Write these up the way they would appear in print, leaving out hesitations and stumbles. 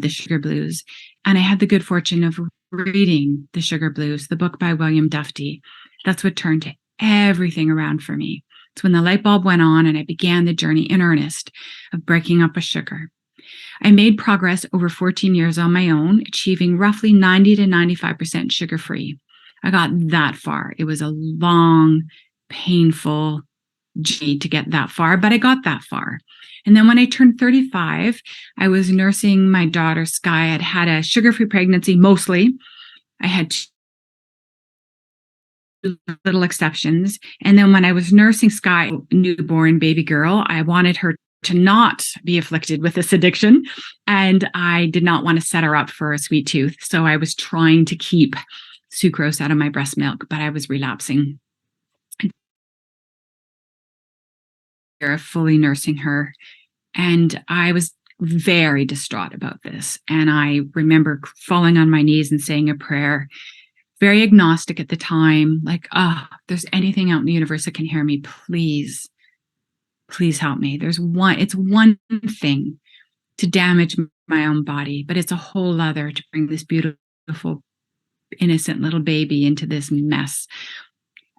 The Sugar Blues. And I had the good fortune of reading The Sugar Blues, the book by William Duffy. That's what turned everything around for me. It's when the light bulb went on and I began the journey in earnest of breaking up with sugar. I made progress over 14 years on my own, achieving roughly 90 to 95% sugar-free. I got that far. It was a long, painful journey to get that far, but I got that far. And then when I turned 35, I was nursing my daughter, Sky. I'd had a sugar-free pregnancy, mostly. I had little exceptions. And then when I was nursing Sky, newborn baby girl, I wanted her to not be afflicted with this addiction. And I did not want to set her up for a sweet tooth. So I was trying to keep sucrose out of my breast milk, but I was relapsing. Fully nursing her. And I was very distraught about this. And I remember falling on my knees and saying a prayer, very agnostic at the time, like, if there's anything out in the universe that can hear me, please, please help me. It's one thing to damage my own body, but it's a whole other to bring this beautiful, innocent little baby into this mess.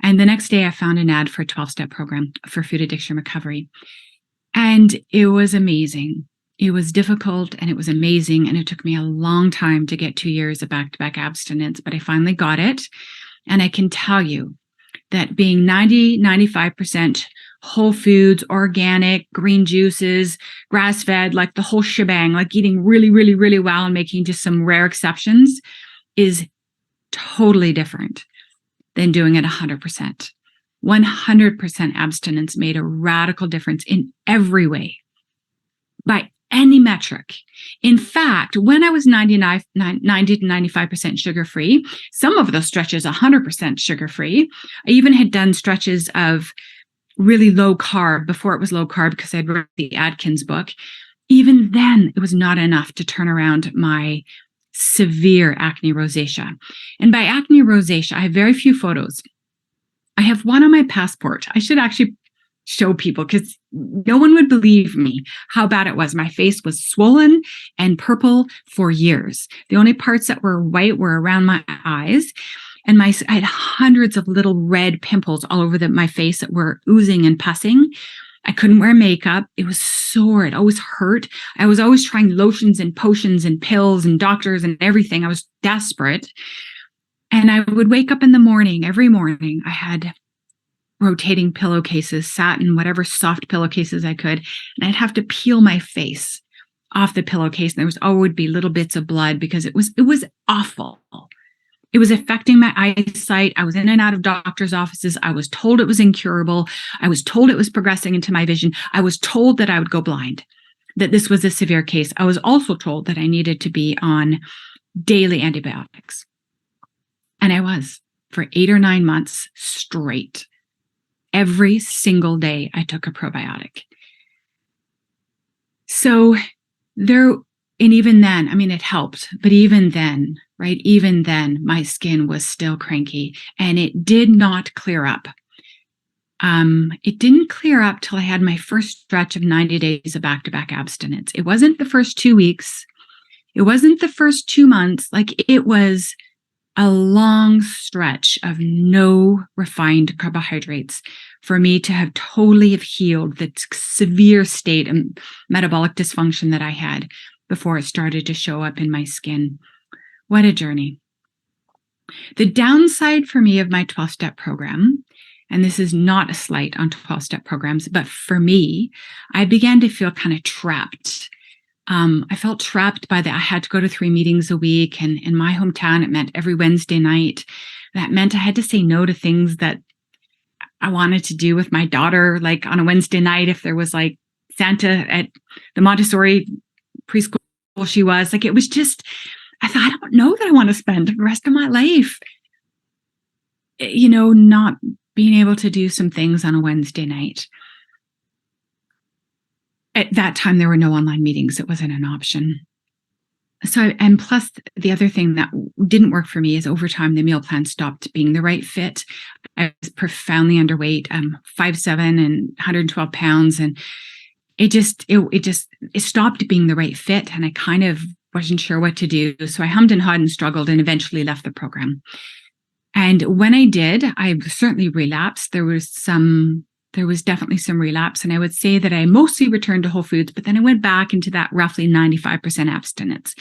And the next day I found an ad for a 12-step program for food addiction recovery. And it was amazing. It was difficult and it was amazing. And it took me a long time to get 2 years of back-to-back abstinence, but I finally got it. And I can tell you that being 95% whole foods, organic, green juices, grass-fed, like the whole shebang, like eating really, really, really well and making just some rare exceptions is totally different than doing it 100%. 100% abstinence made a radical difference in every way, by any metric. In fact, when I was 90 to 95% sugar-free, some of those stretches 100% sugar-free. I even had done stretches of really low carb before it was low carb because I'd read the Atkins book. Even then, it was not enough to turn around my severe acne rosacea. And by acne rosacea, I have very few photos. I have one on my passport. I should actually show people because no one would believe me how bad it was. My face was swollen and purple for years. The only parts that were white were around my eyes. And I had hundreds of little red pimples all over my face that were oozing and pussing. I couldn't wear makeup. It was sore. It always hurt. I was always trying lotions and potions and pills and doctors and everything. I was desperate. And I would wake up in the morning, every morning. I had rotating pillowcases, satin, whatever soft pillowcases I could. And I'd have to peel my face off the pillowcase. And there was always be little bits of blood because it was awful. It was affecting my eyesight. I was in and out of doctor's offices. I was told it was incurable. I was told it was progressing into my vision. I was told that I would go blind, that this was a severe case. I was also told that I needed to be on daily antibiotics. And I was for 8 or 9 months straight. Every single day I took a probiotic. So and even then, I mean, it helped, but even then, right? Even then, my skin was still cranky and it did not clear up. It didn't clear up till I had my first stretch of 90 days of back-to-back abstinence. It wasn't the first 2 weeks. It wasn't the first 2 months. Like it was a long stretch of no refined carbohydrates for me to have totally have healed the severe state of metabolic dysfunction that I had before it started to show up in my skin. What a journey. The downside for me of my 12-step program, and this is not a slight on 12-step programs, but for me, I began to feel kind of trapped. I felt trapped by I had to go to 3 meetings a week. And in my hometown, it meant every Wednesday night. That meant I had to say no to things that I wanted to do with my daughter, like on a Wednesday night, if there was like Santa at the Montessori preschool she was. Like, it was just, I thought, I don't know that I want to spend the rest of my life, not being able to do some things on a Wednesday night. At that time, there were no online meetings. It wasn't an option. So, and plus the other thing that didn't work for me is over time, the meal plan stopped being the right fit. I was profoundly underweight, 5'7" and 112 pounds. And it stopped being the right fit. And I kind of wasn't sure what to do. So I hummed and hawed and struggled and eventually left the program. And when I did, I certainly relapsed. There was definitely some relapse. And I would say that I mostly returned to whole foods, but then I went back into that roughly 95% abstinence.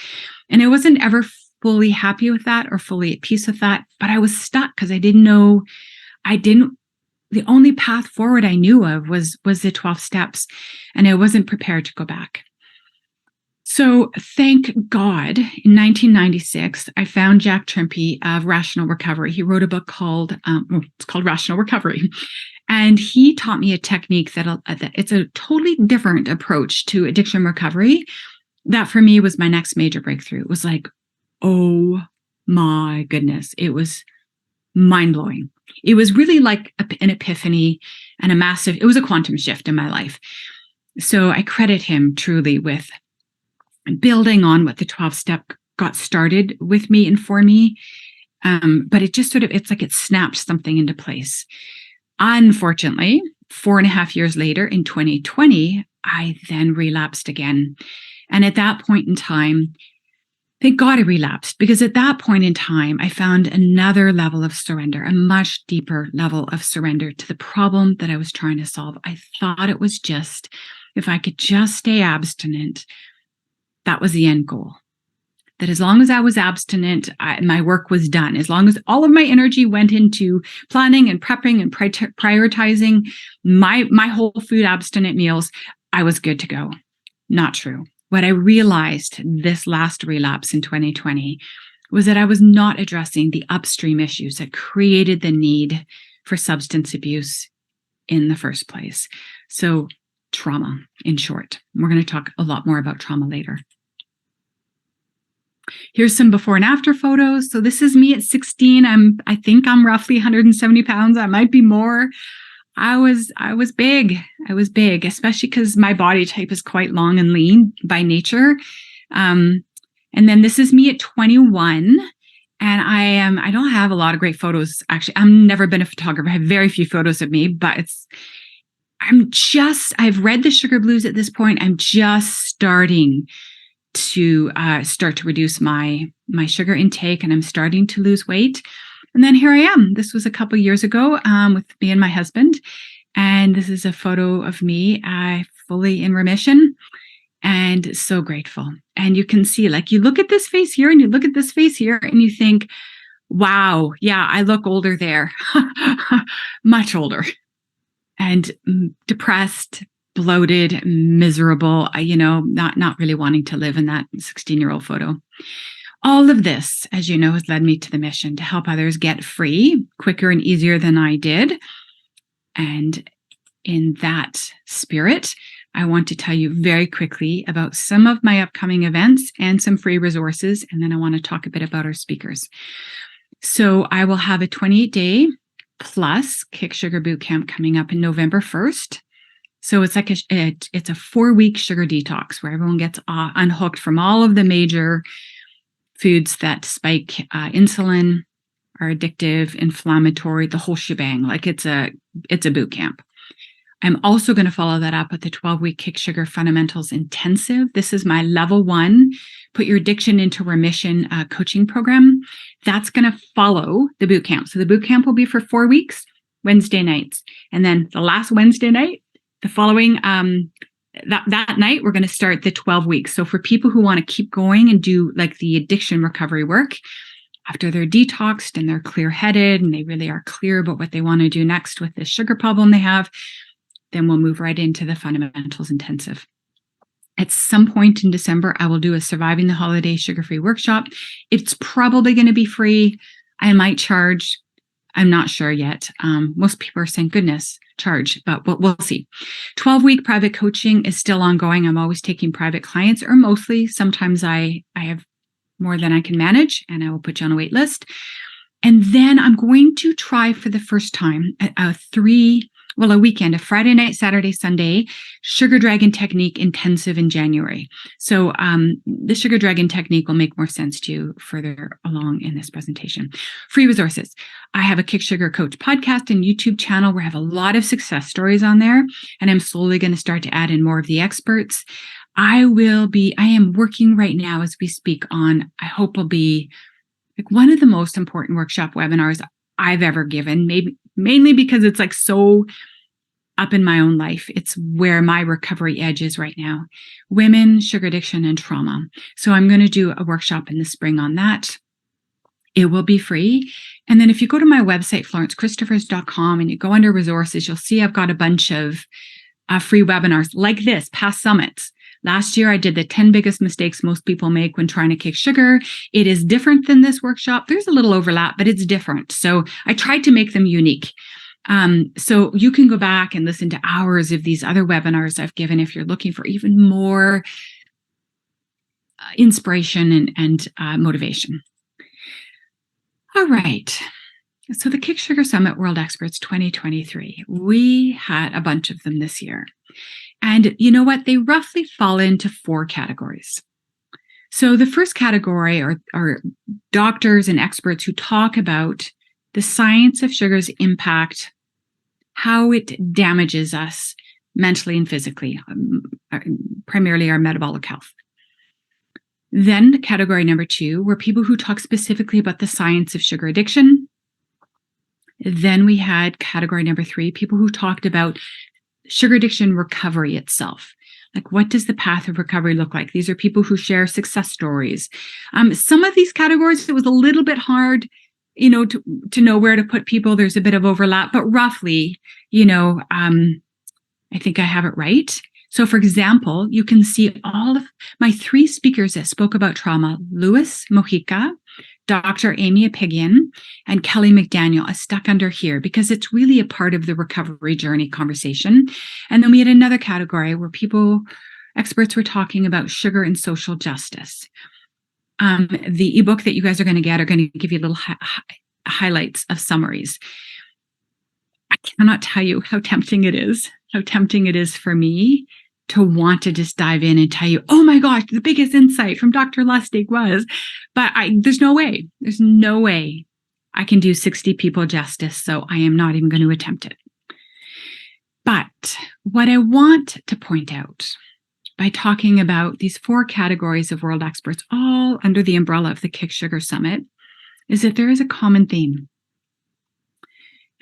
And I wasn't ever fully happy with that or fully at peace with that, but I was stuck because the only path forward I knew of was the 12 steps, and I wasn't prepared to go back. So thank God, in 1996, I found Jack Trimpey of Rational Recovery. He wrote a book called, it's called Rational Recovery. And he taught me a technique that it's a totally different approach to addiction recovery. That for me was my next major breakthrough. It was like, oh my goodness, it was mind-blowing. It was really like an epiphany and it was a quantum shift in my life. So I credit him truly with building on what the 12-step got started with me and for me. But it just it's like it snapped something into place. Unfortunately, 4.5 years later in 2020, I then relapsed again. And at that point in time, thank God I relapsed, because at that point in time, I found another level of surrender, a much deeper level of surrender to the problem that I was trying to solve. I thought it was just, if I could just stay abstinent, that was the end goal. That as long as I was abstinent, my work was done. As long as all of my energy went into planning and prepping and prioritizing my whole food abstinent meals, I was good to go. Not true. What I realized this last relapse in 2020 was that I was not addressing the upstream issues that created the need for substance abuse in the first place. So trauma, in short. We're going to talk a lot more about trauma later. Here's some before and after photos. So this is me at 16. I think I'm roughly 170 pounds. I might be more. I was big. I was big, especially because my body type is quite long and lean by nature. And then this is me at 21. And I don't have a lot of great photos. Actually, I've never been a photographer. I have very few photos of me, but I've read the sugar blues at this point. I'm just starting to reduce my sugar intake, and I'm starting to lose weight. And then here I am. This was a couple years ago with me and my husband. And this is a photo of me fully in remission and so grateful. And you can see, like, you look at this face here and you look at this face here and you think, wow, yeah, I look older there, much older, and depressed, bloated, miserable, not really wanting to live in that 16-year-old photo. All of this, as you know, has led me to the mission to help others get free quicker and easier than I did. And in that spirit, I want to tell you very quickly about some of my upcoming events and some free resources. And then I want to talk a bit about our speakers. So I will have a 28-day plus Kick Sugar Bootcamp coming up in November 1st. So it's like it's a 4-week sugar detox where everyone gets unhooked from all of the major foods that spike insulin, are addictive, inflammatory, the whole shebang. Like it's a boot camp. I'm also going to follow that up with the 12-week Kick Sugar Fundamentals Intensive. This is my level 1, Put Your Addiction into Remission coaching program. That's going to follow the boot camp. So the boot camp will be for 4 weeks, Wednesday nights. And then the last Wednesday night, the following that night, we're going to start the 12 weeks. So for people who want to keep going and do like the addiction recovery work after they're detoxed and they're clear-headed and they really are clear about what they want to do next with this sugar problem they have, then we'll move right into the Fundamentals Intensive. At some point in December, I will do a Surviving the Holiday Sugar-Free workshop. It's probably going to be free. I might charge. I'm not sure yet. Most people are saying, goodness, charge, but we'll see. 12-week private coaching is still ongoing. I'm always taking private clients, or mostly. Sometimes I have more than I can manage, and I will put you on a wait list. And then I'm going to try for the first time a weekend, a Friday night, Saturday, Sunday, Sugar Dragon Technique intensive in January. So the Sugar Dragon Technique will make more sense to you further along in this presentation. Free resources. I have a Kick Sugar Coach podcast and YouTube channel where I have a lot of success stories on there, and I'm slowly going to start to add in more of the experts. I am working right now as we speak on, I hope will be like one of the most important workshop webinars I've ever given, maybe mainly because it's like so up in my own life. It's where my recovery edge is right now. Women, sugar addiction, and trauma. So I'm going to do a workshop in the spring on that. It will be free. And then if you go to my website, florencechristofers.com, and you go under resources, you'll see I've got a bunch of free webinars like this, past summits. Last year, I did the 10 biggest mistakes most people make when trying to kick sugar. It is different than this workshop. There's a little overlap, but it's different. So I tried to make them unique. So you can go back and listen to hours of these other webinars I've given if you're looking for even more inspiration and motivation. All right. So the Kick Sugar Summit World Experts 2023, we had a bunch of them this year. And you know what? They roughly fall into 4 categories. So the first category are doctors and experts who talk about the science of sugar's impact, how it damages us mentally and physically, primarily our metabolic health. Then category number 2 were people who talk specifically about the science of sugar addiction. Then we had category number 3, people who talked about sugar addiction recovery itself. Like, what does the path of recovery look like? These are people who share success stories. Some of these categories, it was a little bit hard, to know where to put people. There's a bit of overlap, but roughly, I think I have it right. So, for example, you can see all of my 3 speakers that spoke about trauma: Louis Mojica, Dr. Amy Apigian, and Kelly McDaniel, is stuck under here because it's really a part of the recovery journey conversation. And then we had another category where experts were talking about sugar and social justice. The ebook that you guys are going to get are going to give you little highlights of summaries. I cannot tell you how tempting it is for me to want to just dive in and tell you, oh my gosh, the biggest insight from Dr. Lustig was, but there's no way I can do 60 people justice. So I am not even going to attempt it. But what I want to point out by talking about these 4 categories of world experts, all under the umbrella of the Kick Sugar Summit, is that there is a common theme.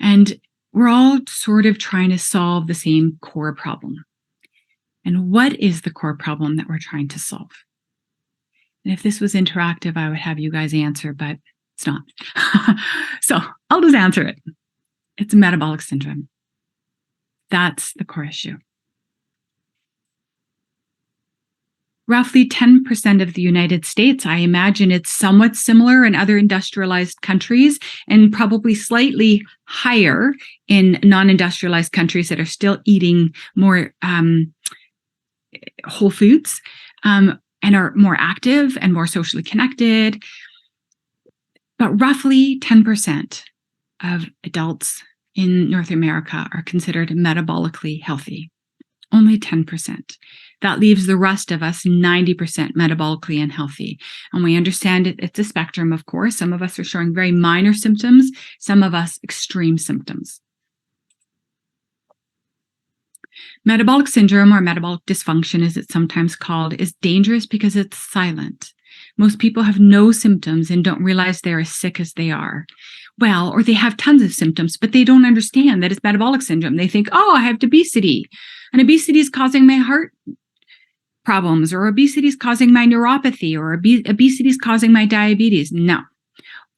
And we're all sort of trying to solve the same core problem. And what is the core problem that we're trying to solve? And if this was interactive, I would have you guys answer, but it's not. So I'll just answer it. It's metabolic syndrome. That's the core issue. Roughly 10% of the United States, I imagine it's somewhat similar in other industrialized countries, and probably slightly higher in non-industrialized countries that are still eating more whole foods and are more active and more socially connected. But roughly 10% of adults in North America are considered metabolically healthy. Only 10%. That leaves the rest of us 90% metabolically unhealthy. And we understand it's a spectrum, of course. Some of us are showing very minor symptoms, some of us extreme symptoms. Metabolic syndrome, or metabolic dysfunction as it's sometimes called, is dangerous because it's silent. Most people have no symptoms and don't realize they're as sick as they are. Well, or they have tons of symptoms, but they don't understand that it's metabolic syndrome. They think, oh, I have obesity, and obesity is causing my heart problems, or obesity is causing my neuropathy, or obesity is causing my diabetes. No,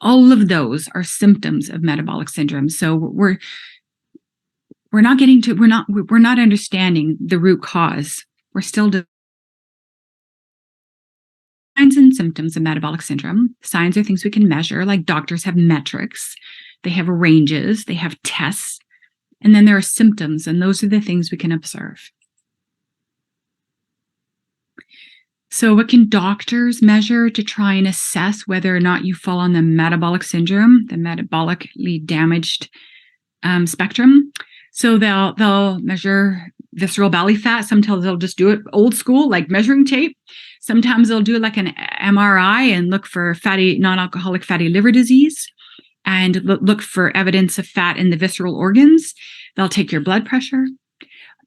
all of those are symptoms of metabolic syndrome. So we're not understanding the root cause. We're still signs and symptoms of metabolic syndrome. Signs are things we can measure, like doctors have metrics, they have ranges, they have tests, and then there are symptoms, and those are the things we can observe. So what can doctors measure to try and assess whether or not you fall on the metabolic syndrome, the metabolically damaged spectrum? So they'll measure visceral belly fat. Sometimes they'll just do it old school, like measuring tape. Sometimes they'll do like an MRI and look for non-alcoholic fatty liver disease, and look for evidence of fat in the visceral organs. They'll take your blood pressure.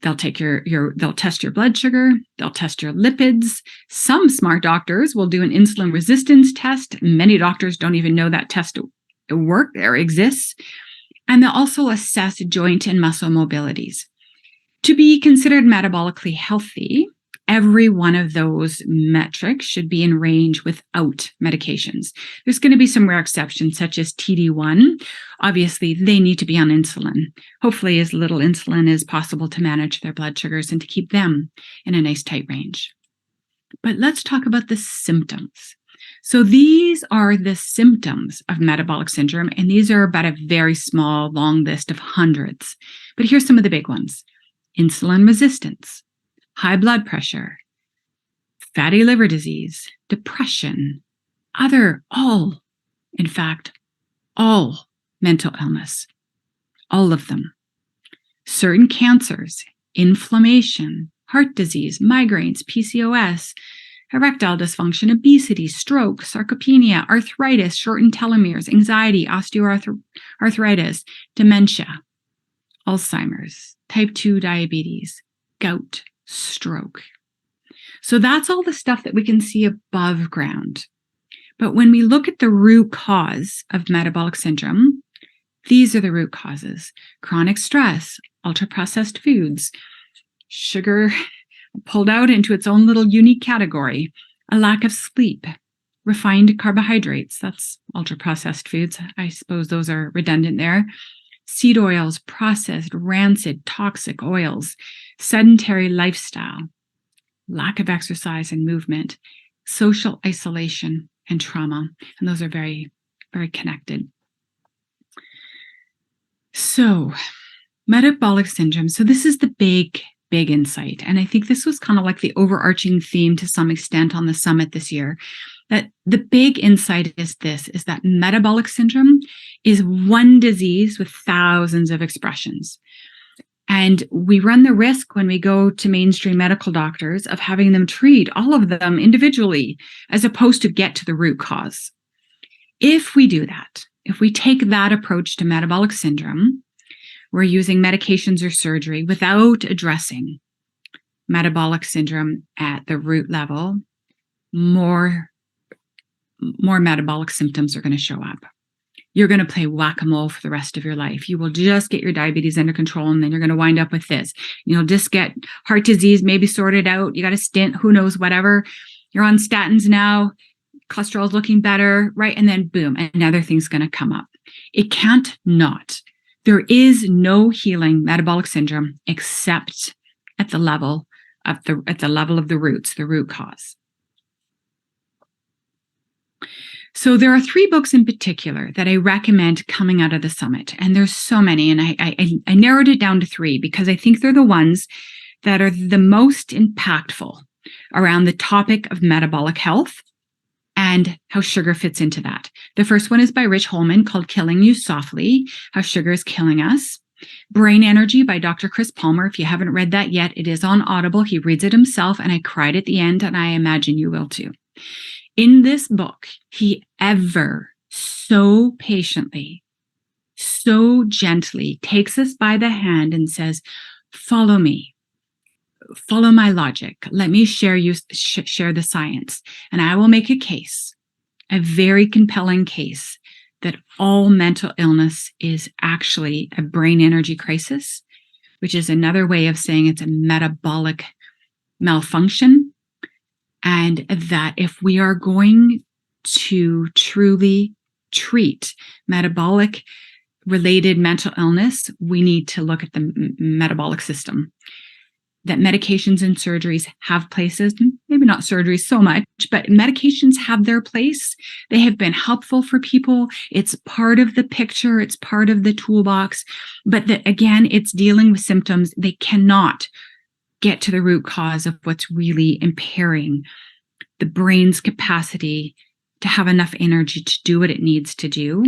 They'll take they'll test your blood sugar, they'll test your lipids. Some smart doctors will do an insulin resistance test. Many doctors don't even know that test works or exists. And they'll also assess joint and muscle mobilities. To be considered metabolically healthy, every one of those metrics should be in range without medications. There's going to be some rare exceptions, such as TD1. Obviously, they need to be on insulin, hopefully as little insulin as possible to manage their blood sugars and to keep them in a nice tight range. But let's talk about the symptoms. So these are the symptoms of metabolic syndrome, and these are about a very small, long list of hundreds. But here's some of the big ones. Insulin resistance, high blood pressure, fatty liver disease, depression, all mental illness, all of them. Certain cancers, inflammation, heart disease, migraines, PCOS, erectile dysfunction, obesity, stroke, sarcopenia, arthritis, shortened telomeres, anxiety, osteoarthritis, dementia, Alzheimer's, type 2 diabetes, gout, stroke. So that's all the stuff that we can see above ground. But when we look at the root cause of metabolic syndrome, these are the root causes: chronic stress, ultra-processed foods, sugar pulled out into its own little unique category, a lack of sleep, refined carbohydrates, that's ultra-processed foods. I suppose those are redundant there. Seed oils, processed, rancid, toxic oils, sedentary lifestyle, lack of exercise and movement, social isolation, and trauma. And those are very, very connected. So, metabolic syndrome. So this is the big insight. And I think this was kind of like the overarching theme to some extent on the summit this year. That the big insight is that metabolic syndrome is one disease with thousands of expressions. And we run the risk when we go to mainstream medical doctors of having them treat all of them individually, as opposed to get to the root cause. If we do that, if we take that approach to metabolic syndrome, we're using medications or surgery without addressing metabolic syndrome at the root level, more metabolic symptoms are going to show up. You're going to play whack-a-mole for the rest of your life. You will just get your diabetes under control, and then you're going to wind up with this. You'll just get heart disease maybe sorted out. You got a stent, who knows, whatever. You're on statins now. Cholesterol's looking better, right? And then boom, another thing's going to come up. It can't not. There is no healing metabolic syndrome except at the level of the roots, the root cause. So there are 3 books in particular that I recommend coming out of the summit. And there's so many, and I narrowed it down to 3 because I think they're the ones that are the most impactful around the topic of metabolic health and how sugar fits into that. The first one is by Rich Holman, called Killing You Softly: How Sugar is Killing Us. Brain Energy by Dr. Chris Palmer. If you haven't read that yet, it is on Audible. He reads it himself, and I cried at the end, and I imagine you will too. In this book, he ever so patiently, so gently takes us by the hand and says, follow me, follow my logic. Let me share the science, and I will make a case, a very compelling case, that all mental illness is actually a brain energy crisis, which is another way of saying it's a metabolic malfunction. And that if we are going to truly treat metabolic related mental illness, we need to look at the metabolic system. That medications and surgeries have places, maybe not surgeries so much, but medications have their place. They have been helpful for people. It's part of the picture. It's part of the toolbox. But again, it's dealing with symptoms. They cannot get to the root cause of what's really impairing the brain's capacity to have enough energy to do what it needs to do.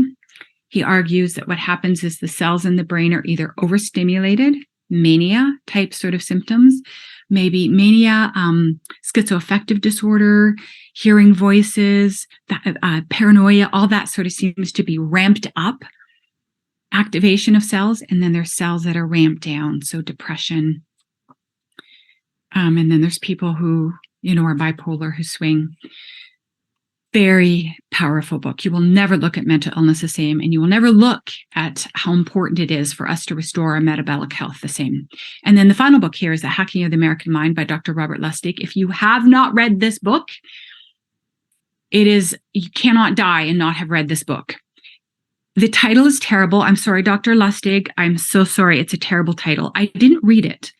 He argues that what happens is the cells in the brain are either overstimulated, mania type sort of symptoms, maybe mania, schizoaffective disorder, hearing voices, paranoia, all that sort of seems to be ramped up, activation of cells, and then there's cells that are ramped down, so depression, And then there's people who, are bipolar, who swing. Very powerful book. You will never look at mental illness the same, and you will never look at how important it is for us to restore our metabolic health the same. And then the final book here is The Hacking of the American Mind by Dr. Robert Lustig. If you have not read this book, you cannot die and not have read this book. The title is terrible. I'm sorry, Dr. Lustig. I'm so sorry. It's a terrible title. I didn't read it.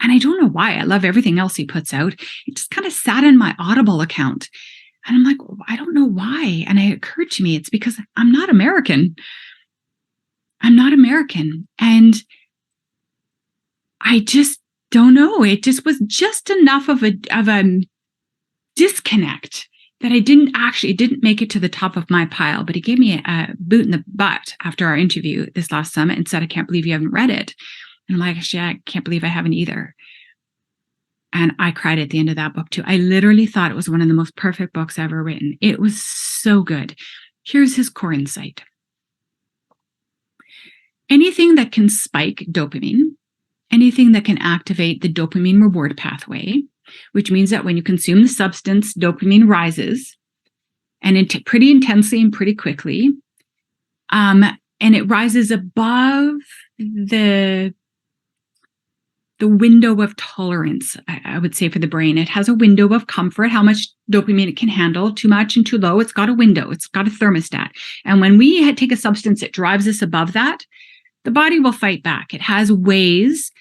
And I don't know why. I love everything else he puts out. It just kind of sat in my Audible account. And I'm like, I don't know why. And it occurred to me, it's because I'm not American. I'm not American. And I just don't know. It just was just enough of a disconnect that it didn't make it to the top of my pile. But he gave me a boot in the butt after our interview this last summit and said, I can't believe you haven't read it. And I'm like, actually, I can't believe I haven't either. And I cried at the end of that book too. I literally thought it was one of the most perfect books ever written. It was so good. Here's his core insight. Anything that can spike dopamine, anything that can activate the dopamine reward pathway, which means that when you consume the substance, dopamine rises, and pretty intensely and pretty quickly. And it rises above the window of tolerance, I would say, for the brain. It has a window of comfort, how much dopamine it can handle, too much and too low. It's got a window, it's got a thermostat. And when we take a substance that drives us above that, the body will fight back. It has ways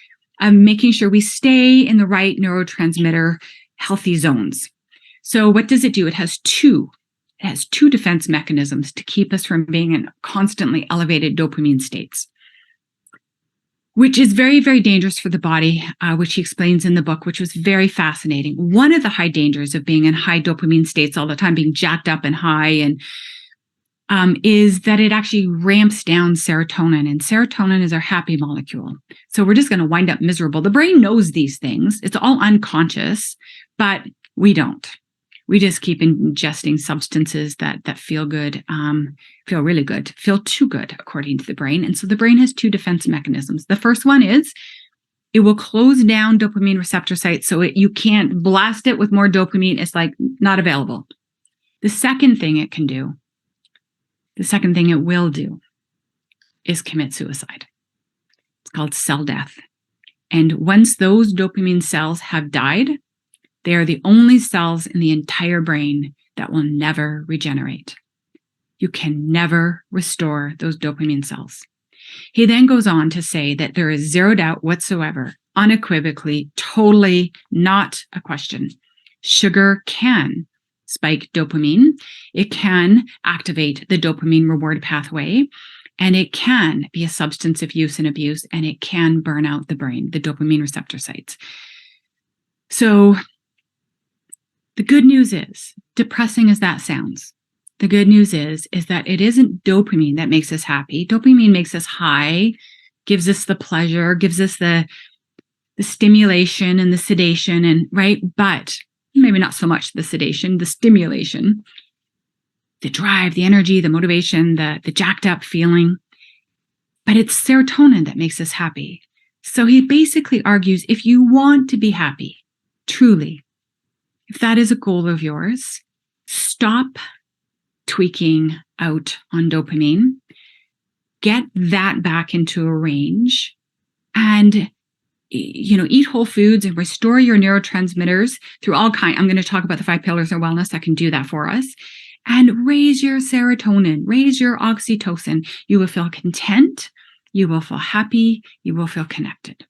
of making sure we stay in the right neurotransmitter healthy zones. So what does it do? It has two defense mechanisms to keep us from being in constantly elevated dopamine states, which is very, very dangerous for the body, which he explains in the book, which was very fascinating. One of the high dangers of being in high dopamine states all the time, being jacked up and high, and is that it actually ramps down serotonin, and serotonin is our happy molecule. So we're just going to wind up miserable. The brain knows these things. It's all unconscious, but we don't. We just keep ingesting substances that feel good, feel really good, feel too good, according to the brain. And so the brain has two defense mechanisms. The first one is it will close down dopamine receptor sites so you can't blast it with more dopamine. It's like not available. The second thing it will do is commit suicide. It's called cell death. And once those dopamine cells have died, they are the only cells in the entire brain that will never regenerate. You can never restore those dopamine cells. He then goes on to say that there is zero doubt whatsoever, unequivocally, totally not a question. Sugar can spike dopamine. It can activate the dopamine reward pathway, and it can be a substance of use and abuse, and it can burn out the brain, the dopamine receptor sites. So the good news is, depressing as that sounds, the good news is that it isn't dopamine that makes us happy. Dopamine makes us high, gives us the pleasure, gives us the stimulation and the sedation, and right? But maybe not so much the sedation, the stimulation, the drive, the energy, the motivation, the jacked up feeling. But it's serotonin that makes us happy. So he basically argues, if you want to be happy, truly, if that is a goal of yours, stop tweaking out on dopamine, get that back into a range, and eat whole foods and restore your neurotransmitters through all kinds. I'm going to talk about the 5 pillars of wellness that can do that for us. And raise your serotonin, raise your oxytocin. You will feel content, you will feel happy, you will feel connected.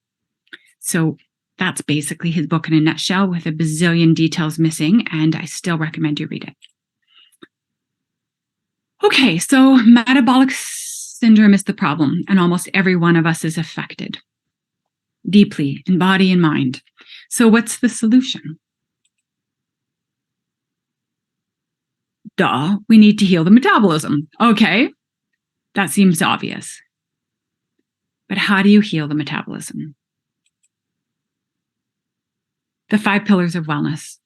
So that's basically his book in a nutshell, with a bazillion details missing, and I still recommend you read it. Okay, so metabolic syndrome is the problem, and almost every one of us is affected deeply in body and mind. So what's the solution? Duh, we need to heal the metabolism. Okay, that seems obvious. But how do you heal the metabolism? The 5 pillars of wellness.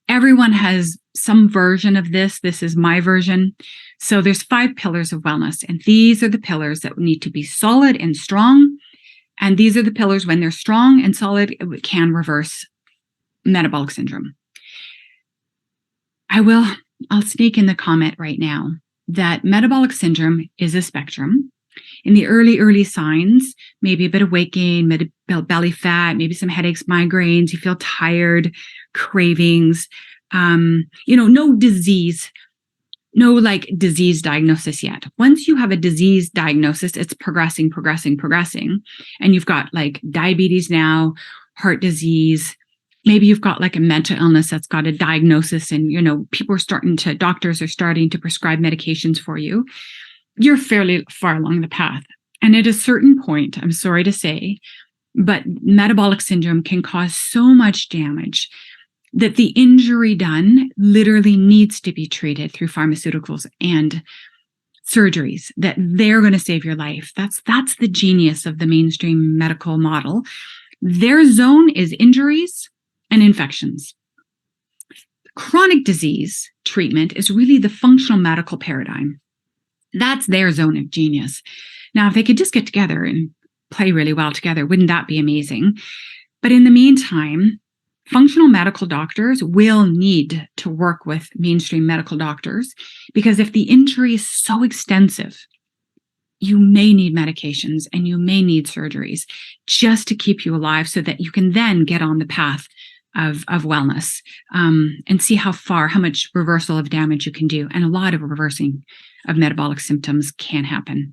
Everyone has some version of this. This is my version. So there's 5 pillars of wellness, and these are the pillars that need to be solid and strong. And these are the pillars, when they're strong and solid, it can reverse metabolic syndrome. I'll sneak in the comment right now that metabolic syndrome is a spectrum. In the early signs, maybe a bit of weight gain, belly fat, maybe some headaches, migraines, you feel tired, cravings, no disease, no like disease diagnosis yet. Once you have a disease diagnosis, it's progressing. And you've got like diabetes now, heart disease. Maybe you've got like a mental illness that's got a diagnosis and, doctors are starting to prescribe medications for you. You're fairly far along the path. And at a certain point, I'm sorry to say, but metabolic syndrome can cause so much damage that the injury done literally needs to be treated through pharmaceuticals and surgeries, that they're going to save your life. That's the genius of the mainstream medical model. Their zone is injuries and infections. Chronic disease treatment is really the functional medical paradigm. That's their zone of genius. Now, if they could just get together and play really well together, wouldn't that be amazing? But in the meantime, functional medical doctors will need to work with mainstream medical doctors, because if the injury is so extensive, you may need medications and you may need surgeries just to keep you alive so that you can then get on the path of wellness, and see how much reversal of damage you can do. And a lot of reversing of metabolic symptoms can happen.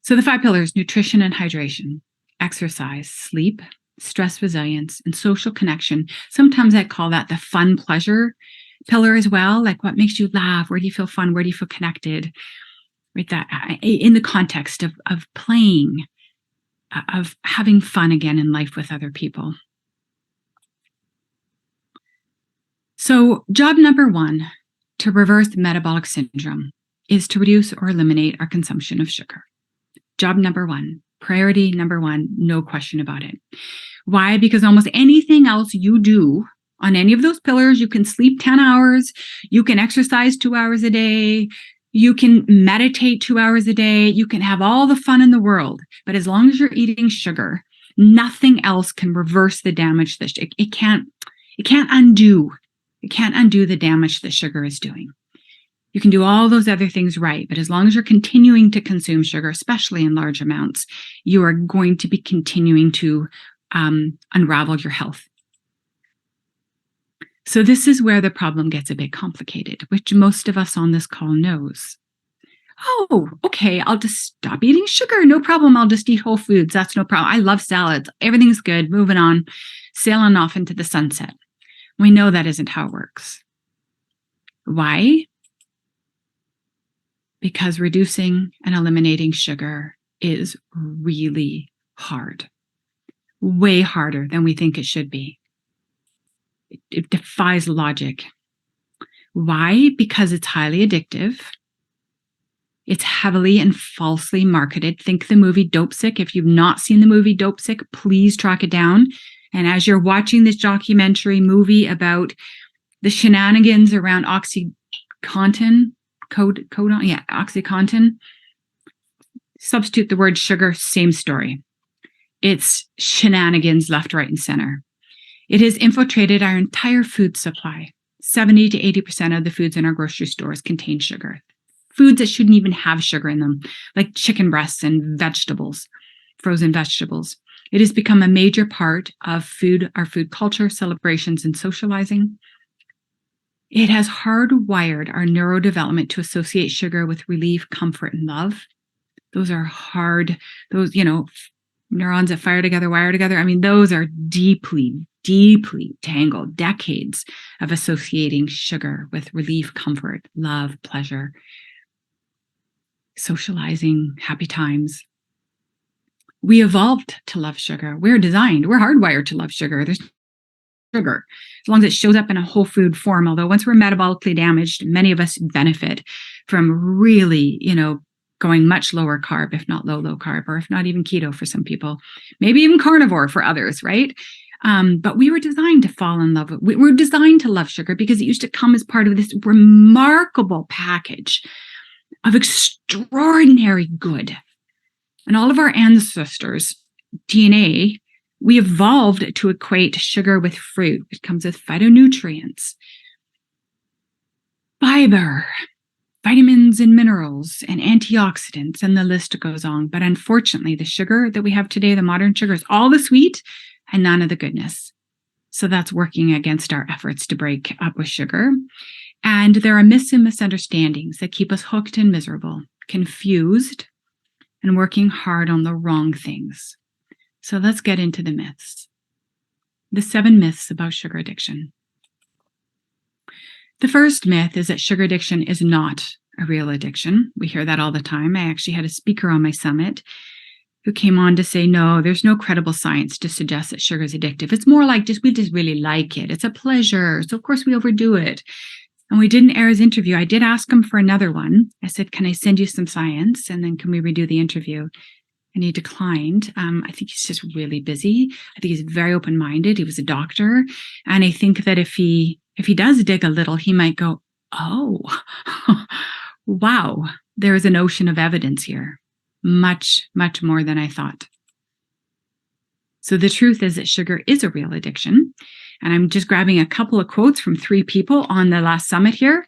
So the 5 pillars: nutrition and hydration, exercise, sleep, stress resilience, and social connection. Sometimes I call that the fun pleasure pillar as well. Like, what makes you laugh? Where do you feel fun? Where do you feel connected? Right, that in the context of playing, of having fun again in life with other people. So job number 1 to reverse metabolic syndrome is to reduce or eliminate our consumption of sugar. Job number 1, priority number 1, no question about it. Why? Because almost anything else you do on any of those pillars, you can sleep 10 hours, you can exercise 2 hours a day, you can meditate 2 hours a day, you can have all the fun in the world. But as long as you're eating sugar, nothing else can reverse the damage that it can't undo. It can't undo the damage that sugar is doing. You can do all those other things right, but as long as you're continuing to consume sugar, especially in large amounts, you are going to be continuing to unravel your health. So this is where the problem gets a bit complicated, which most of us on this call knows. Oh, okay, I'll just stop eating sugar. No problem. I'll just eat whole foods. That's no problem. I love salads. Everything's good. Moving on, sailing off into the sunset. We know that isn't how it works. Why? Because reducing and eliminating sugar is really hard. Way harder than we think it should be. It defies logic. Why? Because it's highly addictive. It's heavily and falsely marketed. Think the movie Dopesick. If you've not seen the movie Dopesick, please track it down. And as you're watching this documentary movie about the shenanigans around OxyContin, OxyContin, substitute the word sugar, same story. It's shenanigans left, right, and center. It has infiltrated our entire food supply. 70 to 80% of the foods in our grocery stores contain sugar. Foods that shouldn't even have sugar in them, like chicken breasts and vegetables, frozen vegetables. It has become a major part of our food culture, celebrations, and socializing. It has hardwired our neurodevelopment to associate sugar with relief, comfort, and love. Those are hard, neurons that fire together, wire together. I mean, those are deeply, deeply tangled, decades of associating sugar with relief, comfort, love, pleasure, socializing, happy times. We evolved to love sugar. We're hardwired to love sugar. There's sugar, as long as it shows up in a whole food form. Although once we're metabolically damaged, many of us benefit from really, going much lower carb, if not low carb, or if not even keto for some people, maybe even carnivore for others, right? But we were designed to fall in love. We were designed to love sugar because it used to come as part of this remarkable package of extraordinary good. And all of our ancestors' DNA We evolved to equate sugar with fruit. It comes with phytonutrients, fiber, vitamins and minerals, and antioxidants, and the list goes on. But unfortunately, the sugar that we have today, the modern sugar, is all the sweet and none of the goodness. So that's working against our efforts to break up with sugar. And there are myths and misunderstandings that keep us hooked and miserable, confused, and working hard on the wrong things. So let's get into the myths. The 7 myths about sugar addiction. The first myth is that sugar addiction is not a real addiction. We hear that all the time. I actually had a speaker on my summit who came on to say, no, there's no credible science to suggest that sugar is addictive. It's more like we just really like it. It's a pleasure. So of course we overdo it. And we didn't air his interview. I did ask him for another one. I said, can I send you some science? And then can we redo the interview? And he declined. I think he's just really busy. I think he's very open-minded. He was a doctor. And I think that if he does dig a little, he might go, oh, wow, there is an ocean of evidence here. Much, much more than I thought. So the truth is that sugar is a real addiction. And I'm just grabbing a couple of quotes from 3 people on the last summit here.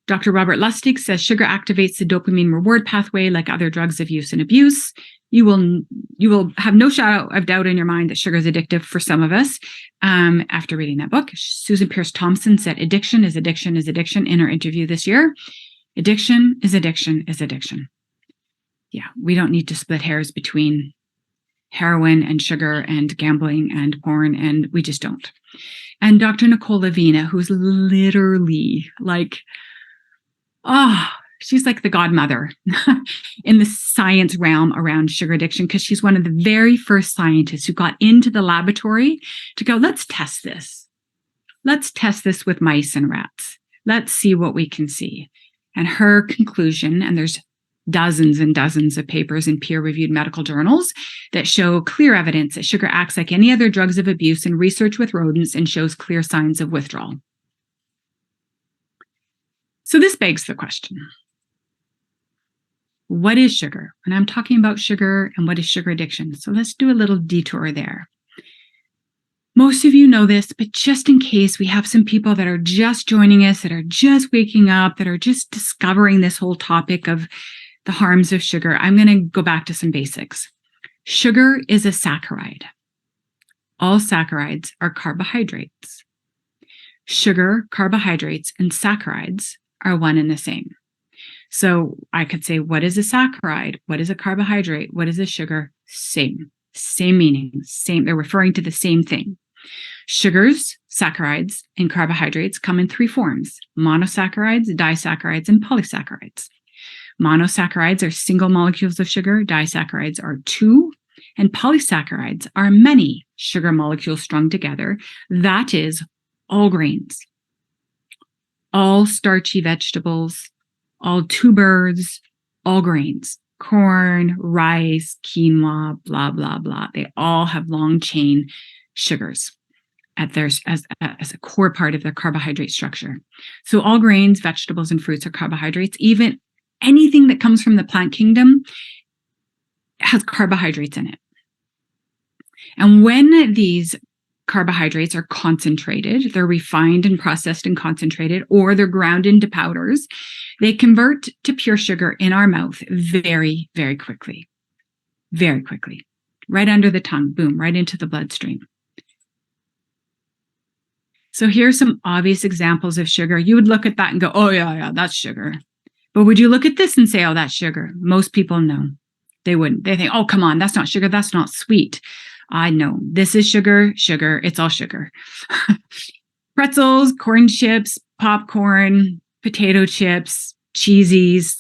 Dr. Robert Lustig says, sugar activates the dopamine reward pathway like other drugs of use and abuse. You will have no shadow of doubt in your mind that sugar is addictive for some of us. After reading that book, Susan Pierce Thompson said, addiction is addiction is addiction in her interview this year. Addiction is addiction is addiction. Yeah, we don't need to split hairs between heroin and sugar and gambling and porn, and we just don't. And Dr. Nicole Lavina, who's literally like, she's like the godmother in the science realm around sugar addiction, because she's one of the very first scientists who got into the laboratory to go, let's test this. Let's test this with mice and rats. Let's see what we can see. And her conclusion, and there's dozens and dozens of papers in peer-reviewed medical journals that show clear evidence that sugar acts like any other drugs of abuse in research with rodents and shows clear signs of withdrawal. So this begs the question, what is sugar? And I'm talking about sugar and what is sugar addiction. So let's do a little detour there. Most of you know this, but just in case we have some people that are just joining us, that are just waking up, that are just discovering this whole topic of the harms of sugar, I'm going to go back to some basics. Sugar is a saccharide. All saccharides are carbohydrates. Sugar, carbohydrates, and saccharides are one and the same. So I could say, what is a saccharide? What is a carbohydrate? What is a sugar? Same meaning, same. They're referring to the same thing. Sugars, saccharides, and carbohydrates come in 3 forms: monosaccharides, disaccharides, and polysaccharides. Monosaccharides are single molecules of sugar, disaccharides are 2, and polysaccharides are many sugar molecules strung together. That is all grains, all starchy vegetables, all tubers, all grains, corn, rice, quinoa, blah, blah, blah. They all have long chain sugars at their, as a core part of their carbohydrate structure. So all grains, vegetables, and fruits are carbohydrates. Even anything that comes from the plant kingdom has carbohydrates in it. And when these carbohydrates are concentrated, they're refined and processed and concentrated, or they're ground into powders, they convert to pure sugar in our mouth very, very quickly. Very quickly. Right under the tongue, boom, right into the bloodstream. So here's some obvious examples of sugar. You would look at that and go, oh yeah, that's sugar. But would you look at this and say, oh, that's sugar? Most people know. They wouldn't. They think, oh, come on, that's not sugar. That's not sweet. I know. This is sugar, sugar. It's all sugar. Pretzels, corn chips, popcorn, potato chips, cheesies,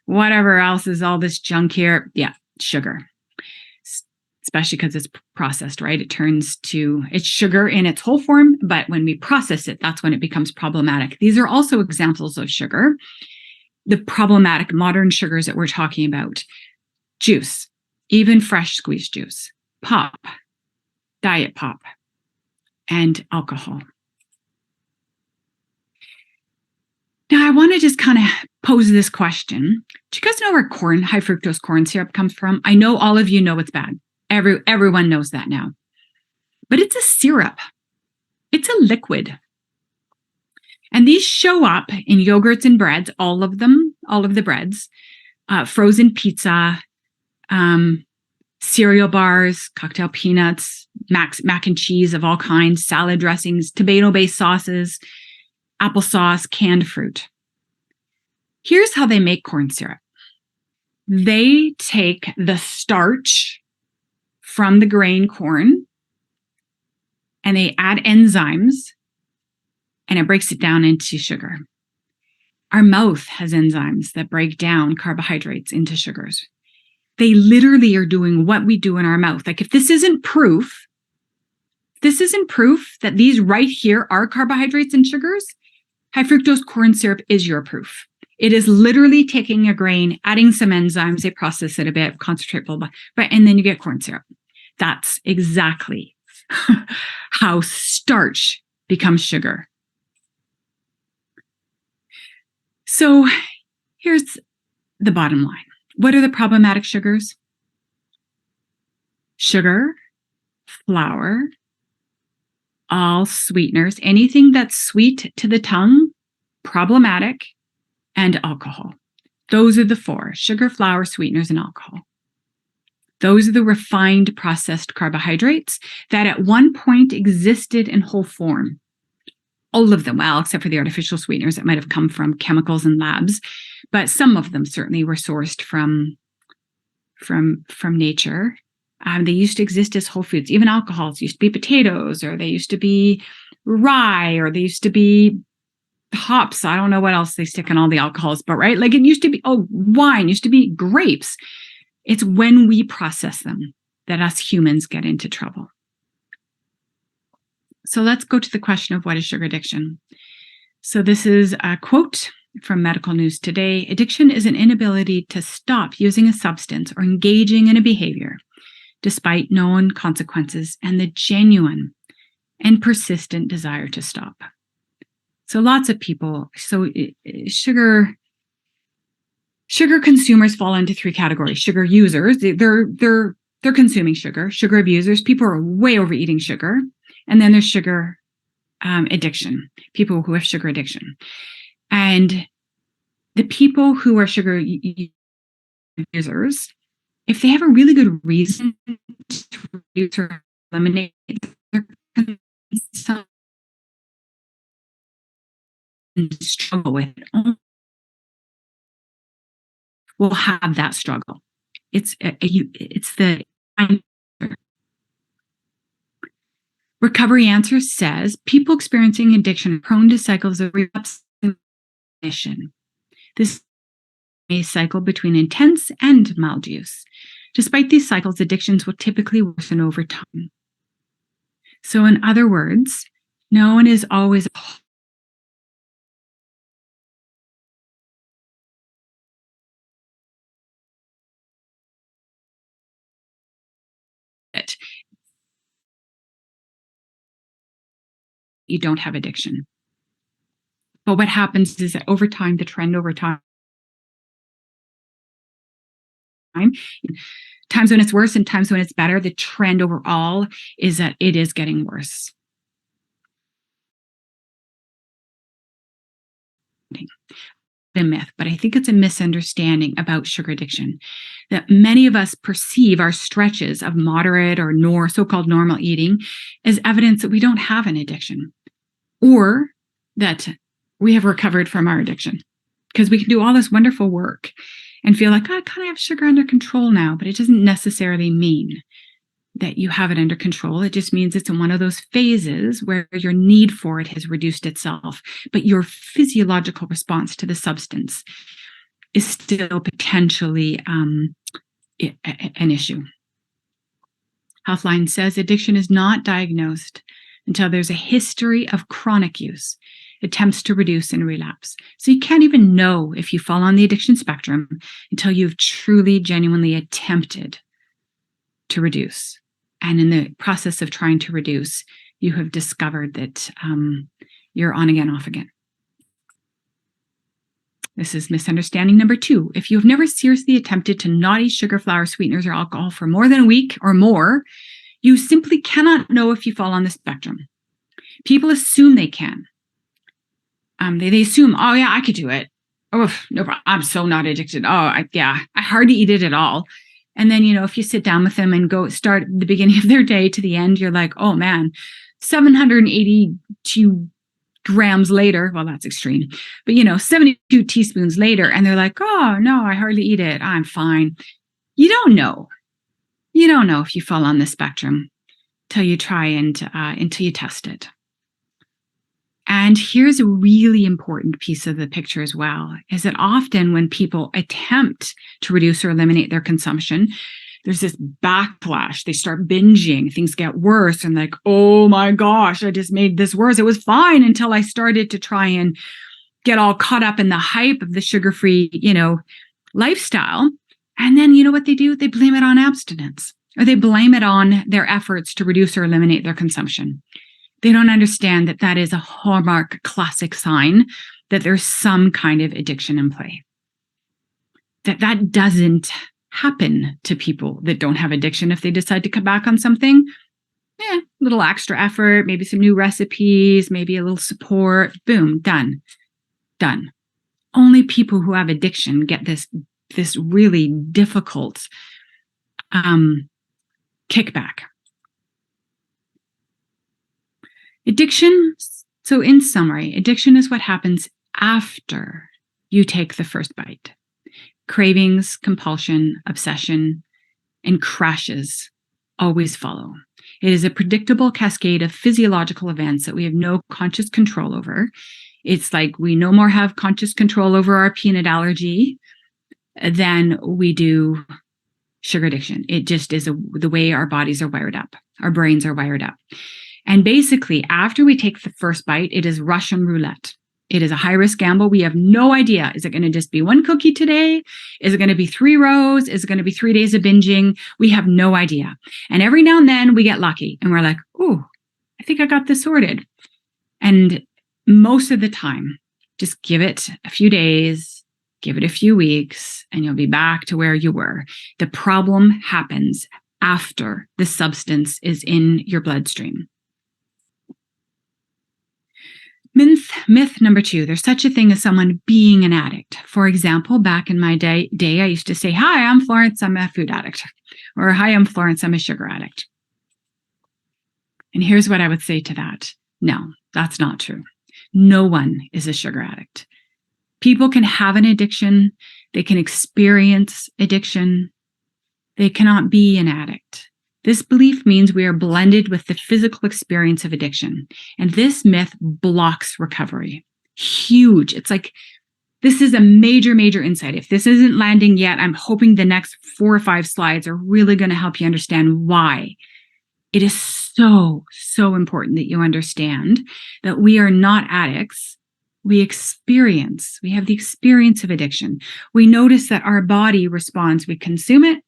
whatever else is all this junk here. Yeah, sugar. Especially because it's processed, right? It's sugar in its whole form, but when we process it, that's when it becomes problematic. These are also examples of sugar. The problematic modern sugars that we're talking about: juice, even fresh squeezed juice, pop, diet pop, and alcohol. Now, I want to just kind of pose this question. Do you guys know where high fructose corn syrup comes from? I know all of you know it's bad. Everyone knows that now. but it's a syrup. It's a liquid. And these show up in yogurts and breads, all of them, all of the breads, frozen pizza, cereal bars, cocktail peanuts, mac and cheese of all kinds, salad dressings, tomato-based sauces, applesauce, canned fruit. Here's how they make corn syrup. They take the starch from the grain corn and they add enzymes and it breaks it down into sugar. Our mouth has enzymes that break down carbohydrates into sugars. They literally are doing what we do in our mouth. Like if this isn't proof that these right here are carbohydrates and sugars, high fructose corn syrup is your proof. It is literally taking a grain, adding some enzymes, they process it a bit, concentrate, blah, blah, right? And then you get corn syrup. That's exactly how starch becomes sugar. So here's the bottom line. What are the problematic sugars? Sugar, flour, all sweeteners, anything that's sweet to the tongue, problematic, and alcohol. Those are the four: sugar, flour, sweeteners, and alcohol. Those are the refined processed carbohydrates that at one point existed in whole form. All of them, well, except for the artificial sweeteners that might have come from chemicals and labs, but some of them certainly were sourced from nature. They used to exist as whole foods. Even alcohols used to be potatoes, or they used to be rye, or they used to be hops. I don't know what else they stick in all the alcohols, but right? Like it used to be, wine used to be grapes. It's when we process them that us humans get into trouble. So let's go to the question of what is sugar addiction. So this is a quote from Medical News Today. Addiction is an inability to stop using a substance or engaging in a behavior despite known consequences and the genuine and persistent desire to stop. So lots of people, sugar consumers fall into three categories. Sugar users, they're consuming sugar. Sugar abusers, people are way overeating sugar. And then there's sugar addiction, people who have sugar addiction. And the people who are sugar users, if they have a really good reason to reduce or eliminate their consumption, struggle with it, will have that struggle. It's the Recovery Answers says people experiencing addiction are prone to cycles of relapse and remission. This may cycle between intense and mild use. Despite these cycles, addictions will typically worsen over time. So in other words, no one is always it. You don't have addiction. But what happens is that over time, the trend over time, times when it's worse and times when it's better, the trend overall is that it is getting worse. A myth, but I think it's a misunderstanding about sugar addiction, that many of us perceive our stretches of moderate or so-called normal eating as evidence that we don't have an addiction, or that we have recovered from our addiction, because we can do all this wonderful work and feel like, I kind of have sugar under control now, but it doesn't necessarily mean that you have it under control. It just means it's in one of those phases where your need for it has reduced itself, but your physiological response to the substance is still potentially an issue. Healthline says addiction is not diagnosed until there's a history of chronic use, attempts to reduce and relapse. So you can't even know if you fall on the addiction spectrum until you've truly, genuinely attempted to reduce. And in the process of trying to reduce, you have discovered that you're on again, off again. This is misunderstanding number 2. If you have never seriously attempted to not eat sugar, flour, sweeteners, or alcohol for more than a week or more, You simply cannot know if you fall on the spectrum. People assume they can. They assume, oh yeah, I could do it. Oh, no problem. I'm so not addicted. Oh, I hardly eat it at all. And then, if you sit down with them and go start the beginning of their day to the end, you're like, oh man, 782 grams later. Well, that's extreme, but 72 teaspoons later. And they're like, oh no, I hardly eat it. I'm fine. You don't know. You don't know if you fall on the spectrum till you try and until you test it. And here's a really important piece of the picture as well, is that often when people attempt to reduce or eliminate their consumption, there's this backlash. They start binging, things get worse, and like, oh my gosh, I just made this worse. It was fine until I started to try and get all caught up in the hype of the sugar-free, lifestyle. And then you know what they do? They blame it on abstinence, or they blame it on their efforts to reduce or eliminate their consumption. They don't understand that that is a hallmark classic sign that there's some kind of addiction in play. That doesn't happen to people that don't have addiction. If they decide to cut back on something, a little extra effort, maybe some new recipes, maybe a little support, boom, done. Only people who have addiction get this really difficult kickback. Addiction, so in summary, addiction is what happens after you take the first bite. Cravings, compulsion, obsession, and crashes always follow. It is a predictable cascade of physiological events that we have no conscious control over. It's like we no more have conscious control over our peanut allergy than we do sugar addiction. It just is the way our bodies are wired up, our brains are wired up. And basically, after we take the first bite, it is Russian roulette. It is a high-risk gamble. We have no idea. Is it going to just be one cookie today? Is it going to be 3 rows? Is it going to be 3 days of binging? We have no idea. And every now and then we get lucky and we're like, oh, I think I got this sorted. And most of the time, just give it a few days, give it a few weeks, and you'll be back to where you were. The problem happens after the substance is in your bloodstream. Myth number 2, there's such a thing as someone being an addict. For example, back in my day, I used to say, hi, I'm Florence, I'm a food addict. Or hi, I'm Florence, I'm a sugar addict. And here's what I would say to that. No, that's not true. No one is a sugar addict. People can have an addiction. They can experience addiction. They cannot be an addict. This belief means we are blended with the physical experience of addiction. And this myth blocks recovery. Huge. It's like, this is a major, major insight. If this isn't landing yet, I'm hoping the next 4 or 5 slides are really going to help you understand why. It is so, so important that you understand that we are not addicts. We have the experience of addiction. We notice that our body responds. We consume it.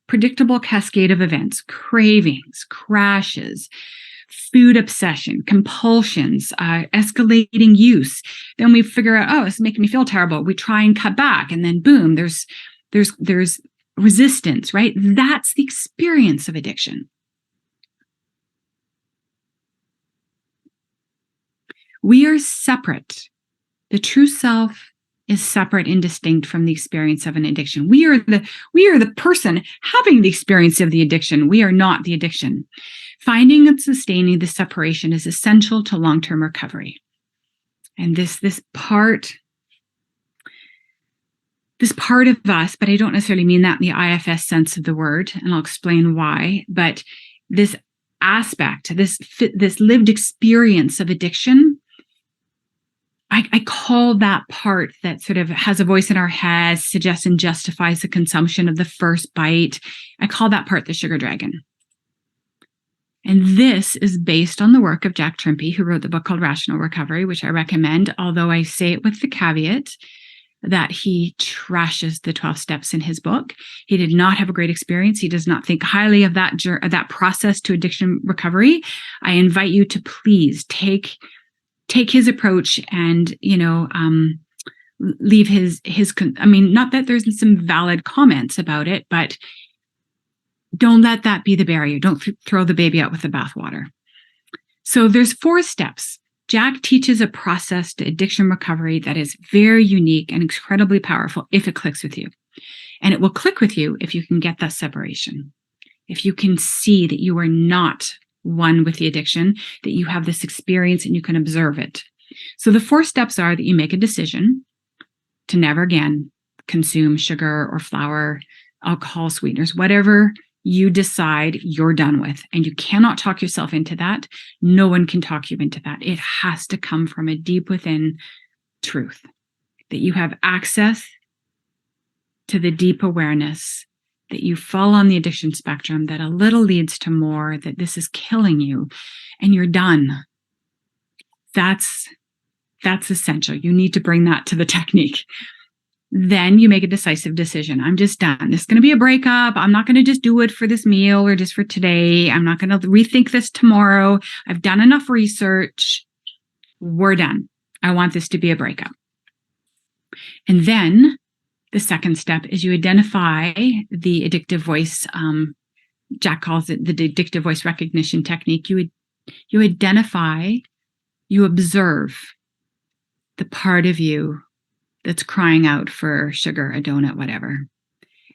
Predictable cascade of events, cravings, crashes, food obsession, compulsions, escalating use. Then we figure out, oh, it's making me feel terrible. We try and cut back, and then boom, there's resistance, right? That's the experience of addiction. We are separate. The true self is separate and distinct from the experience of an addiction. We are the person having the experience of the addiction. We are not the addiction. Finding and sustaining the separation is essential to long-term recovery. And this part of us, but I don't necessarily mean that in the IFS sense of the word, and I'll explain why, but this aspect, this lived experience of addiction, I call that part that sort of has a voice in our head, suggests and justifies the consumption of the first bite. I call that part the sugar dragon. And this is based on the work of Jack Trimpey, who wrote the book called Rational Recovery, which I recommend, although I say it with the caveat that he trashes the 12 steps in his book. He did not have a great experience. He does not think highly of that process to addiction recovery. I invite you to please take his approach and, leave his, not that there's some valid comments about it, but Don't let that be the barrier. Don't throw the baby out with the bathwater. So there's 4 steps. Jack teaches a process to addiction recovery that is very unique and incredibly powerful if it clicks with you. And it will click with you if you can get that separation. If you can see that you are not one with the addiction, that you have this experience and you can observe it. So the 4 steps are that you make a decision to never again consume sugar or flour, alcohol, sweeteners, whatever you decide you're done with. And you cannot talk yourself into that. No one can talk you into that. It has to come from a deep within truth, that you have access to the deep awareness that you fall on the addiction spectrum, that a little leads to more, that this is killing you, and you're done. That's essential. You need to bring that to the technique. Then you make a decisive decision. I'm just done. This is going to be a breakup. I'm not going to just do it for this meal or just for today. I'm not going to rethink this tomorrow. I've done enough research. We're done. I want this to be a breakup. And then the second step is you identify the addictive voice. Jack calls it the addictive voice recognition technique. You identify, you observe the part of you that's crying out for sugar, a donut, whatever.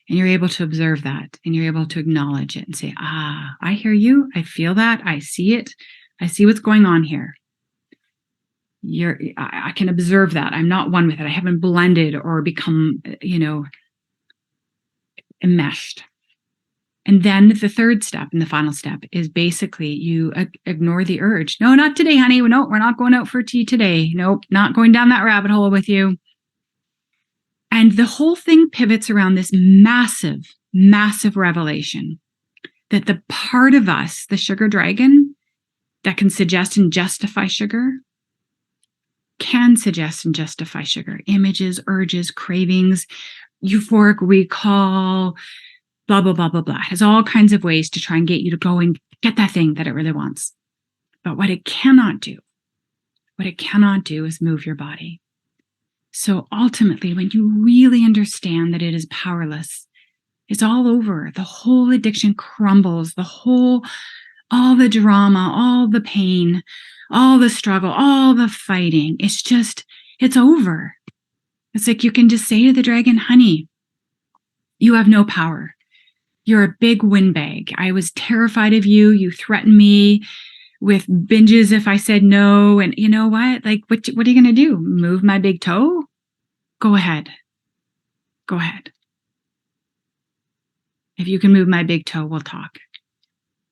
And you're able to observe that, and you're able to acknowledge it and say, I hear you. I feel that. I see it. I see what's going on here. I can observe that. I'm not one with it. I haven't blended or become, enmeshed. And then the third step and the final step is basically you ignore the urge. No, not today, honey. No, we're not going out for tea today. Nope, not going down that rabbit hole with you. And the whole thing pivots around this massive, massive revelation that the part of us, the sugar dragon, that can suggest and justify sugar, can suggest and justify sugar. Images, urges, cravings, euphoric recall, blah, blah, blah, blah, blah. It has all kinds of ways to try and get you to go and get that thing that it really wants. But what it cannot do is move your body. So ultimately, when you really understand that it is powerless, it's all over. The whole addiction crumbles, all the drama, all the pain, all the struggle, all the fighting. It's over. It's like you can just say to the dragon, honey, you have no power. You're a big windbag. I was terrified of you. You threatened me with binges if I said no. And you know what? Like, what are you going to do? Move my big toe? Go ahead. Go ahead. If you can move my big toe, we'll talk.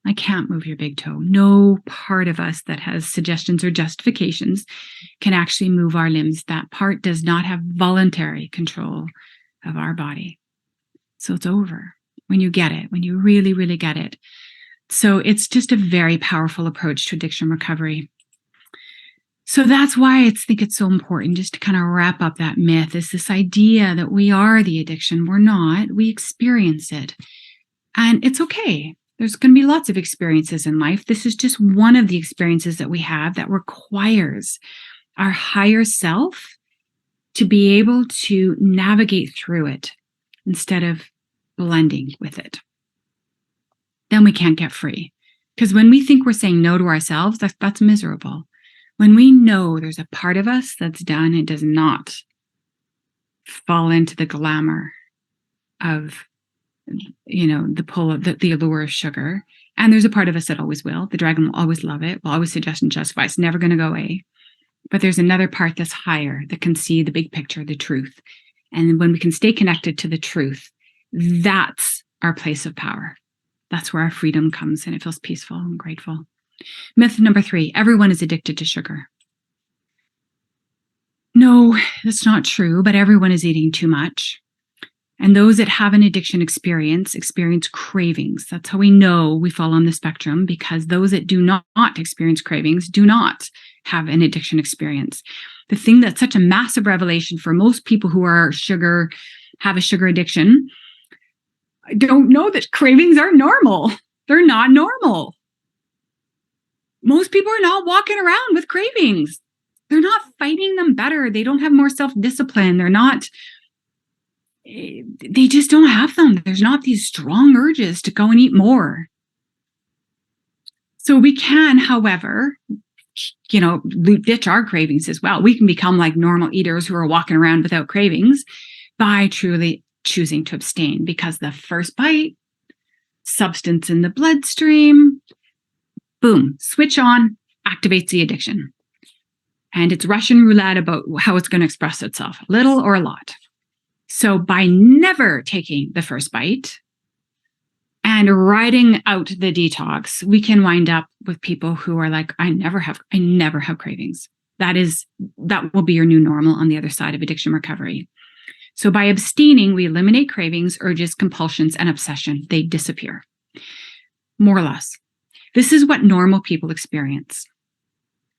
I can't move your big toe. No part of us that has suggestions or justifications can actually move our limbs. That part does not have voluntary control of our body. So it's over when you get it, when you really, really get it. So it's just a very powerful approach to addiction recovery. So that's why I think it's so important just to kind of wrap up that myth, is this idea that we are the addiction. We're not. We experience it. And it's okay. There's going to be lots of experiences in life. This is just one of the experiences that we have that requires our higher self to be able to navigate through it instead of blending with it. Then we can't get free. Because when we think we're saying no to ourselves, that's miserable. When we know there's a part of us that's done, it does not fall into the glamour of the pull of the allure of sugar. And there's a part of us that always will. The dragon will always love it, will always suggest and justify. It's never going to go away. But there's another part that's higher that can see the big picture, the truth. And when we can stay connected to the truth, that's our place of power. That's where our freedom comes, and it feels peaceful and grateful. Myth number 3, everyone is addicted to sugar. No, that's not true, but everyone is eating too much. And those that have an addiction experience cravings. That's how we know we fall on the spectrum, because those that do not experience cravings do not have an addiction experience. The thing that's such a massive revelation for most people who have a sugar addiction, don't know that cravings are normal. They're not normal. Most people are not walking around with cravings. They're not fighting them better. They don't have more self-discipline. They're not they just don't have them. There's not these strong urges to go and eat more. So we can, however, ditch our cravings as well. We can become like normal eaters who are walking around without cravings by truly choosing to abstain, because the first bite, substance in the bloodstream, boom, switch on, activates the addiction. And it's Russian roulette about how it's going to express itself, little or a lot. So by never taking the first bite and riding out the detox, we can wind up with people who are like, I never have cravings. That will be your new normal on the other side of addiction recovery. So by abstaining, we eliminate cravings, urges, compulsions, and obsession. They disappear, more or less. This is what normal people experience.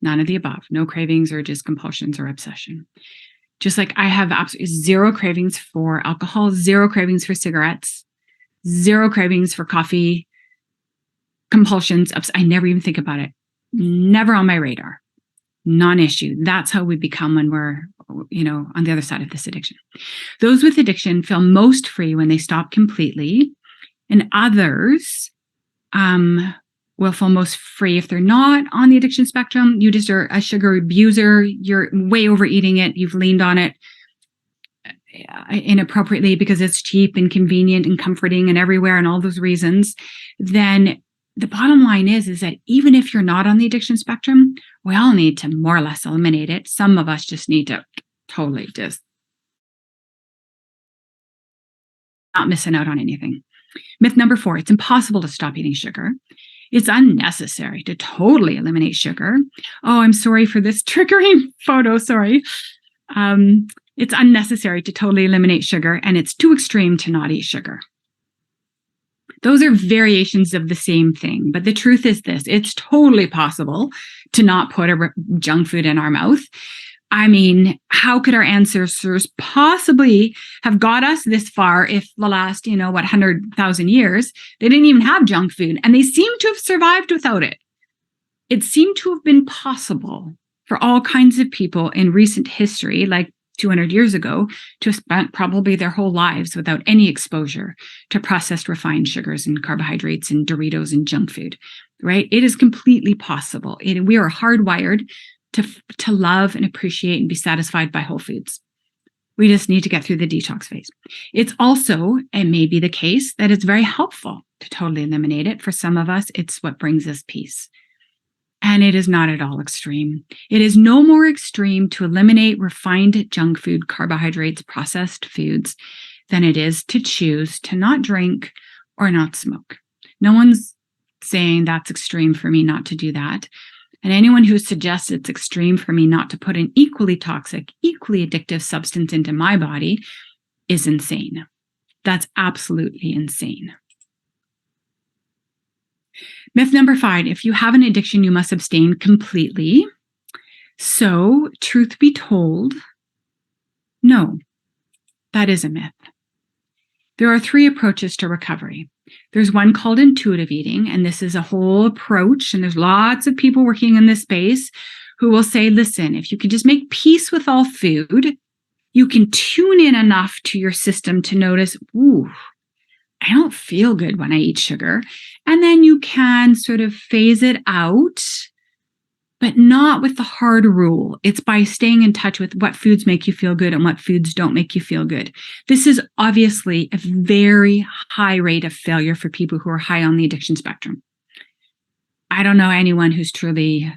None of the above. No cravings, urges, compulsions, or obsession. Just like I have absolutely zero cravings for alcohol, zero cravings for cigarettes, zero cravings for coffee, compulsions. I never even think about it. Never on my radar. Non-issue. That's how we become when we're, on the other side of this addiction. Those with addiction feel most free when they stop completely, and others will feel most free if they're not on the addiction spectrum. You just are a sugar abuser. You're way overeating it. You've leaned on it inappropriately because it's cheap and convenient and comforting and everywhere and all those reasons. Then the bottom line is that even if you're not on the addiction spectrum, we all need to more or less eliminate it. Some of us just need to totally just not missing out on anything. Myth number 4, it's impossible to stop eating sugar. It's unnecessary to totally eliminate sugar. Oh, I'm sorry for this triggering photo. Sorry. It's unnecessary to totally eliminate sugar, and it's too extreme to not eat sugar. Those are variations of the same thing. But the truth is this: it's totally possible to not put a junk food in our mouth. I mean, how could our ancestors possibly have got us this far if the last, 100,000 years, they didn't even have junk food and they seem to have survived without it? It seemed to have been possible for all kinds of people in recent history, like 200 years ago, to have spent probably their whole lives without any exposure to processed refined sugars and carbohydrates and Doritos and junk food, right? It is completely possible. We are hardwired to love and appreciate and be satisfied by whole foods. We just need to get through the detox phase. It's also, and may be the case, that it's very helpful to totally eliminate it. For some of us, it's what brings us peace. And it is not at all extreme. It is no more extreme to eliminate refined junk food, carbohydrates, processed foods, than it is to choose to not drink or not smoke. No one's saying that's extreme for me not to do that. And anyone who suggests it's extreme for me not to put an equally toxic, equally addictive substance into my body is insane. That's absolutely insane. Myth number 5, if you have an addiction, you must abstain completely. So, truth be told, no, that is a myth. There are 3 approaches to recovery. There's one called intuitive eating, and this is a whole approach, and there's lots of people working in this space who will say, listen, if you can just make peace with all food, you can tune in enough to your system to notice, ooh, I don't feel good when I eat sugar. And then you can sort of phase it out, but not with the hard rule. It's by staying in touch with what foods make you feel good and what foods don't make you feel good. This is obviously a very high rate of failure for people who are high on the addiction spectrum. I don't know anyone who's truly,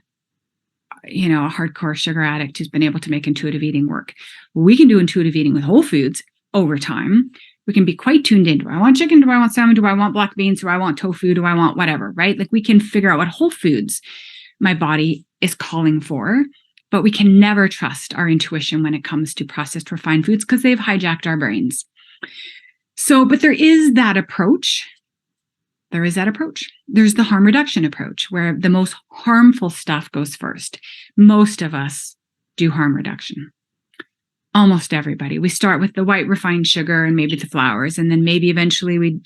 a hardcore sugar addict who's been able to make intuitive eating work. We can do intuitive eating with whole foods over time. We can be quite tuned in. Do I want chicken? Do I want salmon? Do I want black beans? Do I want tofu? Do I want whatever, right? Like we can figure out what whole foods my body is calling for, but we can never trust our intuition when it comes to processed refined foods because they've hijacked our brains. But there is that approach. There's the harm reduction approach where the most harmful stuff goes first. Most of us do harm reduction. Almost everybody. We start with the white refined sugar and maybe the flours, and then maybe eventually we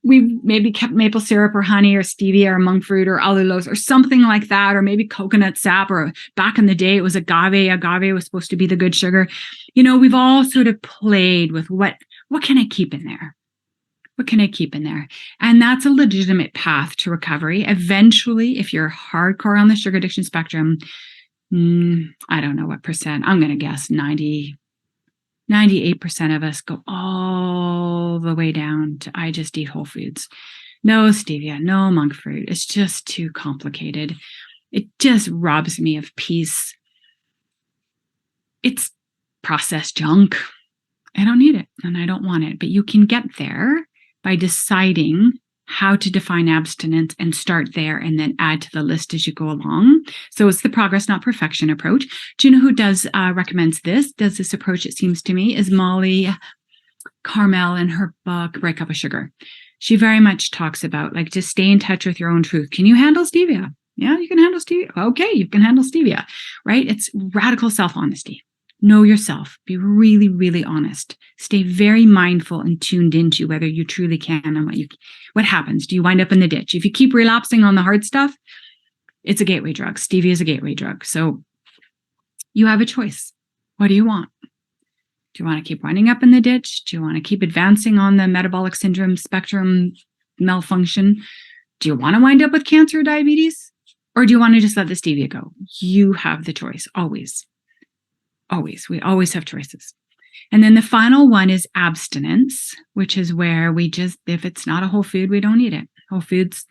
maybe kept maple syrup or honey or stevia or monk fruit or allulose or something like that, or maybe coconut sap, or back in the day it was agave. Agave was supposed to be the good sugar. We've all sort of played with what what can I keep in there? What can I keep in there? And that's a legitimate path to recovery. Eventually, if you're hardcore on the sugar addiction spectrum, I don't know what percent, I'm going to guess 98% of us go all the way down to I just eat whole foods. No stevia, no monk fruit. It's just too complicated. It just robs me of peace. It's processed junk. I don't need it and I don't want it. But you can get there by deciding how to define abstinence and start there and then add to the list as you go along. So it's the progress, not perfection approach. Do you know who recommends this approach, it seems to me, is Molly Carmel in her book, Break Up with Sugar. She very much talks about like, just stay in touch with your own truth. Can you handle stevia? Yeah, you can handle stevia. Okay, you can handle stevia, right? It's radical self-honesty. Know yourself. Be really, really honest. Stay very mindful and tuned into whether you truly can and what happens. Do you wind up in the ditch? If you keep relapsing on the hard stuff, it's a gateway drug. Stevia is a gateway drug. So you have a choice. What do you want? Do you want to keep winding up in the ditch? Do you want to keep advancing on the metabolic syndrome spectrum malfunction? Do you want to wind up with cancer or diabetes? Or do you want to just let the stevia go? You have the choice, always. Always. We always have choices. And then the final one is abstinence, which is where we just, if it's not a whole food, we don't eat it. Whole foods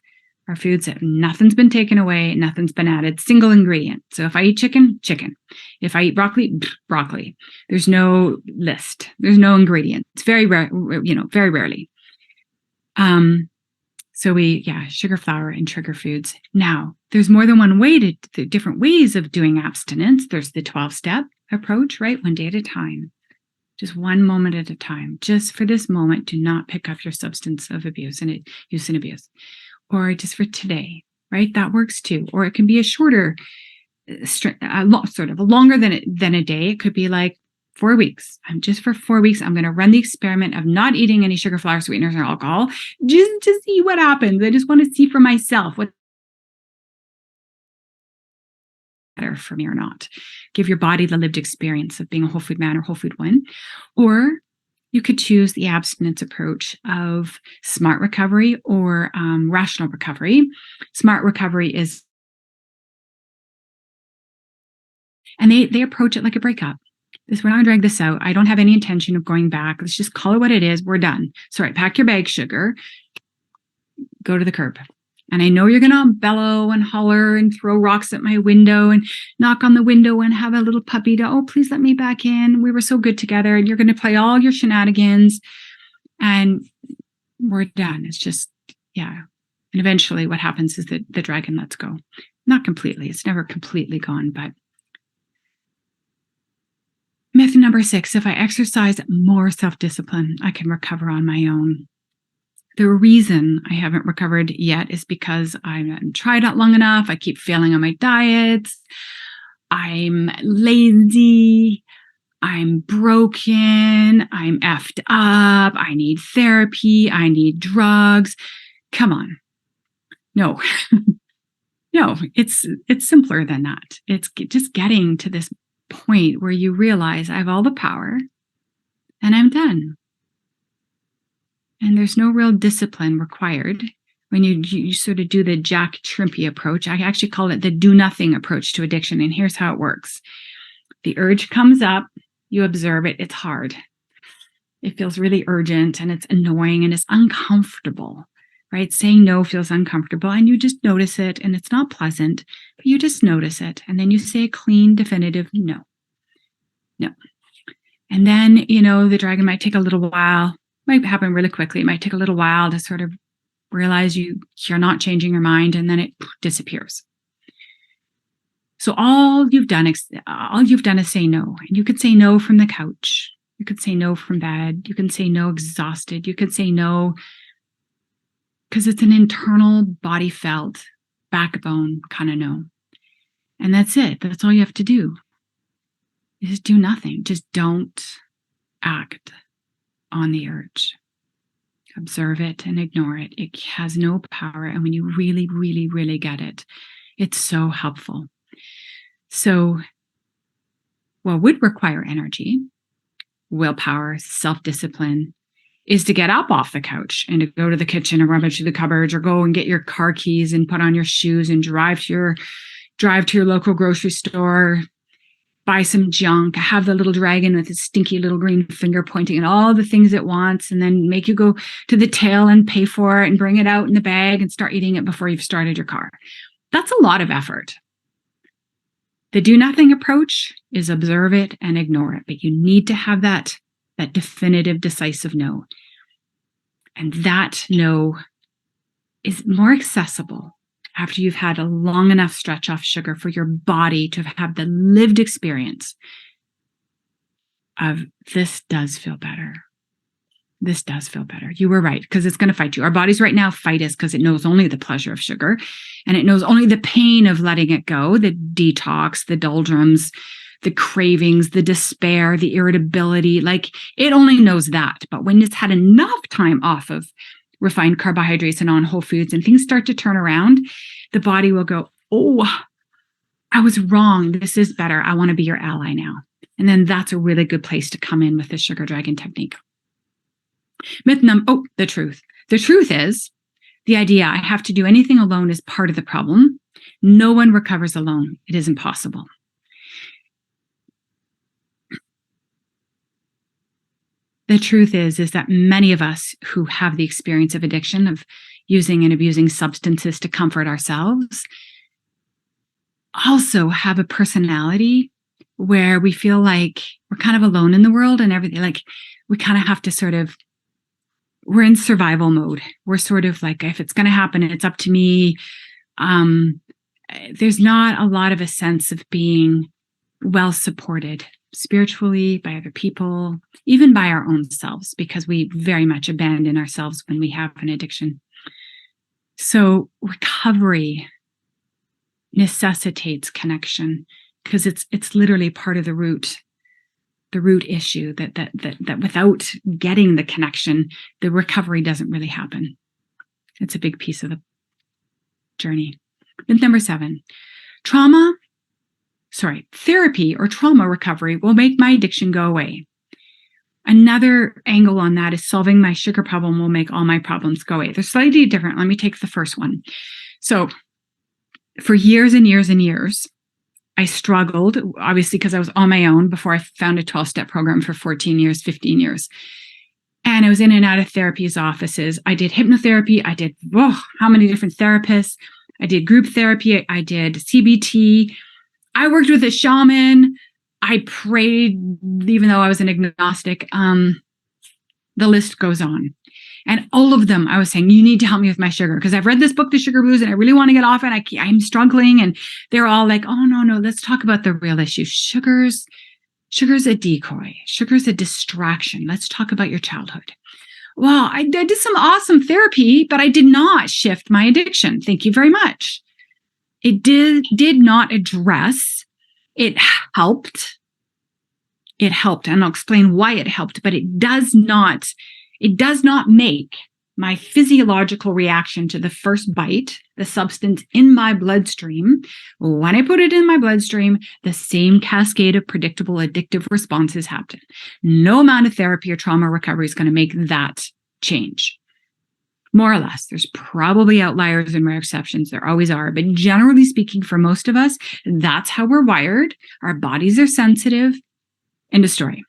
are foods that nothing's been taken away, nothing's been added, single ingredient. So if I eat chicken, chicken. If I eat broccoli, broccoli. There's no list. There's no ingredient. It's very rare, very rarely. So sugar, flour, and trigger foods. Now, there's more than one way to different ways of doing abstinence. There's the 12-step approach, right? One day at a time, just one moment at a time. Just for this moment, do not pick up your substance of abuse and use and abuse, or just for today, right? That works too. Or it can be a shorter, sort of longer than a day. It could be like 4 weeks. For 4 weeks, I'm going to run the experiment of not eating any sugar, flour, sweeteners, or alcohol, just to see what happens. I just want to see for myself what better for me or not. Give your body the lived experience of being a whole food man or whole food woman. Or you could choose the abstinence approach of smart recovery or rational recovery. Smart recovery is, and they approach it like a breakup. We're not going to drag this out. I don't have any intention of going back. Let's just call it what it is. We're done. Sorry, pack your bag, sugar. Go to the curb. And I know you're going to bellow and holler and throw rocks at my window and knock on the window and have a little puppy please let me back in. We were so good together. And you're going to play all your shenanigans and we're done. It's just, yeah. And eventually what happens is that the dragon lets go. Not completely. It's never completely gone, but myth number 6, if I exercise more self-discipline, I can recover on my own. The reason I haven't recovered yet is because I haven't tried it long enough. I keep failing on my diets. I'm lazy. I'm broken. I'm effed up. I need therapy. I need drugs. Come on. No. No, it's simpler than that. It's just getting to this point where you realize I have all the power and I'm done. And there's no real discipline required when you sort of do the Jack Trimpey approach. I actually call it the do nothing approach to addiction. And here's how it works. The urge comes up, you observe it, it's hard. It feels really urgent and it's annoying and it's uncomfortable, right? Saying no feels uncomfortable and you just notice it and it's not pleasant, but you just notice it. And then you say a clean, definitive no. No. And then, the dragon might take a little while. Might happen really quickly. It might take a little while to sort of realize you're not changing your mind, and then it disappears. So all you've done is say no. And you could say no from the couch. You could say no from bed. You can say no exhausted. You could say no because it's an internal body felt backbone kind of no. And that's it. That's all you have to do. You just do nothing. Just don't act on the urge. Observe it and ignore it. It has no power. And when you really, really, really get it, it's so helpful. So what would require energy, willpower, self-discipline, is to get up off the couch and to go to the kitchen or rummage through the cupboards or go and get your car keys and put on your shoes and drive to your local grocery store, buy some junk, have the little dragon with its stinky little green finger pointing at all the things it wants, and then make you go to the till and pay for it and bring it out in the bag and start eating it before you've started your car. That's a lot of effort. The do nothing approach is observe it and ignore it, but you need to have that definitive, decisive no. And that no is more accessible after you've had a long enough stretch off sugar for your body to have the lived experience of this does feel better. This does feel better. You were right, because it's going to fight you. Our bodies right now fight us because it knows only the pleasure of sugar, and it knows only the pain of letting it go, the detox, the doldrums, the cravings, the despair, the irritability. Like, it only knows that. But when it's had enough time off of refined carbohydrates and on whole foods and things start to turn around, the body will go, oh, I was wrong. This is better. I want to be your ally now. And then that's a really good place to come in with the sugar dragon technique. The truth. The truth is the idea I have to do anything alone is part of the problem. No one recovers alone. It is impossible. The truth is that many of us who have the experience of addiction, of using and abusing substances to comfort ourselves, also have a personality where we feel like we're kind of alone in the world and everything. Like, we kind of have to we're in survival mode. We're sort of like, if it's going to happen, it's up to me. There's not a lot of a sense of being well supported spiritually by other people, even by our own selves, because we very much abandon ourselves when we have an addiction. So recovery necessitates connection, because it's literally part of the root issue that without getting the connection, the recovery doesn't really happen. It's a big piece of the journey. Myth number 7, therapy or trauma recovery will make my addiction go away. Another angle on that is solving my sugar problem will make all my problems go away. They're slightly different. Let me take the first one. So for years and years and years, I struggled, obviously, because I was on my own before I found a 12-step program for 14 years, 15 years. And I was in and out of therapies offices. I did hypnotherapy. I did, how many different therapists? I did group therapy. I did CBT. I worked with a shaman. I prayed, even though I was an agnostic. The list goes on. And all of them, I was saying, you need to help me with my sugar, because I've read this book, The Sugar Blues, and I really want to get off it. I'm struggling. And they're all like, oh, no, let's talk about the real issue. Sugar's a decoy. Sugar's a distraction. Let's talk about your childhood. Well, I did some awesome therapy, but I did not shift my addiction. Thank you very much. It did not address. It helped. It helped. And I'll explain why it helped, but it does not make my physiological reaction to the first bite, the substance in my bloodstream. When I put it in my bloodstream, the same cascade of predictable addictive responses happen. No amount of therapy or trauma recovery is going to make that change. More or less. There's probably outliers and rare exceptions. There always are. But generally speaking, for most of us, that's how we're wired. Our bodies are sensitive. End of story.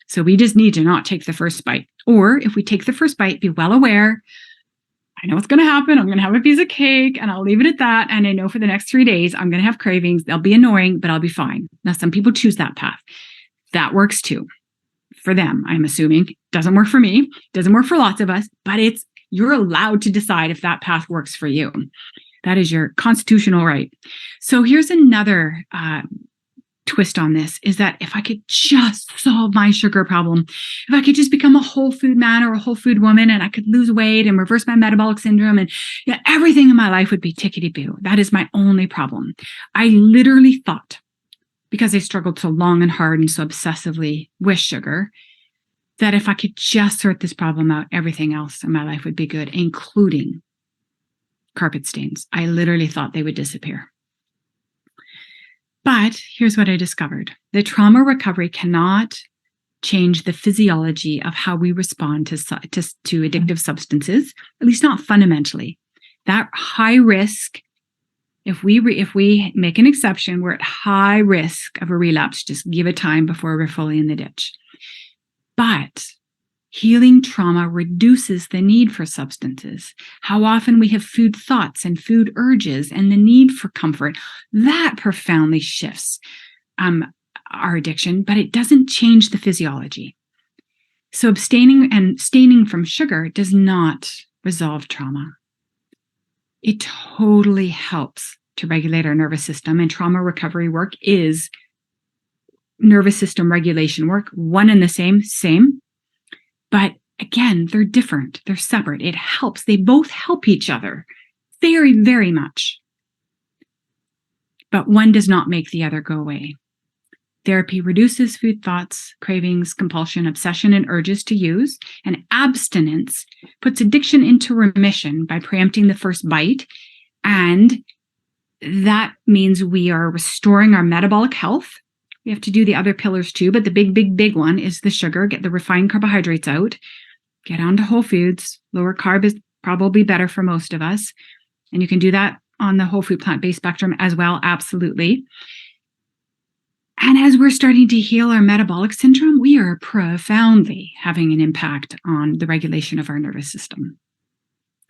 So we just need to not take the first bite. Or if we take the first bite, be well aware, I know what's going to happen. I'm going to have a piece of cake and I'll leave it at that. And I know for the next 3 days, I'm going to have cravings. They'll be annoying, but I'll be fine. Now, some people choose that path. That works too. For them, I'm assuming. Doesn't work for me. Doesn't work for lots of us, but you're allowed to decide if that path works for you. That is your constitutional right. So here's another twist on this, is that if I could just solve my sugar problem, if I could just become a whole food man or a whole food woman, and I could lose weight and reverse my metabolic syndrome, and everything in my life would be tickety-boo. That is my only problem. I literally thought, because I struggled so long and hard and so obsessively with sugar, that if I could just sort this problem out, everything else in my life would be good, including carpet stains. I literally thought they would disappear. But here's what I discovered. The trauma recovery cannot change the physiology of how we respond to addictive substances, at least not fundamentally. That high risk, if we make an exception, we're at high risk of a relapse. Just give it time before we're fully in the ditch. But healing trauma reduces the need for substances. How often we have food thoughts and food urges and the need for comfort, that profoundly shifts our addiction, but it doesn't change the physiology. So abstaining from sugar does not resolve trauma. It totally helps to regulate our nervous system, and trauma recovery work is nervous system regulation work, one and the same. But again, they're different. They're separate. It helps. They both help each other very, very much. But one does not make the other go away. Therapy reduces food thoughts, cravings, compulsion, obsession, and urges to use. And abstinence puts addiction into remission by preempting the first bite. And that means we are restoring our metabolic health. We have to do the other pillars too, but the big one is the sugar. Get the refined carbohydrates out. Get onto whole foods. Lower carb is probably better for most of us. And you can do that on the whole food plant-based spectrum as well, absolutely. And as we're starting to heal our metabolic syndrome, we are profoundly having an impact on the regulation of our nervous system.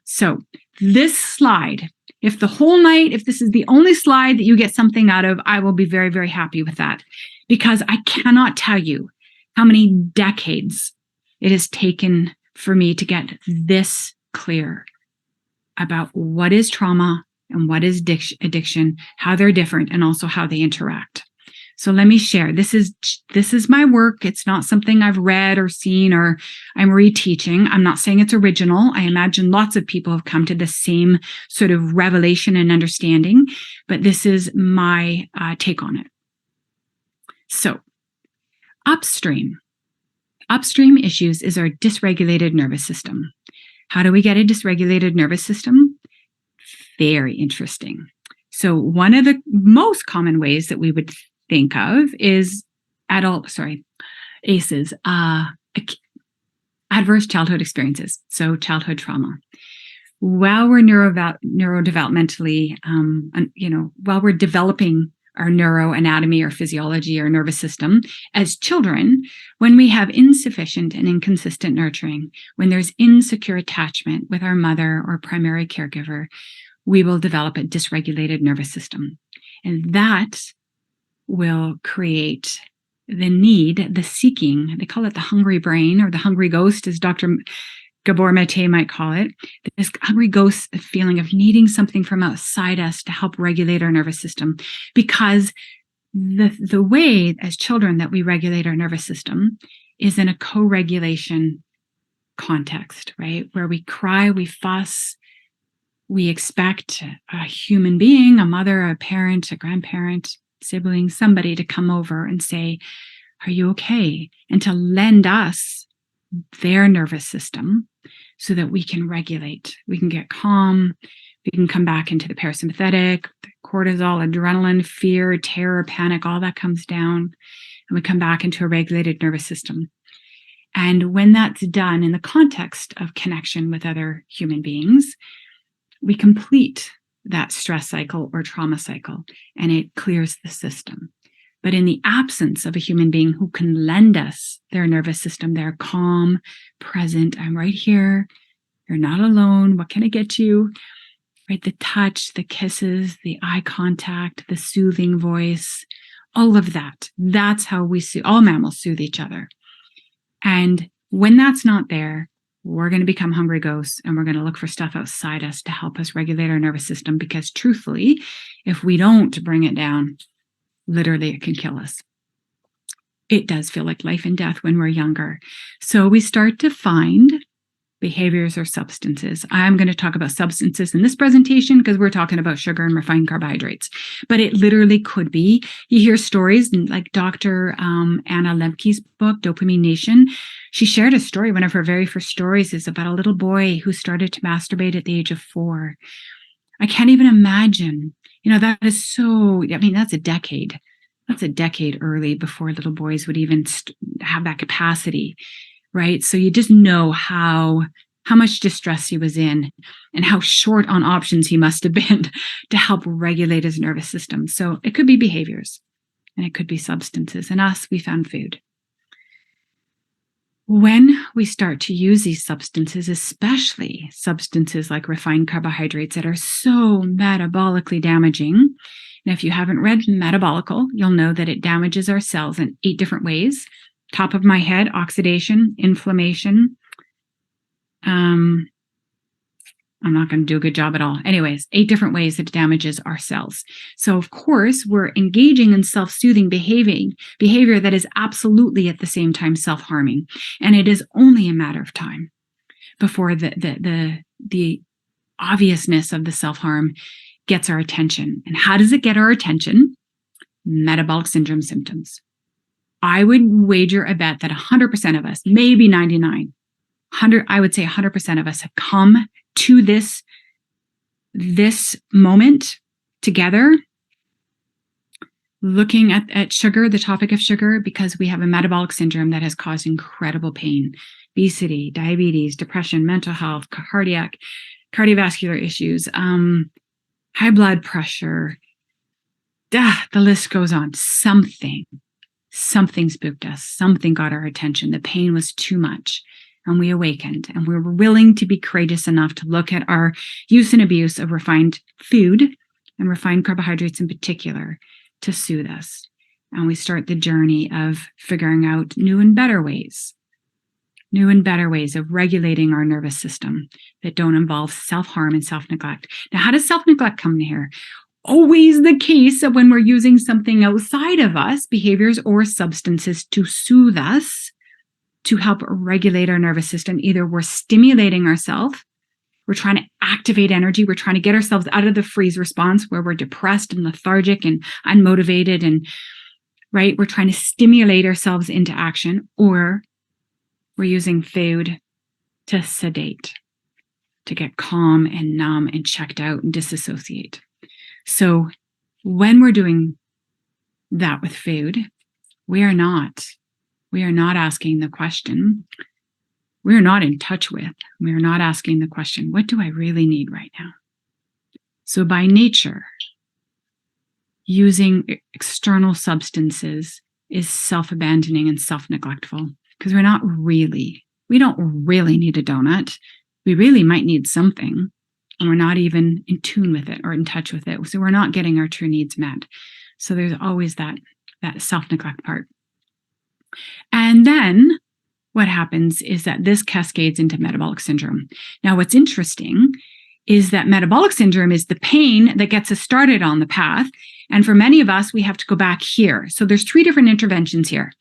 So this slide, if this is the only slide that you get something out of, I will be very, very happy with that, because I cannot tell you how many decades it has taken for me to get this clear about what is trauma and what is addiction, how they're different, and also how they interact. So let me share. This is my work. It's not something I've read or seen or I'm reteaching. I'm not saying it's original. I imagine lots of people have come to the same sort of revelation and understanding, but this is my take on it. So upstream issues is our dysregulated nervous system. How do we get a dysregulated nervous system? Very interesting. So one of the most common ways that we would think of is ACEs, adverse childhood experiences, so childhood trauma. While we're neurodevelopmentally, while we're developing our neuroanatomy or physiology or nervous system as children, when we have insufficient and inconsistent nurturing, when there's insecure attachment with our mother or primary caregiver, we will develop a dysregulated nervous system. And that will create the need, the seeking, they call it the hungry brain or the hungry ghost, as Dr. Gabor Mate might call it, this hungry ghost feeling of needing something from outside us to help regulate our nervous system. Because the way as children that we regulate our nervous system is in a co-regulation context, right? Where we cry, we fuss, we expect a human being, a mother, a parent, a grandparent, sibling, somebody to come over and say, "Are you okay?" And to lend us their nervous system so that we can regulate, we can get calm, we can come back into the parasympathetic, the cortisol, adrenaline, fear, terror, panic, all that comes down, and we come back into a regulated nervous system. And when that's done in the context of connection with other human beings, we complete that stress cycle or trauma cycle, and it clears the system. But in the absence of a human being who can lend us their nervous system, they're calm, present, I'm right here, you're not alone, what can I get you? Right? The touch, the kisses, the eye contact, the soothing voice, all of that. That's how we soothe. All mammals soothe each other. And when that's not there, we're going to become hungry ghosts, and we're going to look for stuff outside us to help us regulate our nervous system, because truthfully, if we don't bring it down, literally it can kill us. It does feel like life and death when we're younger. So we start to find behaviors or substances. I'm going to talk about substances in this presentation because we're talking about sugar and refined carbohydrates. But it literally could be, you hear stories like Dr. Anna Lembke's book, Dopamine Nation. She shared a story. One of her very first stories is about a little boy who started to masturbate at the age of 4. I can't even imagine, that is so, that's a decade. that's a decade early before little boys would even have that capacity, right? So you just know how much distress he was in and how short on options he must have been to help regulate his nervous system. So it could be behaviors and it could be substances. And us, we found food. When we start to use these substances, especially substances like refined carbohydrates that are so metabolically damaging, and if you haven't read Metabolical, you'll know that it damages our cells in 8 different ways. Top of my head, oxidation, inflammation. I'm not going to do a good job at all. Anyways, 8 different ways that it damages our cells. So, of course, we're engaging in self-soothing behavior that is absolutely at the same time self-harming. And it is only a matter of time before the obviousness of the self-harm gets our attention. And how does it get our attention? Metabolic syndrome symptoms. I would wager a bet that 100% of us, maybe 99, I would say 100% of us have come to this moment together, looking at sugar, the topic of sugar, because we have a metabolic syndrome that has caused incredible pain, obesity, diabetes, depression, mental health, cardiovascular issues, high blood pressure. The list goes on. Something spooked us. Something got our attention. The pain was too much. And we awakened, and we were willing to be courageous enough to look at our use and abuse of refined food and refined carbohydrates in particular to soothe us. And we start the journey of figuring out new and better ways of regulating our nervous system that don't involve self-harm and self-neglect. Now, how does self-neglect come in here? Always the case that when we're using something outside of us, behaviors or substances to soothe us, to help regulate our nervous system. Either we're stimulating ourselves, we're trying to activate energy, we're trying to get ourselves out of the freeze response where we're depressed and lethargic and unmotivated, and right, we're trying to stimulate ourselves into action, or we're using food to sedate, to get calm and numb and checked out and disassociate. So when we're doing that with food, we are not asking the question, we are not in touch with, we are not asking the question, what do I really need right now? So by nature, using external substances is self-abandoning and self-neglectful, because we don't really need a donut. We really might need something, and we're not even in tune with it or in touch with it. So we're not getting our true needs met. So there's always that self-neglect part. And then what happens is that this cascades into metabolic syndrome. Now, what's interesting is that metabolic syndrome is the pain that gets us started on the path. And for many of us, we have to go back here. So there's 3 different interventions here.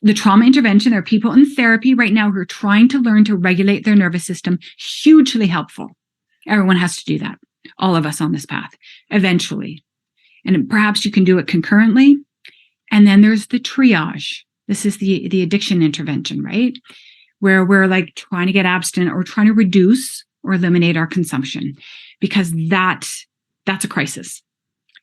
The trauma intervention, there are people in therapy right now who are trying to learn to regulate their nervous system, hugely helpful. Everyone has to do that. All of us on this path, eventually. And perhaps you can do it concurrently. And then there's the triage. This is the addiction intervention, right? Where we're like trying to get abstinent or trying to reduce or eliminate our consumption, because that's a crisis.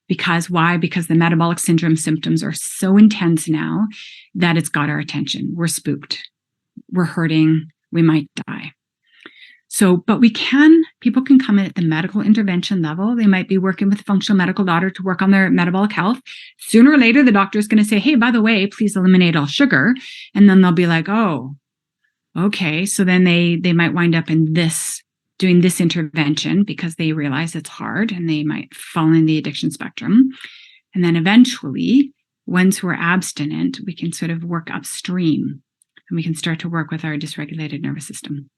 Because why? Because the metabolic syndrome symptoms are so intense now that it's got our attention. We're spooked. We're hurting. We might die. So, but people can come in at the medical intervention level. They might be working with a functional medical doctor to work on their metabolic health. Sooner or later, the doctor is going to say, hey, by the way, please eliminate all sugar. And then they'll be like, oh, okay. So then they might wind up in doing this intervention because they realize it's hard and they might fall in the addiction spectrum. And then eventually, once we're abstinent, we can sort of work upstream and we can start to work with our dysregulated nervous system.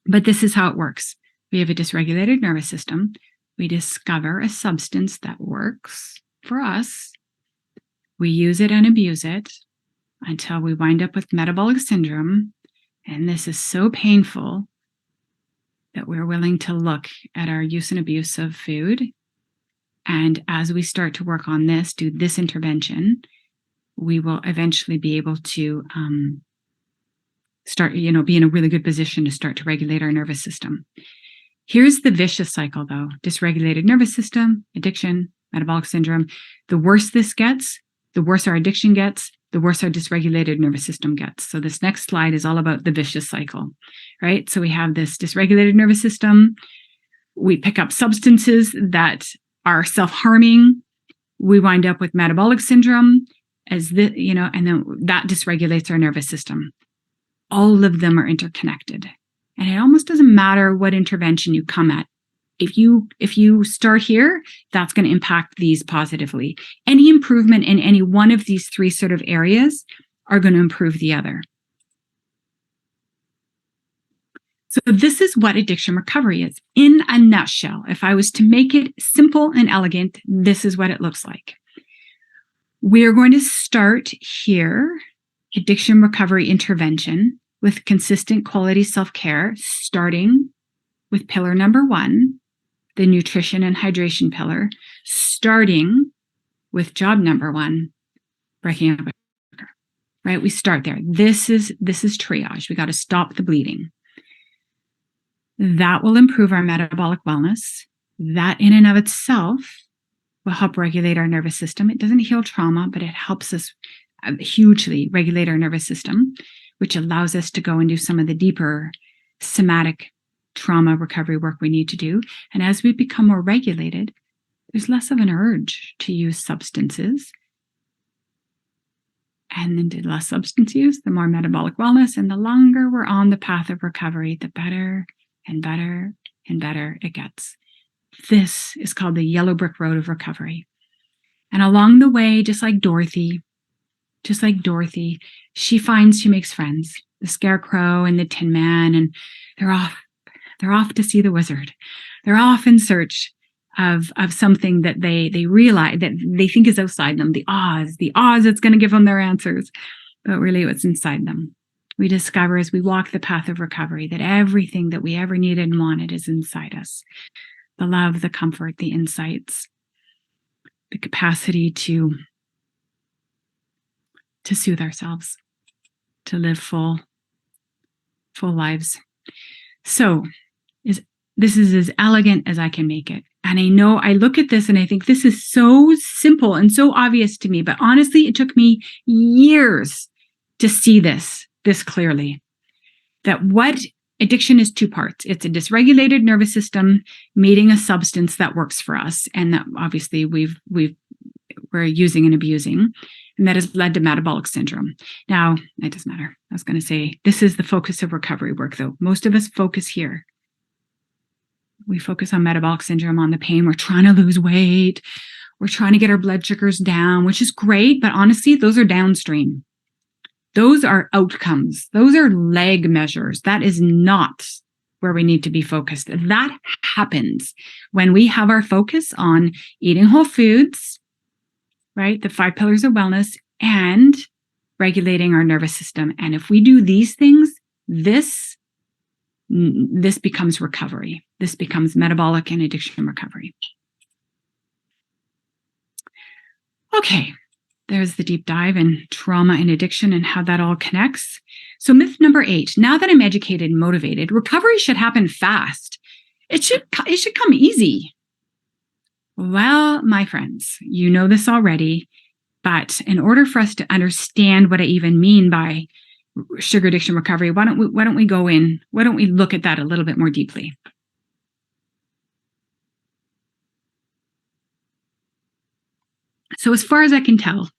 But this is how it works. We have a dysregulated nervous system. We discover a substance that works for us. We use it and abuse it until we wind up with metabolic syndrome. And this is so painful that we're willing to look at our use and abuse of food. And as we start to work on this, do this intervention, we will eventually be able to be in a really good position to start to regulate our nervous system. Here's the vicious cycle, though. Dysregulated nervous system, addiction, metabolic syndrome. The worse this gets, the worse our addiction gets, the worse our dysregulated nervous system gets. So this next slide is all about the vicious cycle, right? So we have this dysregulated nervous system. We pick up substances that are self-harming. We wind up with metabolic syndrome and then that dysregulates our nervous system. All of them are interconnected. And it almost doesn't matter what intervention you come at. If you start here, that's going to impact these positively. Any improvement in any one of these three sort of areas are going to improve the other. So this is what addiction recovery is. In a nutshell, if I was to make it simple and elegant, this is what it looks like. We're going to start here, addiction recovery intervention with consistent quality self-care, starting with pillar number 1, the nutrition and hydration pillar, starting with job number 1, breaking up sugar, right? We start there. This is triage. We got to stop the bleeding. That will improve our metabolic wellness. That in and of itself will help regulate our nervous system. It doesn't heal trauma, but it helps us hugely regulate our nervous system, which allows us to go and do some of the deeper somatic trauma recovery work we need to do. And as we become more regulated, there's less of an urge to use substances. And then the less substance use, the more metabolic wellness. And the longer we're on the path of recovery, the better and better and better it gets. This is called the yellow brick road of recovery. And along the way, just like Dorothy, she makes friends, the Scarecrow and the Tin Man, and they're off to see the wizard. They're off in search of something that they realize that they think is outside them, the Oz that's going to give them their answers, but really what's inside them. We discover as we walk the path of recovery that everything that we ever needed and wanted is inside us. The love, the comfort, the insights, the capacity to soothe ourselves, to live full lives. So this is as elegant as I can make it. And I know I look at this and I think this is so simple and so obvious to me, but honestly, it took me years to see this clearly, that what addiction is 2 parts. It's a dysregulated nervous system meeting a substance that works for us. And that obviously we're using and abusing, and that has led to metabolic syndrome. Now, it doesn't matter. I was going to say, this is the focus of recovery work, though. Most of us focus here. We focus on metabolic syndrome, on the pain. We're trying to lose weight. We're trying to get our blood sugars down, which is great. But honestly, those are downstream. Those are outcomes. Those are leg measures. That is not where we need to be focused. That happens when we have our focus on eating whole foods, right? The 5 pillars of wellness, and regulating our nervous system. And if we do these things, this becomes recovery. This becomes metabolic and addiction recovery. Okay, there's the deep dive in trauma and addiction and how that all connects. So myth number 8, now that I'm educated and motivated, recovery should happen fast. It should come easy. Well, my friends, you know this already, but in order for us to understand what I even mean by sugar addiction recovery, why don't we look at that a little bit more deeply? So as far as I can tell,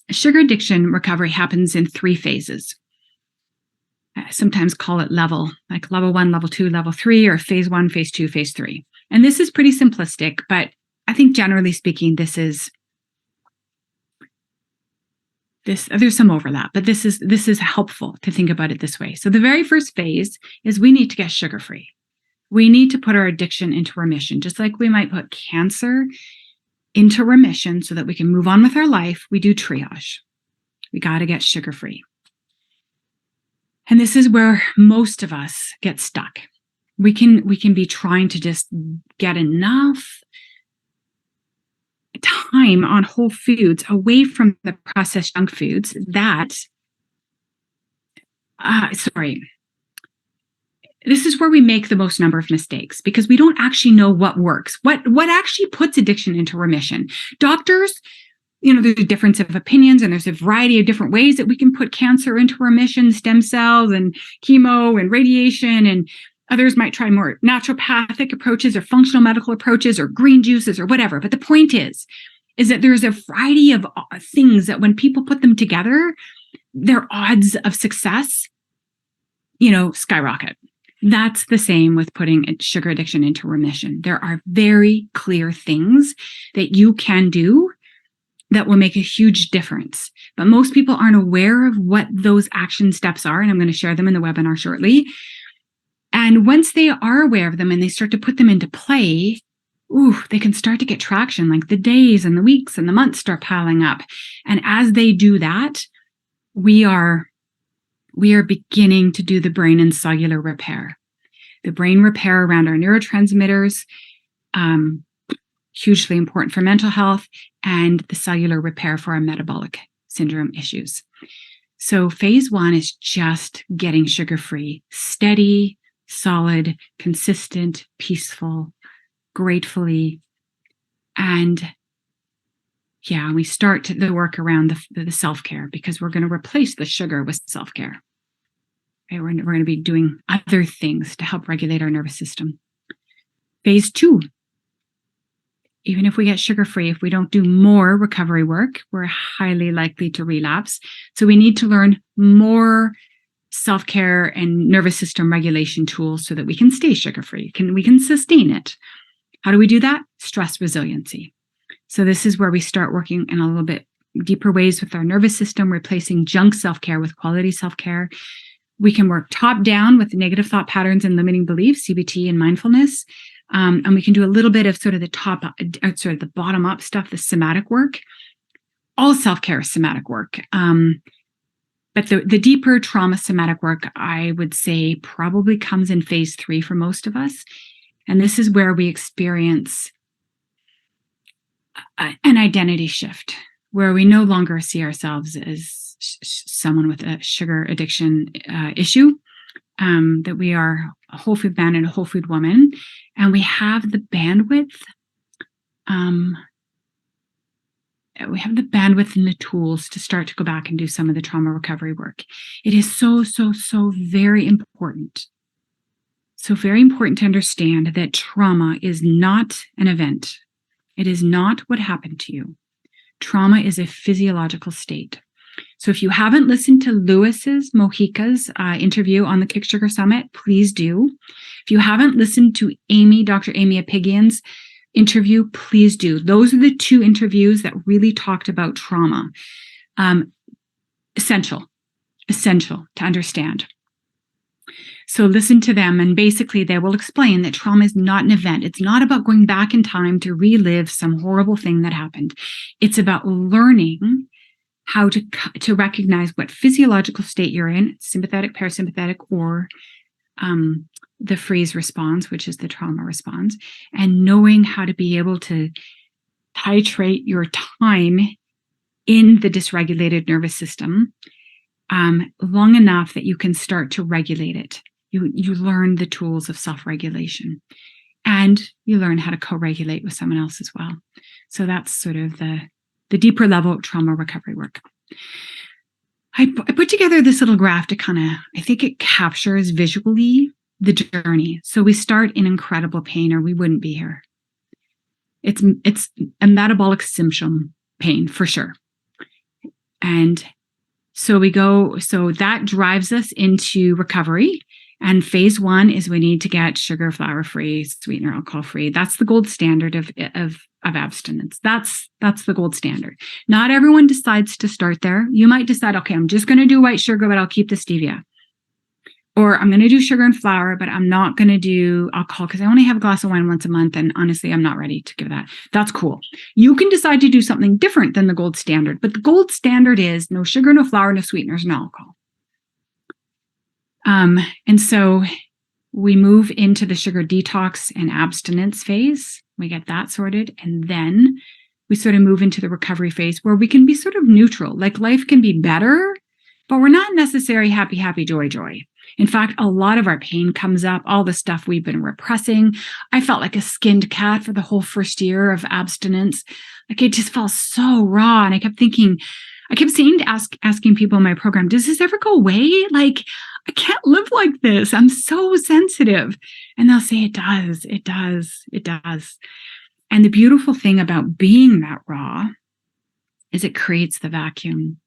sugar addiction recovery happens in 3 phases. I sometimes call it level 1, level 2, level 3, or phase 1, phase 2, phase 3. And this is pretty simplistic, but I think generally speaking, there's some overlap, but this is helpful to think about it this way. So the very first phase is we need to get sugar-free. We need to put our addiction into remission, just like we might put cancer into remission so that we can move on with our life. We do triage. We got to get sugar-free. And this is where most of us get stuck. We can be trying to just get enough time on whole foods, away from the processed junk foods that, this is where we make the most number of mistakes, because we don't actually know what works, what actually puts addiction into remission. Doctors there's a difference of opinions, and there's a variety of different ways that we can put cancer into remission, stem cells and chemo and radiation, and others might try more naturopathic approaches or functional medical approaches or green juices or whatever. But the point is that there's a variety of things that when people put them together, their odds of success, skyrocket. That's the same with putting sugar addiction into remission. There are very clear things that you can do that will make a huge difference. But most people aren't aware of what those action steps are, and I'm going to share them in the webinar shortly. And once they are aware of them and they start to put them into play, they can start to get traction, like the days and the weeks and the months start piling up. And as they do that, we are beginning to do the brain and cellular repair. The brain repair around our neurotransmitters, hugely important for mental health, and the cellular repair for our metabolic syndrome issues. So phase 1 is just getting sugar-free, steady, solid, consistent, peaceful, gratefully. And we start the work around the self-care, because we're going to replace the sugar with self-care. Okay, we're going to be doing other things to help regulate our nervous system. Phase 2, even if we get sugar-free, if we don't do more recovery work, we're highly likely to relapse. So we need to learn more self-care and nervous system regulation tools so that we can stay sugar-free. We can sustain it. How do we do that? Stress resiliency. So this is where we start working in a little bit deeper ways with our nervous system, replacing junk self-care with quality self-care. We can work top down with negative thought patterns and limiting beliefs, CBT and mindfulness. And we can do a little bit of sort of the bottom up stuff, the somatic work. All self-care is somatic work. But the deeper trauma somatic work, I would say, probably comes in phase 3 for most of us. And this is where we experience an identity shift, where we no longer see ourselves as someone with a sugar addiction issue, that we are a whole food man and a whole food woman, and we have the bandwidth. We have the bandwidth and the tools to start to go back and do some of the trauma recovery work. It is so, so, so very important. So very important to understand that trauma is not an event. It is not what happened to you. Trauma is a physiological state. So if you haven't listened to Lewis's Mojica's interview on the Kick Sugar Summit, please do. If you haven't listened to Dr. Amy Apigian's interview, please do. Those are the 2 interviews that really talked about trauma. Essential to understand. So listen to them, and basically they will explain that trauma is not an event. It's not about going back in time to relive some horrible thing that happened. It's about learning how to recognize what physiological state you're in, sympathetic, parasympathetic, or the freeze response, which is the trauma response, and knowing how to be able to titrate your time in the dysregulated nervous system long enough that you can start to regulate it. You learn the tools of self-regulation, and you learn how to co-regulate with someone else as well. So that's sort of the deeper level of trauma recovery work. I put together this little graph to I think it captures visually the journey. So we start in incredible pain, or we wouldn't be here. It's a metabolic symptom pain for sure. And so that drives us into recovery. And phase 1 is we need to get sugar, flour free, sweetener, alcohol free. That's the gold standard of abstinence. That's the gold standard. Not everyone decides to start there. You might decide, okay, I'm just going to do white sugar, but I'll keep the stevia. Or I'm going to do sugar and flour, but I'm not going to do alcohol because I only have a glass of wine once a month. And honestly, I'm not ready to give that. That's cool. You can decide to do something different than the gold standard, but the gold standard is no sugar, no flour, no sweeteners, no alcohol. And so we move into the sugar detox and abstinence phase. We get that sorted. And then we sort of move into the recovery phase where we can be sort of neutral. Like life can be better, but we're not necessarily happy, happy, joy, joy. In fact, a lot of our pain comes up, all the stuff we've been repressing. I felt like a skinned cat for the whole first year of abstinence. Like it just felt so raw. And I kept thinking, I kept saying to asking people in my program, does this ever go away? Like, I can't live like this. I'm so sensitive. And they'll say, it does, it does, it does. And the beautiful thing about being that raw is it creates the vacuum.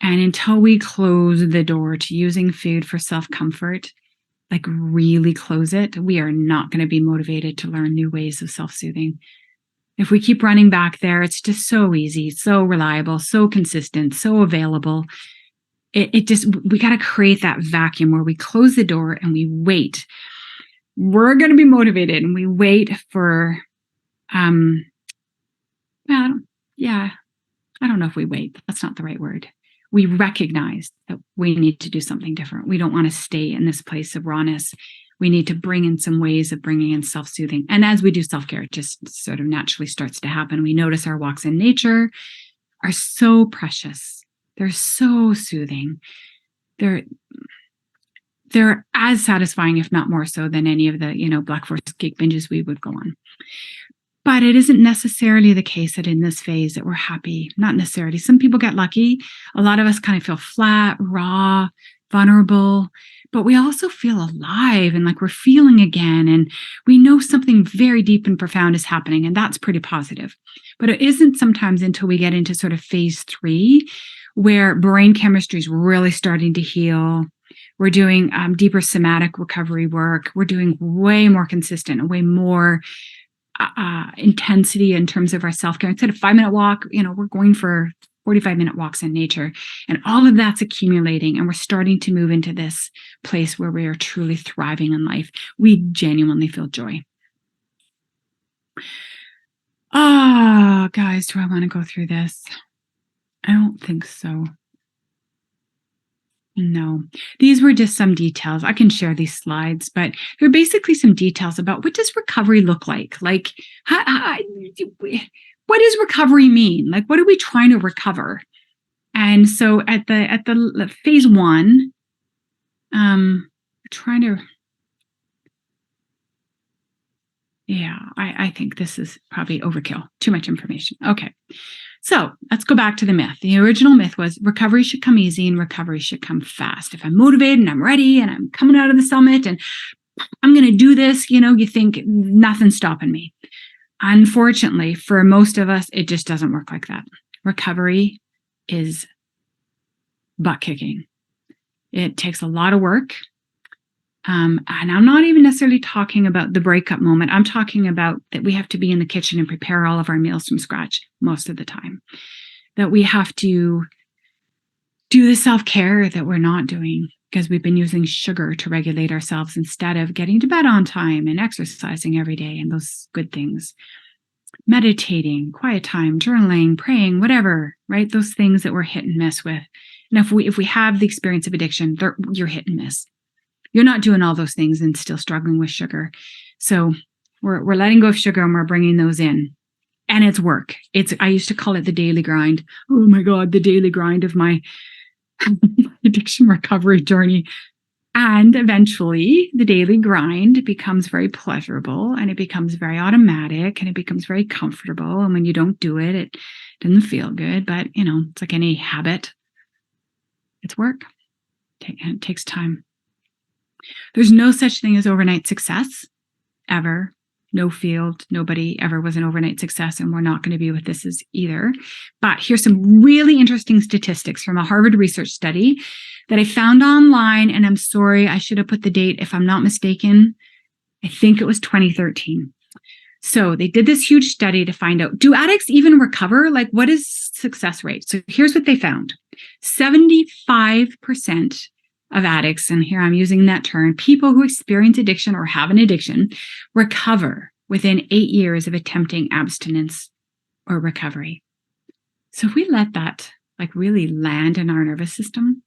And until we close the door to using food for self-comfort, like really close it, we are not going to be motivated to learn new ways of self-soothing. If we keep running back there, it's just so easy, so reliable, so consistent, so available. We got to create that vacuum where we close the door and we wait. We're going to be motivated and we wait for, I don't know if we wait. That's not the right word. We recognize that we need to do something different. We don't want to stay in this place of rawness. We need to bring in some ways of bringing in self-soothing. And as we do self-care, it just sort of naturally starts to happen. We notice our walks in nature are so precious. They're so soothing. They're as satisfying, if not more so, than any of the, Black Forest cake binges we would go on. But it isn't necessarily the case that in this phase that we're happy. Not necessarily. Some people get lucky. A lot of us kind of feel flat, raw, vulnerable, but we also feel alive and like we're feeling again. And we know something very deep and profound is happening. And that's pretty positive. But it isn't sometimes until we get into sort of phase 3 where brain chemistry is really starting to heal. We're doing deeper somatic recovery work. We're doing way more consistent and way more intensity in terms of our self-care. Instead of 5-minute walk, we're going for 45-minute walks in nature. And all of that's accumulating. And we're starting to move into this place where we are truly thriving in life. We genuinely feel joy. Guys, do I want to go through this? I don't think so. No, these were just some details. I can share these slides, but they're basically some details about what does recovery look like? Like, what does recovery mean? Like, what are we trying to recover? And so at the phase 1, I think this is probably overkill. Too much information. Okay. So let's go back to the myth. The original myth was recovery should come easy and recovery should come fast. If I'm motivated and I'm ready and I'm coming out of the summit and I'm going to do this, you think nothing's stopping me. Unfortunately, for most of us, it just doesn't work like that. Recovery is butt kicking. It takes a lot of work. And I'm not even necessarily talking about the breakup moment. I'm talking about that we have to be in the kitchen and prepare all of our meals from scratch most of the time. That we have to do the self-care that we're not doing because we've been using sugar to regulate ourselves instead of getting to bed on time and exercising every day and those good things. Meditating, quiet time, journaling, praying, whatever, right? Those things that we're hit and miss with. And if we have the experience of addiction, you're hit and miss. You're not doing all those things and still struggling with sugar. So we're letting go of sugar and we're bringing those in. And it's work. I used to call it the daily grind. Oh my God, the daily grind of my addiction recovery journey. And eventually the daily grind becomes very pleasurable and it becomes very automatic and it becomes very comfortable. And when you don't do it, it doesn't feel good. But, it's like any habit. It's work. It takes time. There's no such thing as overnight success, ever. No field, nobody ever was an overnight success, and we're not going to be with this as either. But here's some really interesting statistics from a Harvard research study that I found online, and I'm sorry, I should have put the date if I'm not mistaken. I think it was 2013. So they did this huge study to find out, do addicts even recover? Like, what is success rate? So here's what they found. 75% of addicts, and here I'm using that term, people who experience addiction or have an addiction, recover within 8 years of attempting abstinence or recovery. So if we let that really land in our nervous system,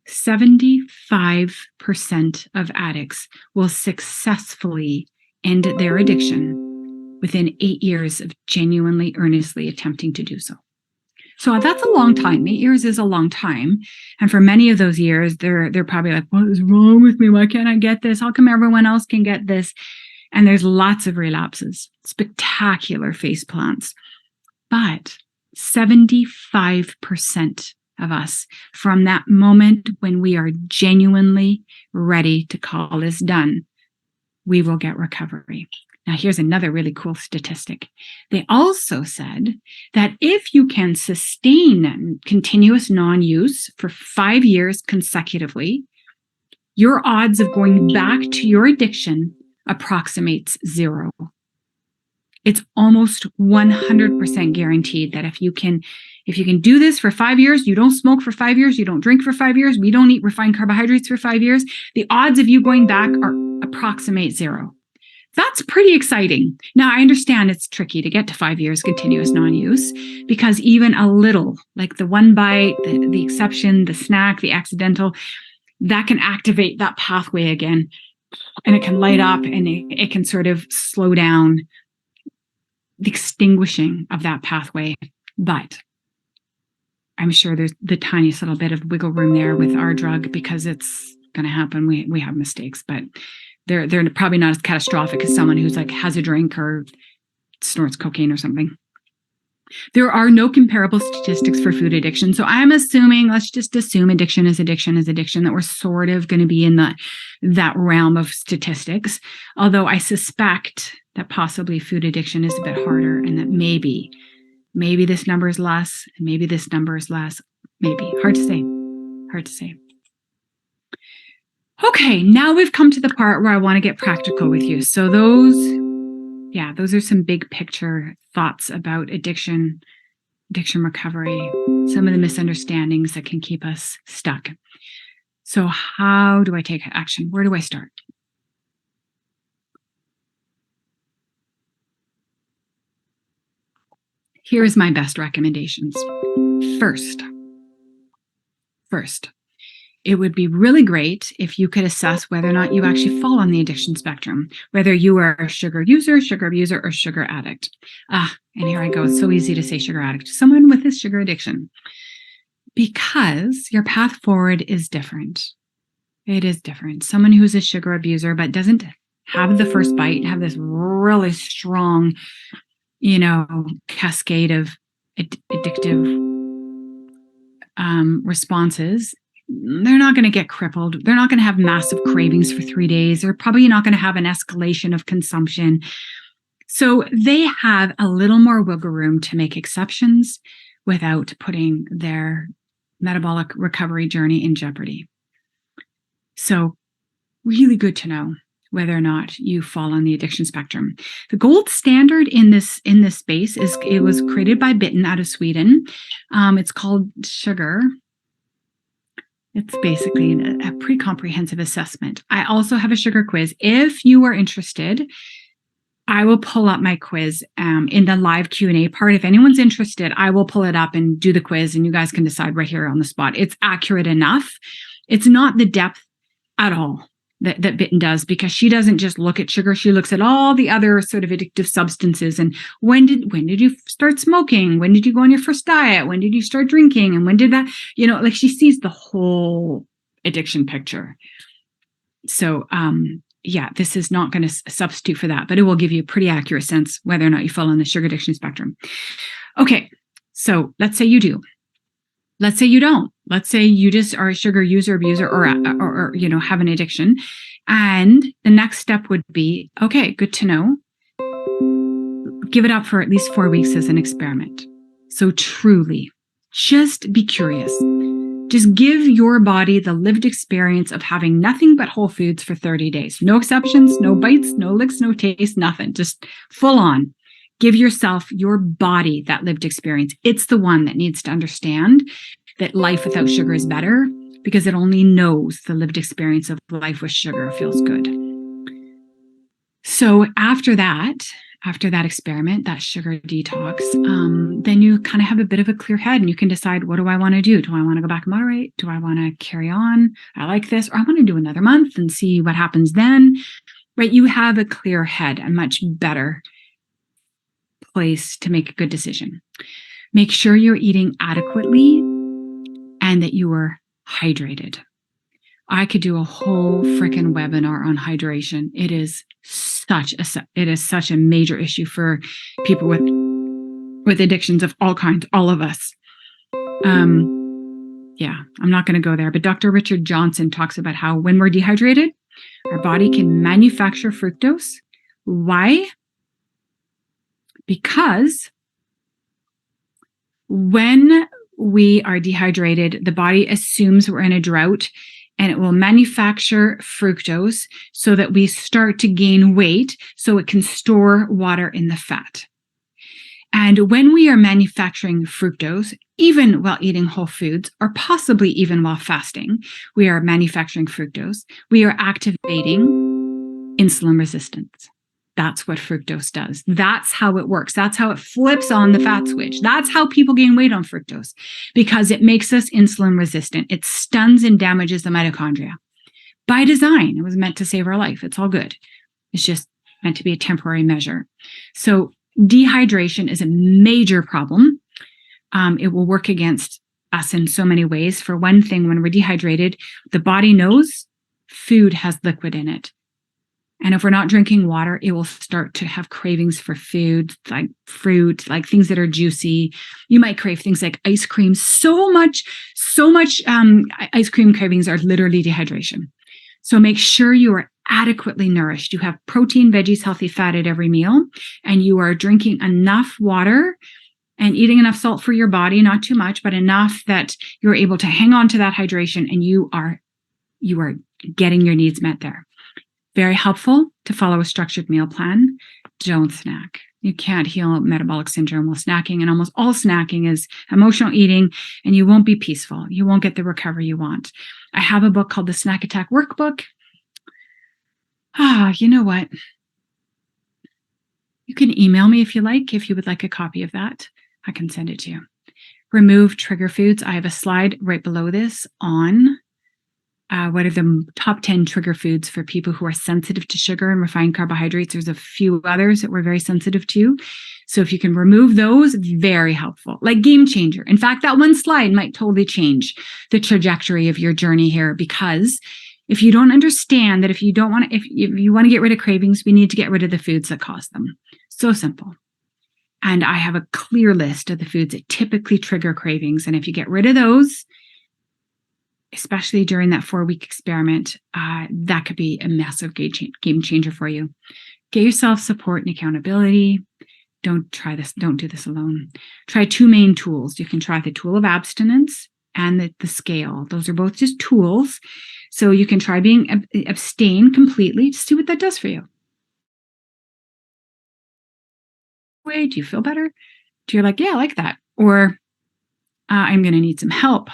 75% of addicts will successfully end their addiction within 8 years of genuinely, earnestly attempting to do so. So that's a long time. 8 years is a long time. And for many of those years, they're probably like, what is wrong with me? Why can't I get this? How come everyone else can get this? And there's lots of relapses, spectacular face plants. But 75% of us, from that moment when we are genuinely ready to call this done, we will get recovery. Now, here's another really cool statistic. They also said that if you can sustain continuous non-use for 5 years consecutively, your odds of going back to your addiction approximates 0. It's almost 100% guaranteed that if you can do this for 5 years, you don't smoke for 5 years, you don't drink for 5 years, we don't eat refined carbohydrates for 5 years, the odds of you going back are approximate 0. That's pretty exciting. Now, I understand it's tricky to get to 5 years continuous non-use because even a little, like the one bite, the exception, the snack, the accidental, that can activate that pathway again. And it can light up and it can sort of slow down the extinguishing of that pathway. But I'm sure there's the tiniest little bit of wiggle room there with our drug because it's going to happen. We have mistakes, but they're probably not as catastrophic as someone who's like has a drink or snorts cocaine or something. There are no comparable statistics for food addiction. So I'm assuming, let's just assume addiction is addiction, that we're sort of going to be in that realm of statistics. Although I suspect that possibly food addiction is a bit harder and that maybe this number is less and maybe this number is less. Maybe. Hard to say. Okay, now we've come to the part where I want to get practical with you. So those are some big picture thoughts about addiction recovery, some of the misunderstandings that can keep us stuck. So how do I take action? Where do I start? Here's my best recommendations. First, it would be really great if you could assess whether or not you actually fall on the addiction spectrum, whether you are a sugar user, sugar abuser, or sugar addict. And here I go. It's so easy to say sugar addict. Someone with a sugar addiction. Because your path forward is different. It is different. Someone who's a sugar abuser but doesn't have the first bite, have this really strong, cascade of addictive responses. They're not going to get crippled. They're not going to have massive cravings for 3 days. They're probably not going to have an escalation of consumption. So they have a little more wiggle room to make exceptions without putting their metabolic recovery journey in jeopardy. So really good to know whether or not you fall on the addiction spectrum. The gold standard in this space it was created by Bitten out of Sweden. It's called Sugar. It's basically a pretty comprehensive assessment. I also have a sugar quiz. If you are interested, I will pull up my quiz in the live Q&A part. If anyone's interested, I will pull it up and do the quiz and you guys can decide right here on the spot. It's accurate enough. It's not the depth at all that Bitten does, because she doesn't just look at sugar. She looks at all the other sort of addictive substances. And when did you start smoking? When did you go on your first diet? When did you start drinking? And when did that, she sees the whole addiction picture. So, this is not going to substitute for that, but it will give you a pretty accurate sense whether or not you fall on the sugar addiction spectrum. Okay, so let's say you do. Let's say you don't. Let's say you just are a sugar user, abuser, or have an addiction. And the next step would be, okay, good to know. Give it up for at least 4 weeks as an experiment. So truly, just be curious. Just give your body the lived experience of having nothing but whole foods for 30 days. No exceptions, no bites, no licks, no taste, nothing. Just full on. Give yourself, your body, that lived experience. It's the one that needs to understand that life without sugar is better, because it only knows the lived experience of life with sugar feels good. So after that experiment, that sugar detox, then you kind of have a bit of a clear head and you can decide, what do I want to do? Do I want to go back and moderate? Do I want to carry on? I like this, or I want to do another month and see what happens then, right? You have a clear head, a much better place to make a good decision. Make sure you're eating adequately and that you are hydrated. I could do a whole freaking webinar on hydration. It is such a major issue for people with addictions of all kinds, all of us. Yeah, I'm not going to go there, but Dr. Richard Johnson talks about how when we're dehydrated, our body can manufacture fructose. Why? Because when we are dehydrated, the body assumes we're in a drought and it will manufacture fructose so that we start to gain weight so it can store water in the fat. And when we are manufacturing fructose, even while eating whole foods, or possibly even while fasting, we are manufacturing fructose, we are activating insulin resistance. That's what fructose does. That's how it works. That's how it flips on the fat switch. That's how people gain weight on fructose, because it makes us insulin resistant. It stuns and damages the mitochondria. By design, it was meant to save our life. It's all good. It's just meant to be a temporary measure. So dehydration is a major problem. It will work against us in so many ways. For one thing, when we're dehydrated, the body knows food has liquid in it. And if we're not drinking water, it will start to have cravings for food, like fruit, like things that are juicy. You might crave things like ice cream. So much ice cream cravings are literally dehydration. So make sure you are adequately nourished. You have protein, veggies, healthy fat at every meal, and you are drinking enough water and eating enough salt for your body, not too much, but enough that you're able to hang on to that hydration and you are getting your needs met there. Very helpful to follow a structured meal plan. Don't snack. You can't heal metabolic syndrome while snacking, and almost all snacking is emotional eating, and you won't be peaceful. You won't get the recovery you want. I have a book called The Snack Attack Workbook. You know what? You can email me if you like, if you would like a copy of that. I can send it to you. Remove trigger foods. I have a slide right below this on what are the top 10 trigger foods for people who are sensitive to sugar and refined carbohydrates. There's a few others that we're very sensitive to. So if you can remove those, very helpful, like game changer. In fact, that one slide might totally change the trajectory of your journey here, because if you don't understand that if you want to get rid of cravings, we need to get rid of the foods that cause them. So simple. And I have a clear list of the foods that typically trigger cravings. And if you get rid of those, especially during that 4-week experiment, that could be a massive game changer for you. Get yourself support and accountability. Don't do this alone. Try 2 main tools. You can try the tool of abstinence and the scale. Those are both just tools. So you can try being abstain completely to see what that does for you. Wait, do you feel better? Do you like, yeah, I like that? Or I'm going to need some help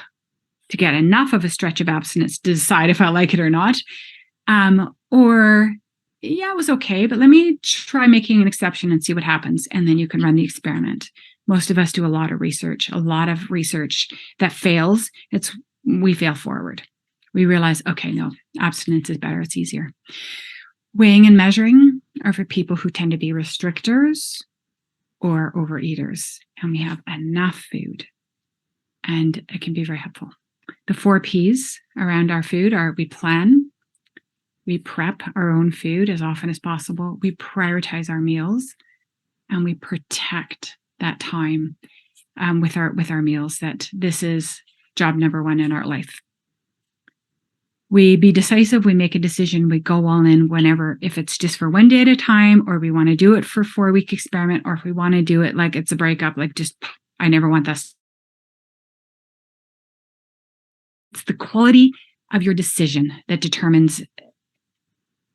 to get enough of a stretch of abstinence to decide if I like it or not. Or, yeah, it was okay, but let me try making an exception and see what happens. And then you can run the experiment. Most of us do a lot of research that fails. We fail forward. We realize, okay, no, abstinence is better. It's easier. Weighing and measuring are for people who tend to be restrictors or overeaters, and we have enough food, and it can be very helpful. The 4 P's around our food are: we plan, we prep our own food as often as possible, we prioritize our meals, and we protect that time with our meals. That this is job number 1 in our life. We be decisive, we make a decision, we go all in whenever, if it's just for 1 day at a time, or we want to do it for 4-week experiment, or if we want to do it like it's a breakup, like just, I never want this. It's the quality of your decision that determines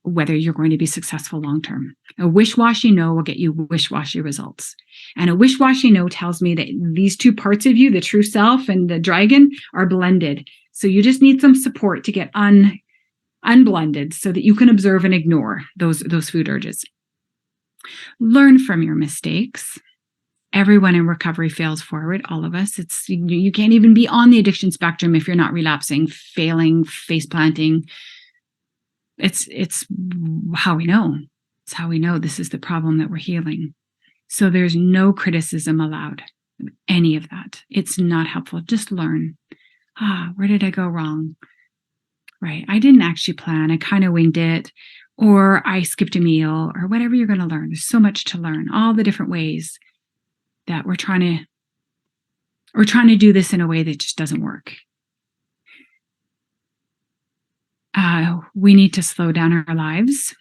whether you're going to be successful long-term. A wish-washy no will get you wish-washy results. And a wish-washy no tells me that these 2 parts of you, the true self and the dragon, are blended. So you just need some support to get unblended so that you can observe and ignore those food urges. Learn from your mistakes. Everyone in recovery fails forward, all of us. You can't even be on the addiction spectrum if you're not relapsing, failing, face planting. It's how we know. It's how we know this is the problem that we're healing. So there's no criticism allowed. any of that. It's not helpful. Just learn. Where did I go wrong? Right. I didn't actually plan. I kind of winged it, or I skipped a meal, or whatever you're going to learn. There's so much to learn, all the different ways that we're trying to do this in a way that just doesn't work. We need to slow down our lives.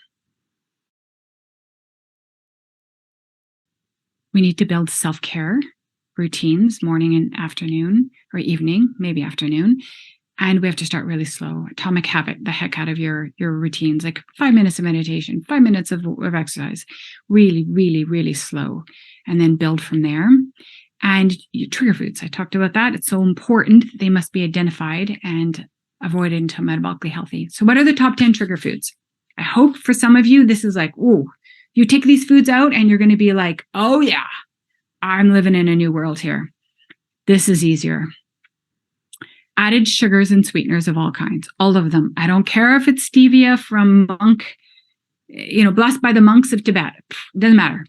We need to build self-care routines, morning and afternoon, or evening, maybe afternoon. And we have to start really slow. Atomic habit the heck out of your routines, like 5 minutes of meditation, 5 minutes of exercise, really, really, really slow, and then build from there. And trigger foods, I talked about that. It's so important. They must be identified and avoided until metabolically healthy. So what are the top 10 trigger foods? I hope for some of you, this is like, ooh, you take these foods out and you're going to be like, oh yeah, I'm living in a new world here. This is easier. Added sugars and sweeteners of all kinds, all of them. I don't care if it's stevia from monk, blessed by the monks of Tibet. Doesn't matter.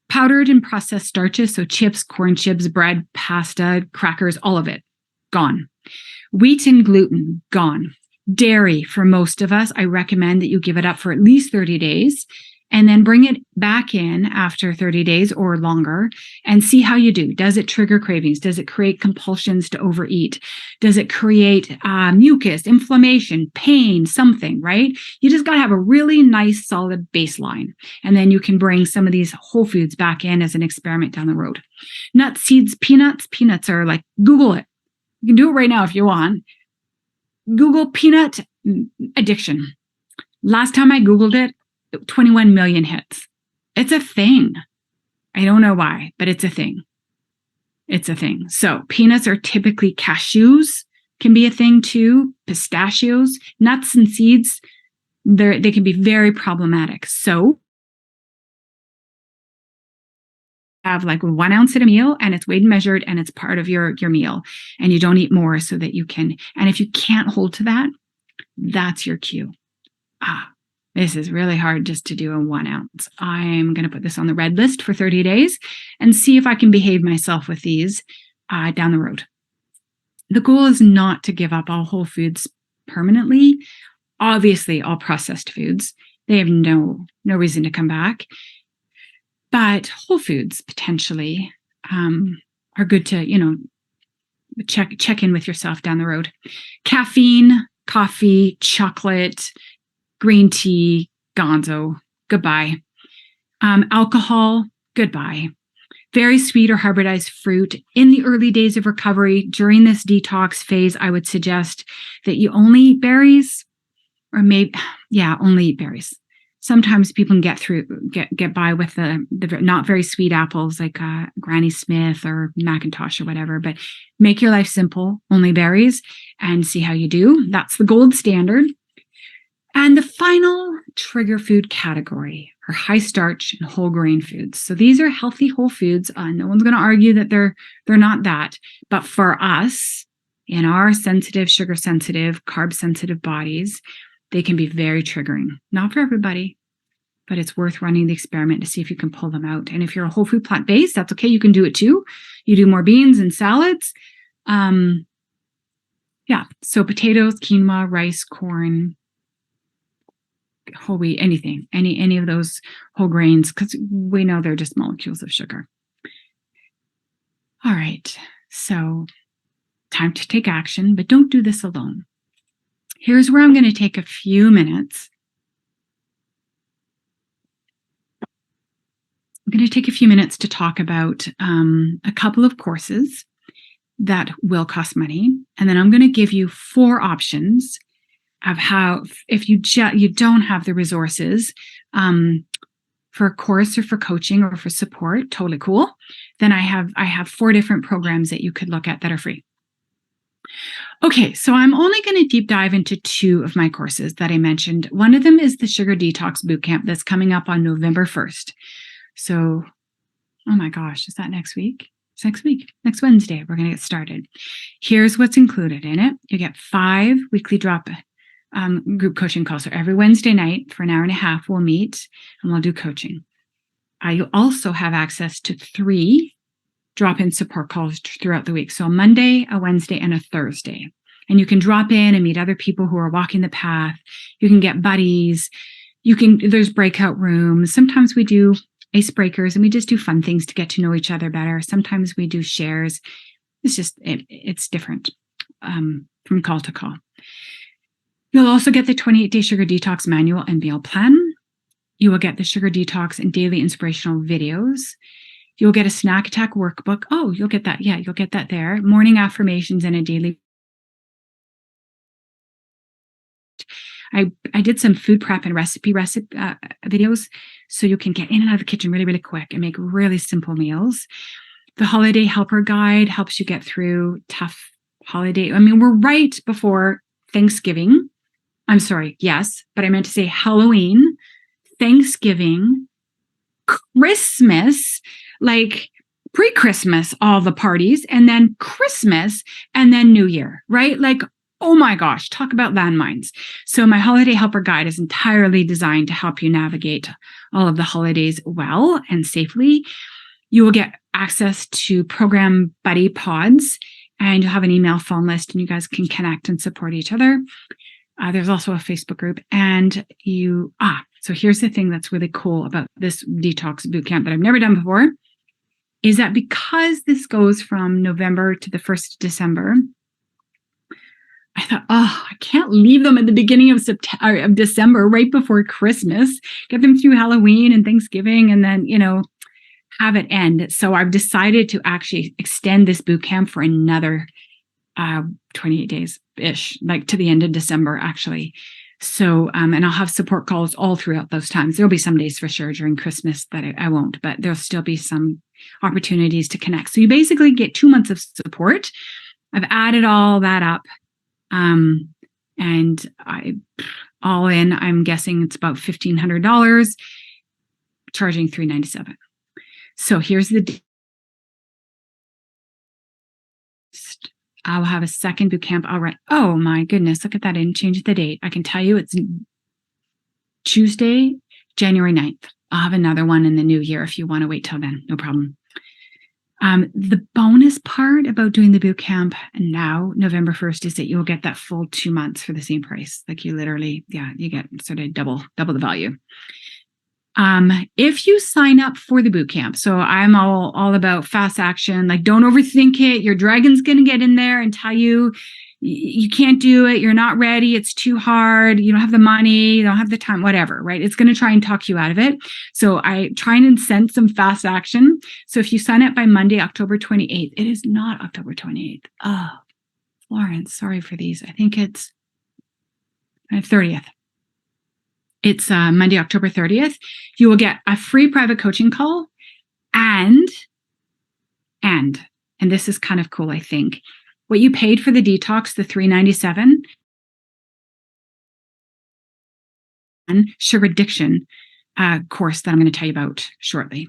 Powdered and processed starches, so chips, corn chips, bread, pasta, crackers, all of it, gone. Wheat and gluten, gone. Dairy, for most of us, I recommend that you give it up for at least 30 days and then bring it back in after 30 days or longer and see how you do. Does it trigger cravings? Does it create compulsions to overeat? Does it create mucus, inflammation, pain, something, right? You just got to have a really nice, solid baseline. And then you can bring some of these whole foods back in as an experiment down the road. Nuts, seeds, peanuts. Peanuts are like, Google it. You can do it right now if you want. Google peanut addiction. Last time I Googled it, 21 million hits. It's a thing. I don't know why, but it's a thing. It's a thing. So peanuts are typically cashews, can be a thing too, pistachios, nuts and seeds. They can be very problematic. So have like 1 ounce at a meal and it's weighed and measured and it's part of your meal, and you don't eat more so that you can. And if you can't hold to that, that's your cue. This is really hard just to do a 1 ounce. I'm going to put this on the red list for 30 days and see if I can behave myself with these down the road. The goal is not to give up all whole foods permanently. Obviously, all processed foods, they have no reason to come back. But whole foods potentially are good to, check in with yourself down the road. Caffeine, coffee, chocolate, green tea, gonzo, goodbye. Alcohol, goodbye. Very sweet or hybridized fruit. In the early days of recovery, during this detox phase, I would suggest that you only eat berries, or only eat berries. Sometimes people can get by with the not very sweet apples like Granny Smith or Macintosh or whatever, but make your life simple, only berries, and see how you do. That's the gold standard. And the final trigger food category are high starch and whole grain foods. So these are healthy whole foods. No one's going to argue that they're not that. But for us, in our sensitive, sugar sensitive, carb sensitive bodies, they can be very triggering. Not for everybody, but it's worth running the experiment to see if you can pull them out. And if you're a whole food plant-based, that's okay. You can do it too. You do more beans and salads. So potatoes, quinoa, rice, corn, whole wheat, anything, any of those whole grains, because we know they're just molecules of sugar. All right, so time to take action, but don't do this alone. Here's where I'm going to take a few minutes. I'm going to take a few minutes to talk about a couple of courses that will cost money, and then I'm going to give you 4 options of how, if you don't have the resources for a course or for coaching or for support, totally cool. Then I have 4 different programs that you could look at that are free. Okay, so I'm only going to deep dive into 2 of my courses that I mentioned. One of them is the Sugar Detox Bootcamp that's coming up on November 1st. So, oh my gosh, is that next week? It's next week, next Wednesday, we're going to get started. Here's what's included in it. You get 5 weekly drop group coaching calls. So every Wednesday night for an hour and a half, we'll meet and we'll do coaching. You also have access to 3 drop-in support calls throughout the week. So a Monday, a Wednesday, and a Thursday. And you can drop in and meet other people who are walking the path. You can get buddies. There's breakout rooms. Sometimes we do icebreakers and we just do fun things to get to know each other better. Sometimes we do shares. It's different from call to call. You'll also get the 28-day sugar detox manual and meal plan. You will get the sugar detox and daily inspirational videos. You'll get a snack attack workbook. Oh, you'll get that. Yeah, you'll get that there. Morning affirmations and a daily. I did some food prep and recipe videos, so you can get in and out of the kitchen really, really quick and make really simple meals. The holiday helper guide helps you get through tough holiday. I mean, we're right before Thanksgiving. I'm sorry, yes, but I meant to say Halloween, Thanksgiving, Christmas, like pre-Christmas, all the parties, and then Christmas, and then New Year, right? Like, oh my gosh, talk about landmines. So my holiday helper guide is entirely designed to help you navigate all of the holidays well and safely. You will get access to program buddy pods, and you'll have an email phone list, and you guys can connect and support each other. There's also a Facebook group, and so here's the thing that's really cool about this detox bootcamp that I've never done before, is that because this goes from November to the 1st of December, I thought, I can't leave them at the beginning of December, right before Christmas, get them through Halloween and Thanksgiving, and then, have it end. So I've decided to actually extend this bootcamp for another 28 days-ish, like to the end of December, actually. So, and I'll have support calls all throughout those times. There'll be some days for sure during Christmas that I won't, but there'll still be some opportunities to connect. So you basically get 2 months of support. I've added all that up. And all in, I'm guessing it's about $1,500, charging $397. So here's I'll have a second bootcamp. Oh my goodness, look at that. I didn't change the date. I can tell you it's Tuesday, January 9th. I'll have another one in the new year if you want to wait till then, no problem. The bonus part about doing the bootcamp now, November 1st, is that you'll get that full 2 months for the same price. Like you literally, you get sort of double the value. If you sign up for the bootcamp, so I'm all about fast action, like don't overthink it. Your dragon's going to get in there and tell you you can't do it. You're not ready. It's too hard. You don't have the money. You don't have the time, whatever, right? It's going to try and talk you out of it. So I try and incent some fast action. So if you sign up by Monday, October 28th, it is not October 28th. Oh, Lorence, sorry for these. I think it's 30th. It's Monday, October 30th. You will get a free private coaching call and this is kind of cool, I think. What you paid for the detox, the $397, and sugar addiction course that I'm going to tell you about shortly.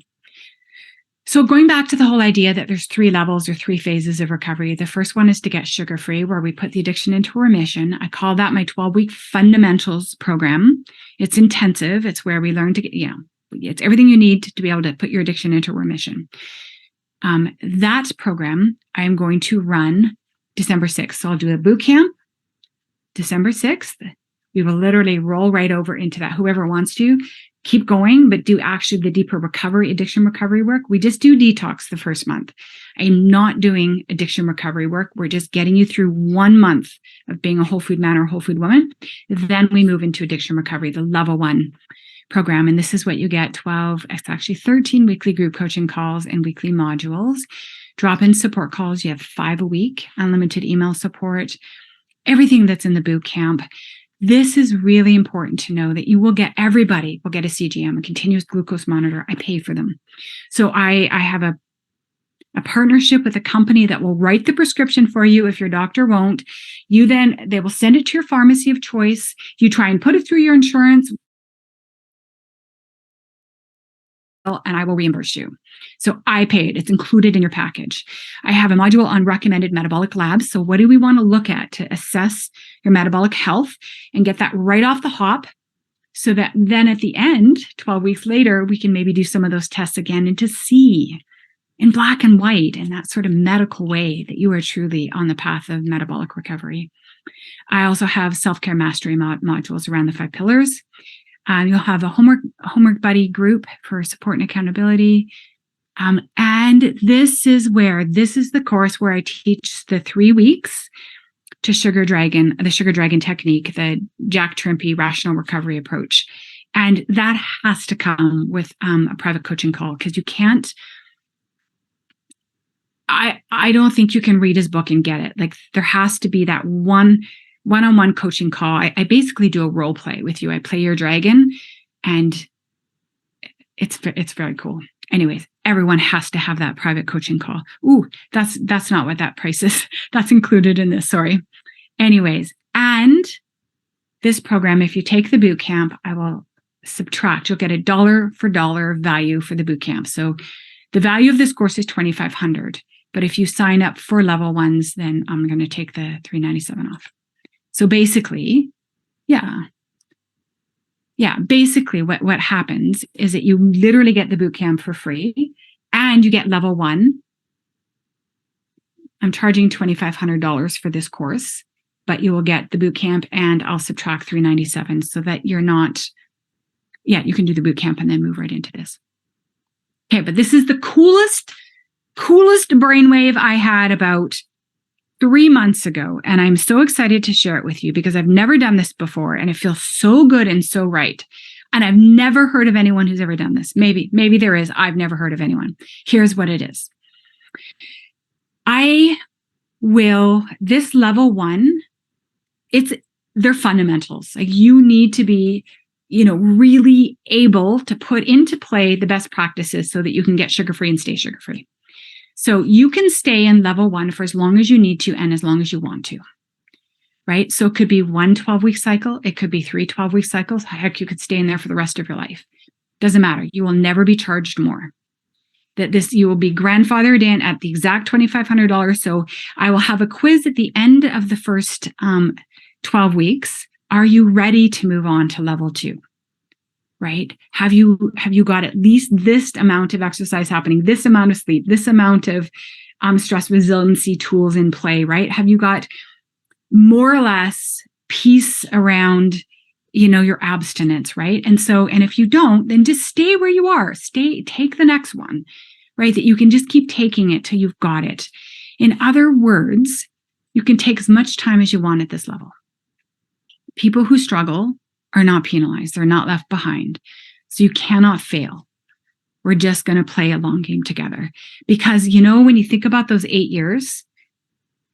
So going back to the whole idea that there's 3 levels or 3 phases of recovery. The first one is to get sugar-free, where we put the addiction into remission. I call that my 12-week fundamentals program. It's intensive. It's where we learn to get, it's everything you need to be able to put your addiction into remission. That program I am going to run December 6th. So I'll do a boot camp December 6th. We will literally roll right over into that. Whoever wants to, keep going, but do actually the deeper addiction recovery work. We just do detox the first month. I'm not doing addiction recovery work. We're just getting you through 1 month of being a whole food man or whole food woman. Then we move into addiction recovery, the level 1 program. And this is what you get: 13 weekly group coaching calls and weekly modules, drop-in support calls. You have 5 a week, unlimited email support, everything that's in the boot camp. This is really important to know, that you will get, everybody will get a CGM, a continuous glucose monitor. I pay for them. So I have a partnership with a company that will write the prescription for you if your doctor won't. They will send it to your pharmacy of choice. You try and put it through your insurance, and I will reimburse you. So I pay it. It's included in your package. I have a module on recommended metabolic labs. So what do we want to look at to assess your metabolic health and get that right off the hop, so that then at the end, 12 weeks later, we can maybe do some of those tests again and to see in black and white in that sort of medical way that you are truly on the path of metabolic recovery. I also have self-care mastery modules around the 5 pillars. You'll have a homework buddy group for support and accountability. And this is the course where I teach the 3 weeks to the Sugar Dragon technique, the Jack Trimpey rational recovery approach. And that has to come with a private coaching call, because you can't, I don't think you can read his book and get it. Like, there has to be that one-on-one coaching call. I basically do a role play with you. I play your dragon, and it's very cool. Anyways, everyone has to have that private coaching call. Ooh, that's not what that price is. That's included in this, sorry. Anyways, and this program, if you take the boot camp, I will subtract. You'll get a dollar for dollar value for the boot camp. So the value of this course is $2,500. But if you sign up for level 1s, then I'm going to take the $397 off. So basically, basically what happens is that you literally get the boot camp for free, and you get level 1. I'm charging $2,500 for this course, but you will get the boot camp, and I'll subtract $397 so that you're not, you can do the boot camp and then move right into this. Okay, but this is the coolest brainwave I had about 3 months ago, and I'm so excited to share it with you because I've never done this before, and it feels so good and so right. And I've never heard of anyone who's ever done this. Maybe there is. I've never heard of anyone. Here's what it is. This level 1, they're fundamentals. Like, you need to be, really able to put into play the best practices so that you can get sugar-free and stay sugar-free. So you can stay in level 1 for as long as you need to and as long as you want to, right? So it could be 1 12-week cycle. It could be 3 12-week cycles. Heck, you could stay in there for the rest of your life. Doesn't matter. You will never be charged more. You will be grandfathered in at the exact $2,500. So I will have a quiz at the end of the first 12 weeks. Are you ready to move on to level 2? Right? Have you got at least this amount of exercise happening, this amount of sleep, this amount of stress resiliency tools in play, right? Have you got more or less peace around, your abstinence, right? And if you don't, then just stay where you are. Take the next one, right? That you can just keep taking it till you've got it. In other words, you can take as much time as you want at this level. People who struggle are not penalized. They're not left behind. So you cannot fail. We're just going to play a long game together. Because, when you think about those 8 years,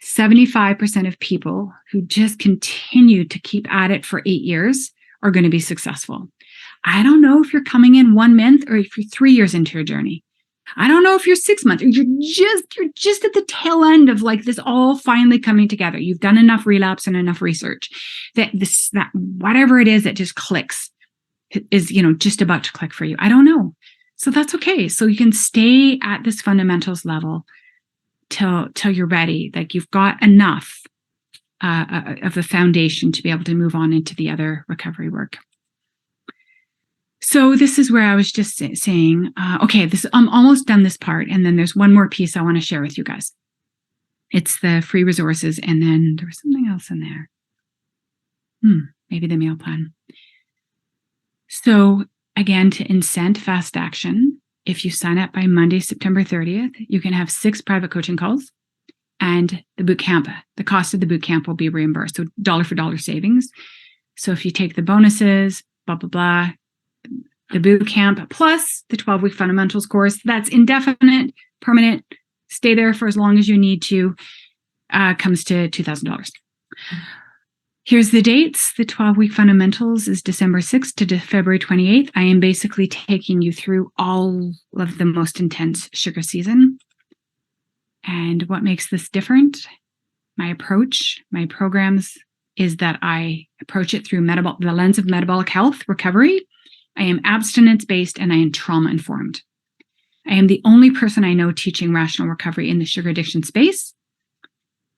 75% of people who just continue to keep at it for 8 years are going to be successful. I don't know if you're coming in 1 month or if you're 3 years into your journey. I don't know if you're 6 months or you're just at the tail end of like this all finally coming together. You've done enough relapse and enough research that whatever it is that just clicks is, just about to click for you. I don't know. So that's okay. So you can stay at this fundamentals level till you're ready. Like, you've got enough of the foundation to be able to move on into the other recovery work. So this is where I was just saying, I'm almost done this part. And then there's one more piece I want to share with you guys. It's the free resources. And then there was something else in there. Maybe the meal plan. So again, to incent fast action, if you sign up by Monday, September 30th, you can have 6 private coaching calls, and the boot camp, the cost of the boot camp will be reimbursed. So dollar for dollar savings. So if you take the bonuses, blah, blah, blah, the boot camp plus the 12-week fundamentals course, that's indefinite, permanent, stay there for as long as you need to, comes to $2,000. Here's the dates. The 12-week fundamentals is December 6th to February 28th. I am basically taking you through all of the most intense sugar season. And what makes this different? My approach, my programs, is that I approach it through the lens of metabolic health recovery. I am abstinence-based and I am trauma-informed. I am the only person I know teaching rational recovery in the sugar addiction space.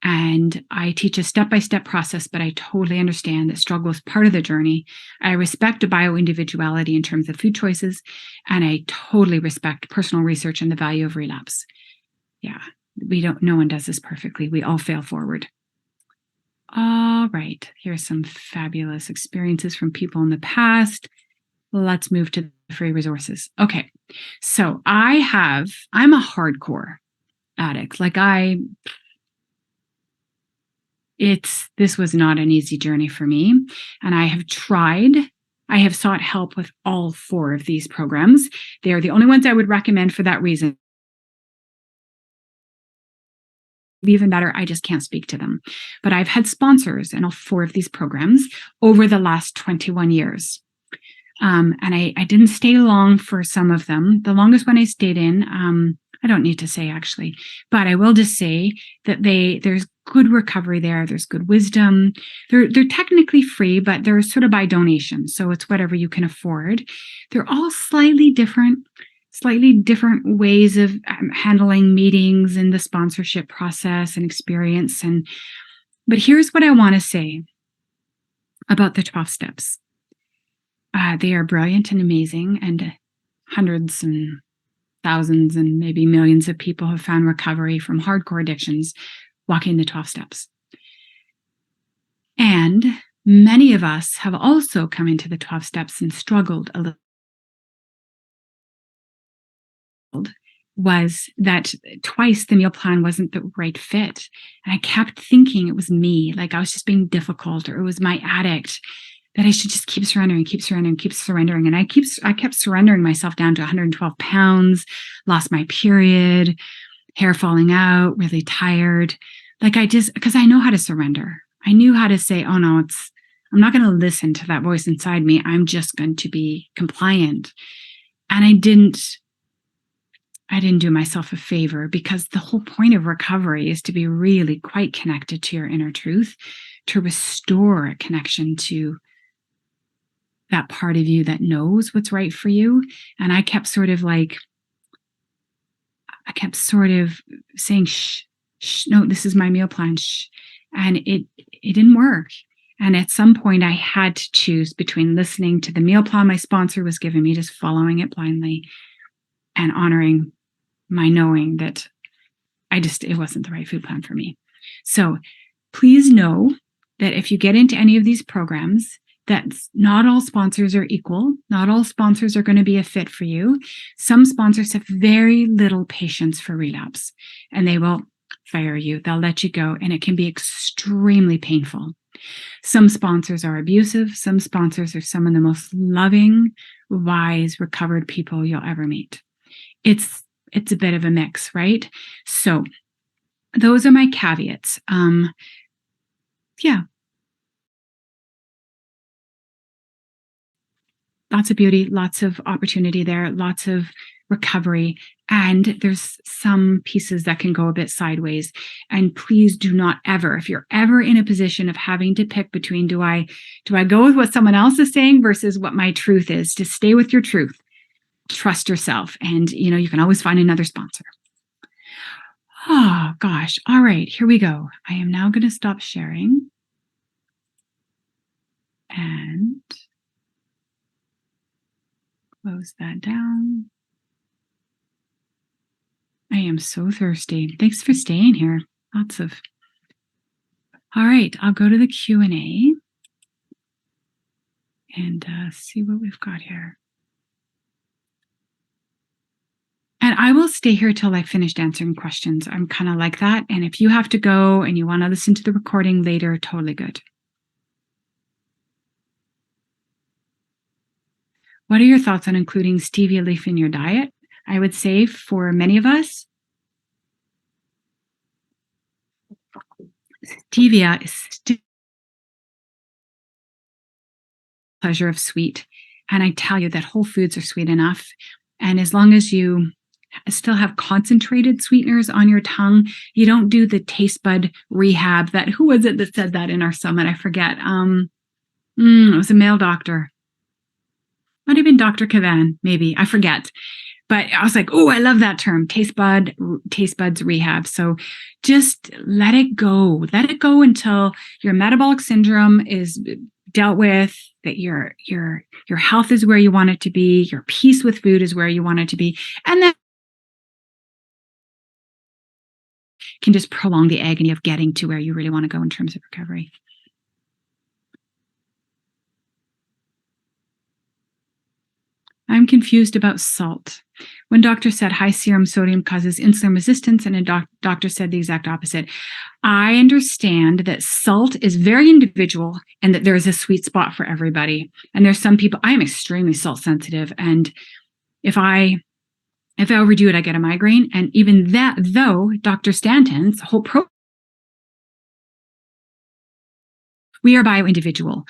And I teach a step-by-step process, but I totally understand that struggle is part of the journey. I respect bio-individuality in terms of food choices, and I totally respect personal research and the value of relapse. Yeah, no one does this perfectly. We all fail forward. All right, here's some fabulous experiences from people in the past. Let's move to the free resources. Okay, so I'm a hardcore addict. This was not an easy journey for me. And I have sought help with all 4 of these programs. They are the only ones I would recommend for that reason. Even better, I just can't speak to them. But I've had sponsors in all 4 of these programs over the last 21 years. And I didn't stay long for some of them. The longest one I stayed in, I don't need to say actually, but I will just say that there's good recovery there. There's good wisdom. They're technically free, but they're sort of by donation. So it's whatever you can afford. They're all slightly different ways of handling meetings and the sponsorship process and experience. But here's what I want to say about the 12 steps. They are brilliant and amazing, and hundreds and thousands and maybe millions of people have found recovery from hardcore addictions walking the 12 steps. And many of us have also come into the 12 steps and struggled a little. Was that twice the meal plan wasn't the right fit. And I kept thinking it was me, like I was just being difficult, or it was my addict, that I should just keep surrendering. And I kept surrendering myself down to 112 pounds, lost my period, hair falling out, really tired. Because I know how to surrender. I knew how to say, oh no, I'm not going to listen to that voice inside me. I'm just going to be compliant. And I didn't do myself a favor, because the whole point of recovery is to be really quite connected to your inner truth, to restore a connection to that part of you that knows what's right for you. And I kept sort of saying, shh, no, this is my meal plan, shh. And it didn't work. And at some point I had to choose between listening to the meal plan my sponsor was giving me, just following it blindly, and honoring my knowing that it wasn't the right food plan for me. So please know that if you get into any of these programs, that not all sponsors are equal. Not all sponsors are going to be a fit for you. Some sponsors have very little patience for relapse, and they will fire you. They'll let you go, and it can be extremely painful. Some sponsors are abusive. Some sponsors are some of the most loving, wise, recovered people you'll ever meet. It's a bit of a mix, right? So those are my caveats. Lots of beauty, lots of opportunity there, lots of recovery. And there's some pieces that can go a bit sideways. And please do not ever, if you're ever in a position of having to pick between, do I go with what someone else is saying versus what my truth is, just stay with your truth. Trust yourself, and you can always find another sponsor. Oh gosh. All right, here we go. I am now going to stop sharing and close that down. I am so thirsty. Thanks for staying here. All right, I'll go to the Q&A and see what we've got here. And I will stay here till I finished answering questions. I'm kind of like that. And if you have to go and you want to listen to the recording later, totally good. What are your thoughts on including stevia leaf in your diet? I would say for many of us, stevia is still pleasure of sweet. And I tell you that whole foods are sweet enough. And as long as you still have concentrated sweeteners on your tongue, you don't do the taste bud rehab who was it that said that in our summit? I forget. It was a male doctor. Might have been Dr. Kavan, maybe. I forget. But I was like, oh, I love that term, taste buds rehab. So just let it go. Let it go until your metabolic syndrome is dealt with, that your health is where you want it to be, your peace with food is where you want it to be. And then can just prolong the agony of getting to where you really want to go in terms of recovery. I'm confused about salt. When doctor said high serum sodium causes insulin resistance, and a doctor said the exact opposite. I understand that salt is very individual and that there is a sweet spot for everybody. And there's some people, I am extremely salt sensitive. And if I overdo it, I get a migraine. And even that, though, Dr. Stanton's whole we are bio-individual.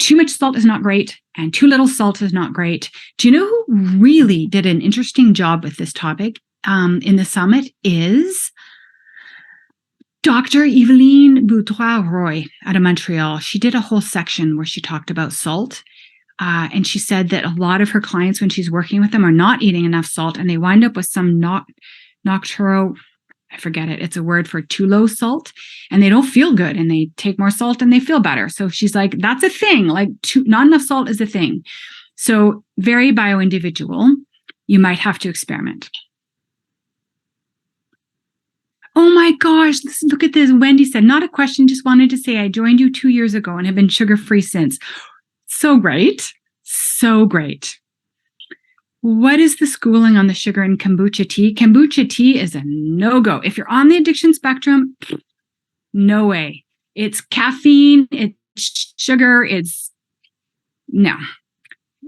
Too much salt is not great, and too little salt is not great. Do you know who really did an interesting job with this topic in the summit is Dr. Eveline Boudreau-Roy out of Montreal. She did a whole section where she talked about salt. And she said that a lot of her clients, when she's working with them, are not eating enough salt, and they wind up with some nocturo, I forget it. It's a word for too low salt, and they don't feel good, and they take more salt and they feel better. So she's like, that's a thing. Like not enough salt is a thing. So very bio-individual. You might have to experiment. Oh my gosh, look at this. Wendy said, not a question, just wanted to say I joined you 2 years ago and have been sugar-free since. So great. So great. What is the schooling on the sugar in kombucha tea? Kombucha tea is a no-go. If you're on the addiction spectrum, no way. It's caffeine, it's sugar, it's no.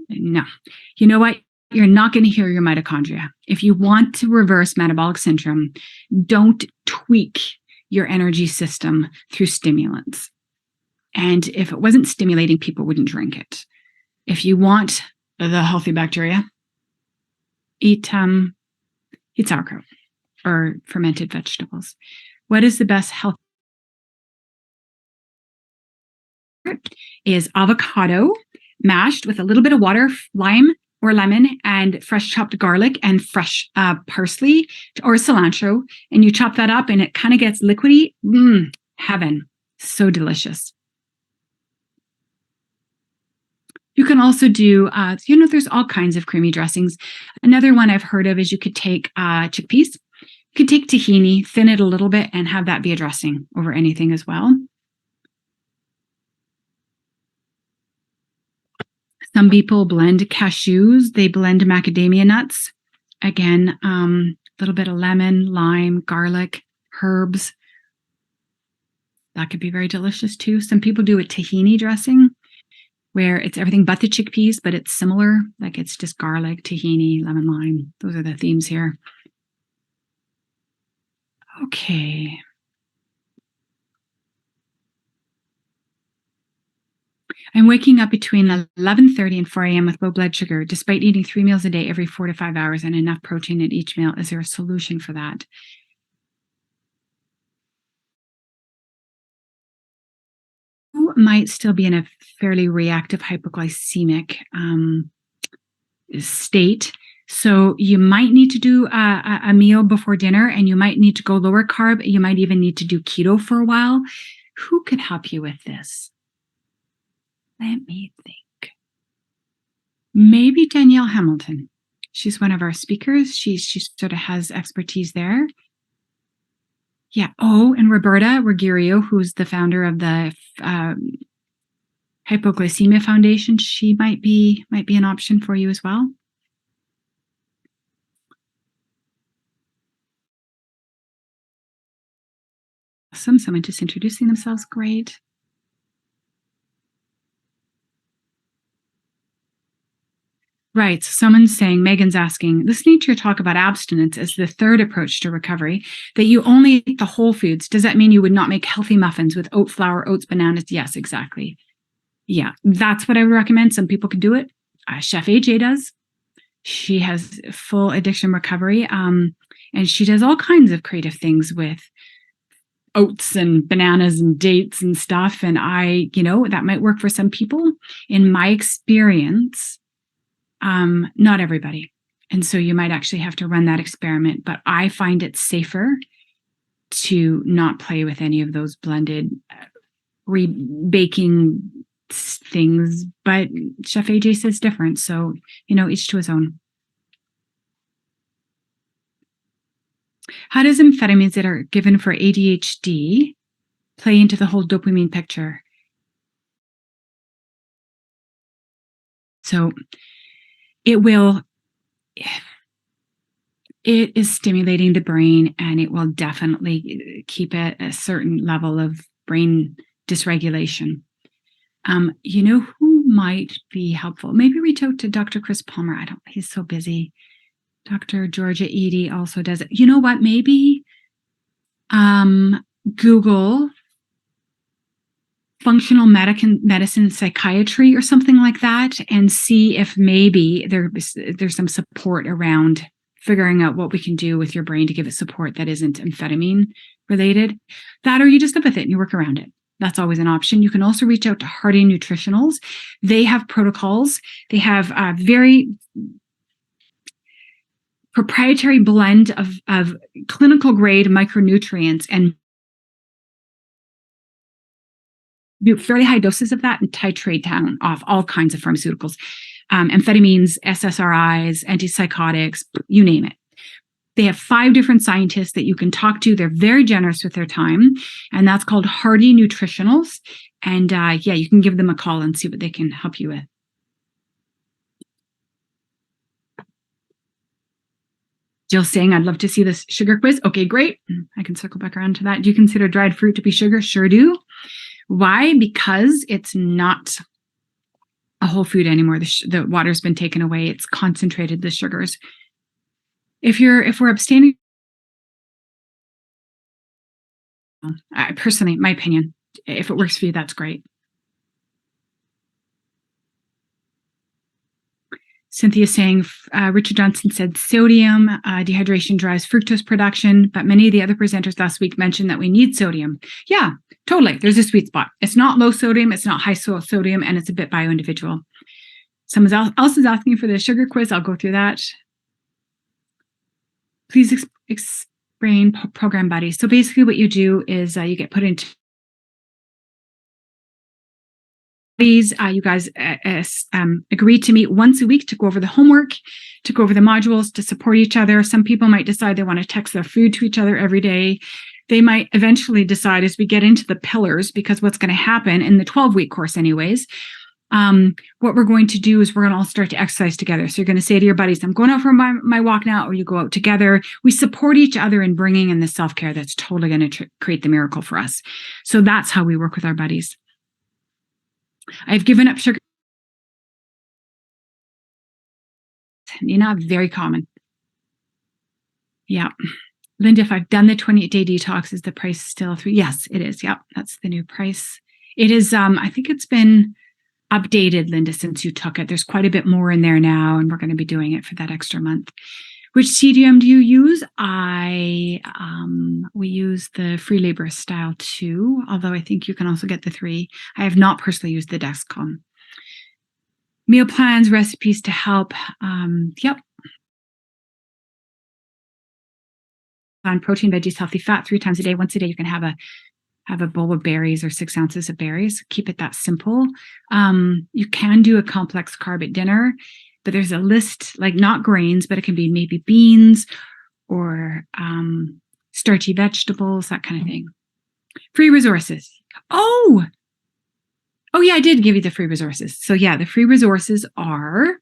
You know what? You're not going to heal your mitochondria. If you want to reverse metabolic syndrome, don't tweak your energy system through stimulants. And if it wasn't stimulating, people wouldn't drink it. If you want the healthy bacteria, eat sauerkraut or fermented vegetables. What is the best health? Is avocado mashed with a little bit of water, lime or lemon, and fresh chopped garlic and fresh parsley or cilantro. And you chop that up and it kind of gets liquidy. Heaven. So delicious. You can also do, there's all kinds of creamy dressings. Another one I've heard of is you could take chickpeas. You could take tahini, thin it a little bit, and have that be a dressing over anything as well. Some people blend cashews. They blend macadamia nuts. Again, a little bit of lemon, lime, garlic, herbs. That could be very delicious too. Some people do a tahini dressing, where it's everything but the chickpeas, but it's similar. Like it's just garlic, tahini, lemon, lime. Those are the themes here. Okay. I'm waking up between 11:30 and 4 a.m. with low blood sugar, despite eating 3 meals a day every 4 to 5 hours and enough protein at each meal. Is there a solution for that? You might still be in a fairly reactive hypoglycemic state. So you might need to do a meal before dinner, and you might need to go lower carb. You might even need to do keto for a while. Who could help you with this? Let me think. Maybe Danielle Hamilton. She's one of our speakers. She sort of has expertise there. Yeah. Oh, and Roberta Ruggiero, who's the founder of the Hypoglycemia Foundation. She might be an option for you as well. Awesome. Someone just introducing themselves. Great. Right. So someone's saying, Megan's asking, listening to your talk about abstinence as the third approach to recovery, that you only eat the whole foods. Does that mean you would not make healthy muffins with oat flour, oats, bananas? Yes, exactly. Yeah, that's what I would recommend. Some people could do it. Chef AJ does. She has full addiction recovery. And she does all kinds of creative things with oats and bananas and dates and stuff. And that might work for some people. In my experience, not everybody. And so you might actually have to run that experiment. But I find it safer to not play with any of those blended rebaking things. But Chef AJ says different. So, each to his own. How does amphetamines that are given for ADHD play into the whole dopamine picture? So it is stimulating the brain, and it will definitely keep at a certain level of brain dysregulation. Who might be helpful? Maybe reach out to Dr. Chris Palmer. He's so busy. Dr. Georgia Eady also does it. You know what? Maybe Google functional medicine psychiatry or something like that, and see if maybe there's some support around figuring out what we can do with your brain to give it support that isn't amphetamine related. That, or you just live with it and you work around it. That's always an option. You can also reach out to Hardy Nutritionals. They have protocols. They have a very proprietary blend of clinical grade micronutrients and do fairly high doses of that and titrate down off all kinds of pharmaceuticals, amphetamines, SSRIs, antipsychotics, you name it. They have 5 different scientists that you can talk to. They're very generous with their time, and that's called Hardy Nutritionals. And you can give them a call and see what they can help you with. Jill's saying, I'd love to see this sugar quiz. Okay, great. I can circle back around to that. Do you consider dried fruit to be sugar? Sure do. Why? Because it's not a whole food anymore. The water's been taken away. It's concentrated the sugars. If we're abstaining, personally, my opinion, if it works for you, that's great. Cynthia saying, Richard Johnson said sodium dehydration drives fructose production, but many of the other presenters last week mentioned that we need sodium. Yeah, totally. There's a sweet spot. It's not low sodium, it's not high sodium, and it's a bit bio-individual. Someone else is asking for the sugar quiz. I'll go through that. Please explain program buddies. So basically what you do is you get put into you guys agree to meet once a week to go over the homework, to go over the modules, to support each other. Some people might decide they want to text their food to each other every day. They might eventually decide as we get into the pillars, because what's going to happen in the 12-week course anyways, what we're going to do is we're going to all start to exercise together. So you're going to say to your buddies, I'm going out for my walk now, or you go out together. We support each other in bringing in the self-care that's totally going to create the miracle for us. So that's how we work with our buddies. I've given up sugar. Very common. Yeah. Linda, if I've done the 28-day detox, is the price still $3? Yes, it is. Yep. That's the new price. It is, I think it's been updated, Linda, since you took it. There's quite a bit more in there now, and we're going to be doing it for that extra month. Which CDM do you use? We use the Free Labor Style 2, although I think you can also get the 3. I have not personally used the Dexcom. Meal plans, recipes to help. Yep. On protein, veggies, healthy fat 3 times a day. Once a day, you can have a bowl of berries or 6 ounces of berries. Keep it that simple. You can do a complex carb at dinner, but there's a list, like not grains, but it can be maybe beans or starchy vegetables, that kind of thing. Free resources. Oh yeah, I did give you the free resources. So yeah, the free resources are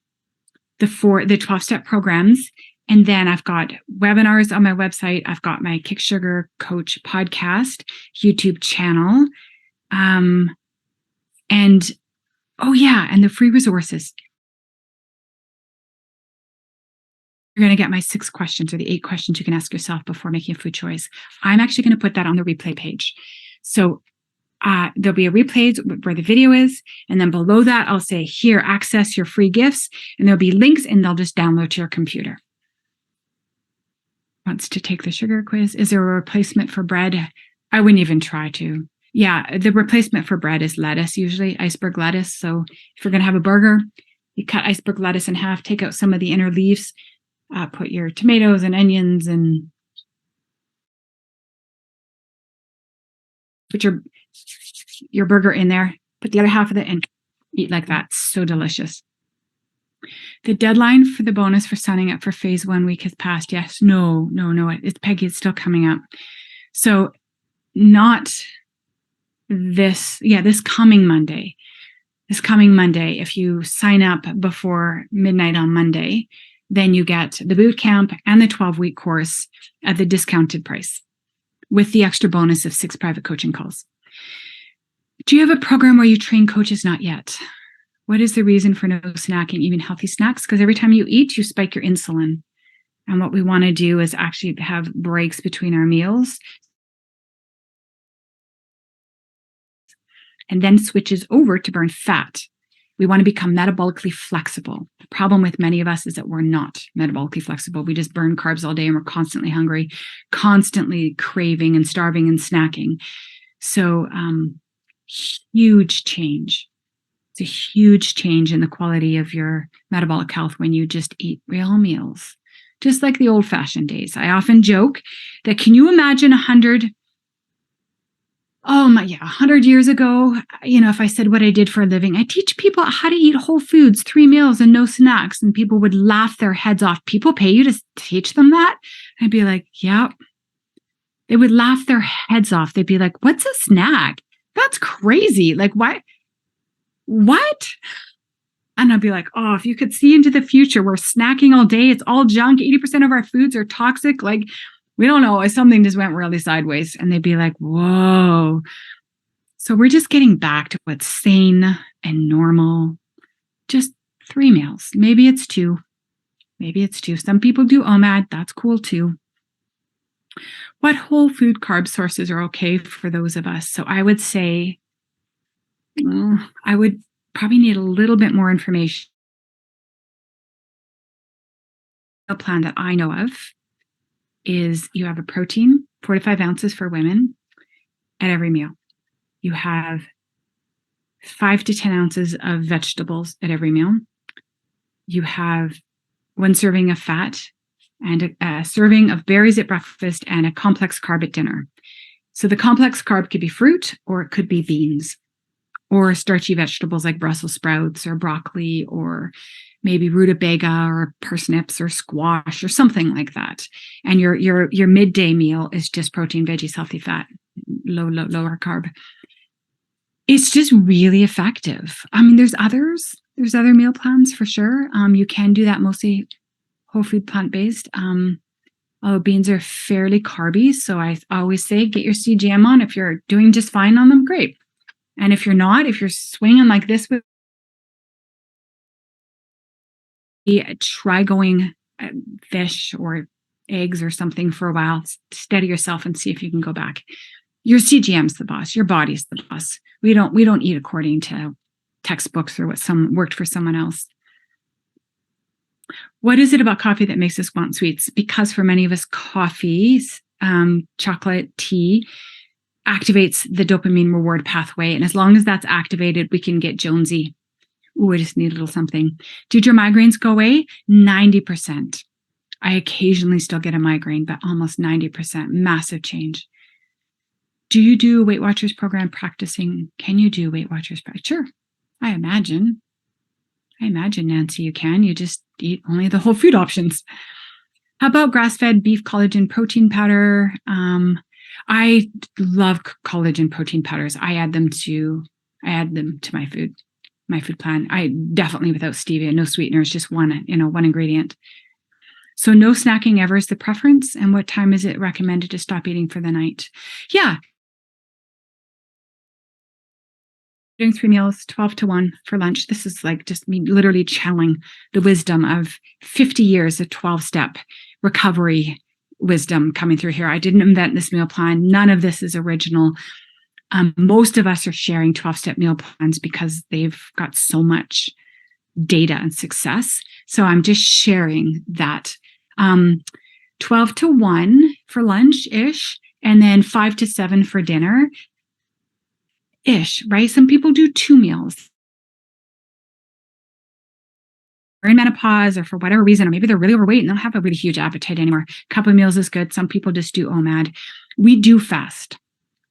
the 12-step programs. And then I've got webinars on my website. I've got my Kick Sugar Coach podcast, YouTube channel. And the free resources. You're going to get my 6 questions, or the 8 questions you can ask yourself before making a food choice. I'm actually going to put that on the replay page. So there'll be a replay where the video is. And then below that, I'll say, here, access your free gifts. And there'll be links, and they'll just download to your computer. Wants to take the sugar quiz. Is there a replacement for bread? I wouldn't even try to. Yeah, the replacement for bread is lettuce, usually iceberg lettuce. So if you're going to have a burger, you cut iceberg lettuce in half, take out some of the inner leaves, Put your tomatoes and onions and put your burger in there. Put the other half of it and eat like that. So delicious. The deadline for the bonus for signing up for phase 1 week has passed. Yes. No. It's Peggy. It's still coming up. So not this. Yeah, this coming Monday. If you sign up before midnight on Monday, then you get the boot camp and the 12-week course at the discounted price with the extra bonus of 6 private coaching calls. Do you have a program where you train coaches? Not yet. What is the reason for no snacking, even healthy snacks? Because every time you eat, you spike your insulin. And what we want to do is actually have breaks between our meals and then switches over to burn fat. We want to become metabolically flexible. The problem with many of us is that we're not metabolically flexible. We just burn carbs all day and we're constantly hungry, constantly craving and starving and snacking. So huge change. It's a huge change in the quality of your metabolic health when you just eat real meals, just like the old-fashioned days. I often joke that, can you imagine 100 years ago, if I said what I did for a living, I teach people how to eat whole foods, 3 meals and no snacks, and people would laugh their heads off. People pay you to teach them that? I'd be like, yeah. They would laugh their heads off. They'd be like, what's a snack? That's crazy. Like, why? What? And I'd be like, oh, if you could see into the future, we're snacking all day. It's all junk. 80% of our foods are toxic. Like, we don't know. Something just went really sideways. And they'd be like, whoa. So we're just getting back to what's sane and normal. Just 3 meals. Maybe it's 2. Some people do OMAD. That's cool too. What whole food carb sources are okay for those of us? So I would say, I would probably need a little bit more information. A plan that I know of is you have a protein, 4 to 5 ounces for women at every meal. You have 5 to 10 ounces of vegetables at every meal. You have 1 serving of fat and a serving of berries at breakfast and a complex carb at dinner. So the complex carb could be fruit, or it could be beans, or starchy vegetables like Brussels sprouts or broccoli, or maybe rutabaga or parsnips or squash or something like that. And your midday meal is just protein, veggies, healthy fat, lower carb. It's just really effective. I mean, there's other meal plans for sure. You can do that mostly whole food plant-based. Although beans are fairly carby. So I always say, get your CGM on. If you're doing just fine on them, great. And if you're not, if you're swinging like this, try going fish or eggs or something for a while. Steady yourself and see if you can go back. Your CGM's the boss. Your body's the boss. We don't eat according to textbooks or what worked for someone else. What is it about coffee that makes us want sweets? Because for many of us, coffee, chocolate, tea activates the dopamine reward pathway. And as long as that's activated, we can get Jonesy. Ooh, I just need a little something. Did your migraines go away? 90%. I occasionally still get a migraine, but almost 90%. Massive change. Do you do Weight Watchers program practicing? Can you do Weight Watchers? Sure. I imagine, Nancy, you can. You just eat only the whole food options. How about grass-fed beef collagen protein powder? I love collagen protein powders. I add them to my food plan. I definitely without stevia, no sweeteners, just one ingredient. So no snacking ever is the preference. And what time is it recommended to stop eating for the night? Yeah. Doing 3 meals, 12 to 1 for lunch. This is like just me literally channeling the wisdom of 50 years of 12-step recovery wisdom coming through here. I didn't invent this meal plan. None of this is original. Most of us are sharing 12-step meal plans because they've got so much data and success. So I'm just sharing that 12 to 1 for lunch-ish, and then 5 to 7 for dinner. Right? Some people do 2 meals. in menopause or for whatever reason, or maybe they're really overweight and don't have a really huge appetite anymore. A couple of meals is good. Some people just do OMAD. We do fast.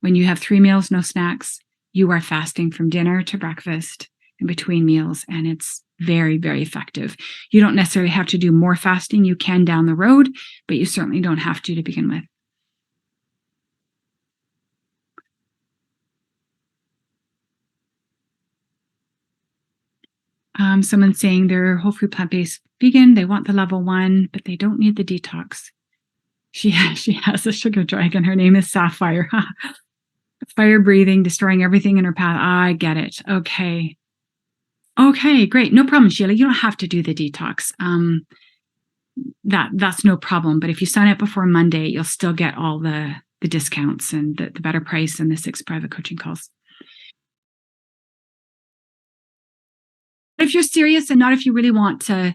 When you have 3 meals, no snacks, you are fasting from dinner to breakfast in between meals, and it's very, very effective. You don't necessarily have to do more fasting. You can down the road, but you certainly don't have to begin with. Someone's saying they're whole food plant-based vegan. They want the level 1, but they don't need the detox. She has a sugar dragon. Her name is Sapphire. Fire breathing, destroying everything in her path. I get it. Okay. Okay, great. No problem, Sheila. You don't have to do the detox. That's no problem. But if you sign up before Monday, you'll still get all the discounts and the better price and the 6 private coaching calls. If you're serious and not if you really want to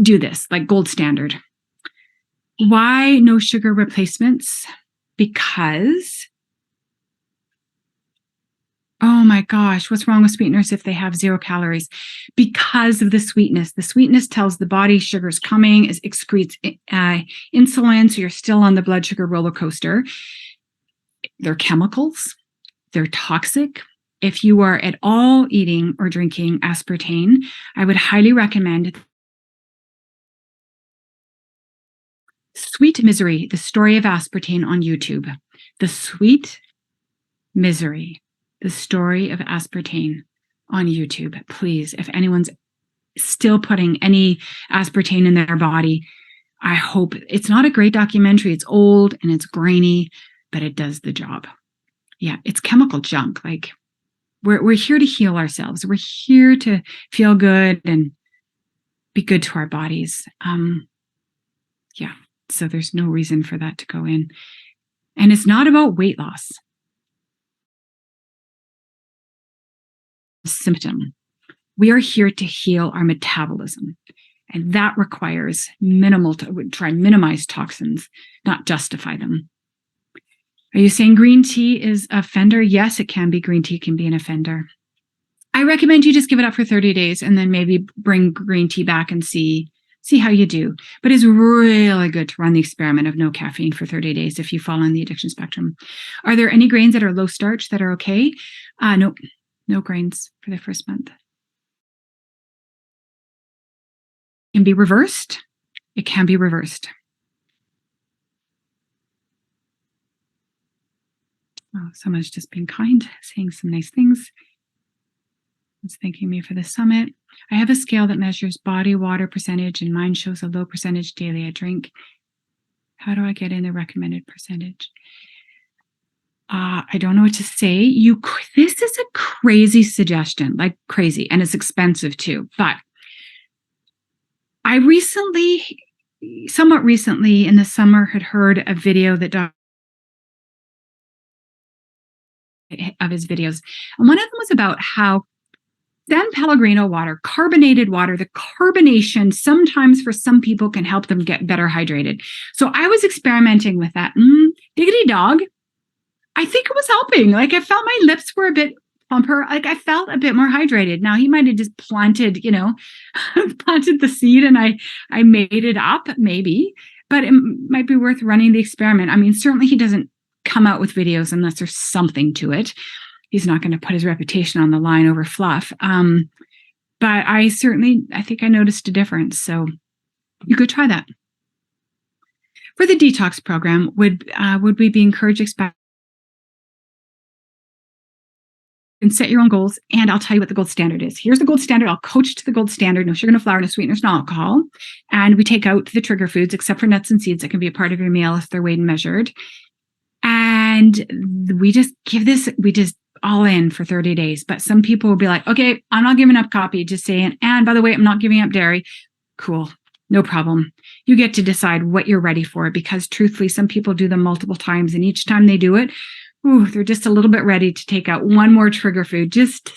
do this, like gold standard. Why no sugar replacements? Because, oh my gosh, what's wrong with sweeteners if they have 0 calories? Because of the sweetness. The sweetness tells the body sugar's coming, it excretes insulin, so you're still on the blood sugar roller coaster. They're chemicals, they're toxic. If you are at all eating or drinking aspartame, I would highly recommend Sweet Misery, the story of aspartame on YouTube. The Sweet Misery, the story of aspartame on YouTube. Please, if anyone's still putting any aspartame in their body, I hope it's not a great documentary. It's old and it's grainy, but it does the job. Yeah, it's chemical junk. Like we're here to heal ourselves. We're here to feel good and be good to our bodies. Yeah, so there's no reason for that to go in. And it's not about weight loss. Symptom. We are here to heal our metabolism. And that requires try and minimize toxins, not justify them. Are you saying green tea is a offender? Yes, it can be. Green tea can be an offender. I recommend you just give it up for 30 days and then maybe bring green tea back and see how you do. But it's really good to run the experiment of no caffeine for 30 days if you fall on the addiction spectrum. Are there any grains that are low starch that are okay? Nope, no grains for the first month. Can be reversed. It can be reversed. Oh, someone's just being kind, saying some nice things. It's thanking me for the summit. I have a scale that measures body water percentage, and mine shows a low percentage daily I drink. How do I get in the recommended percentage? I don't know what to say. This is a crazy suggestion, like crazy, and it's expensive too. But I somewhat recently in the summer, had heard a video that of his videos, and one of them was about how San Pellegrino water, carbonated water, the carbonation sometimes for some people can help them get better hydrated. So I was experimenting with that. Diggity dog. I think it was helping. Like I felt my lips were a bit plumper. Like I felt a bit more hydrated. Now he might have just planted, planted the seed and I made it up maybe, but it might be worth running the experiment. I mean, certainly he doesn't come out with videos unless there's something to it. He's not going to put his reputation on the line over fluff. But I think I noticed a difference. So you could try that. For the detox program, would we be encouraged and set your own goals? And I'll tell you what the gold standard is. Here's the gold standard. I'll coach to the gold standard. No sugar, no flour, no sweeteners, no alcohol. And we take out the trigger foods, except for nuts and seeds that can be a part of your meal if they're weighed and measured. And we just all in for 30 days. But some people will be like, okay, I'm not giving up coffee, just saying, and by the way, I'm not giving up dairy. Cool. No problem. You get to decide what you're ready for, because truthfully, some people do them multiple times, and each time they do it, they're just a little bit ready to take out one more trigger food just to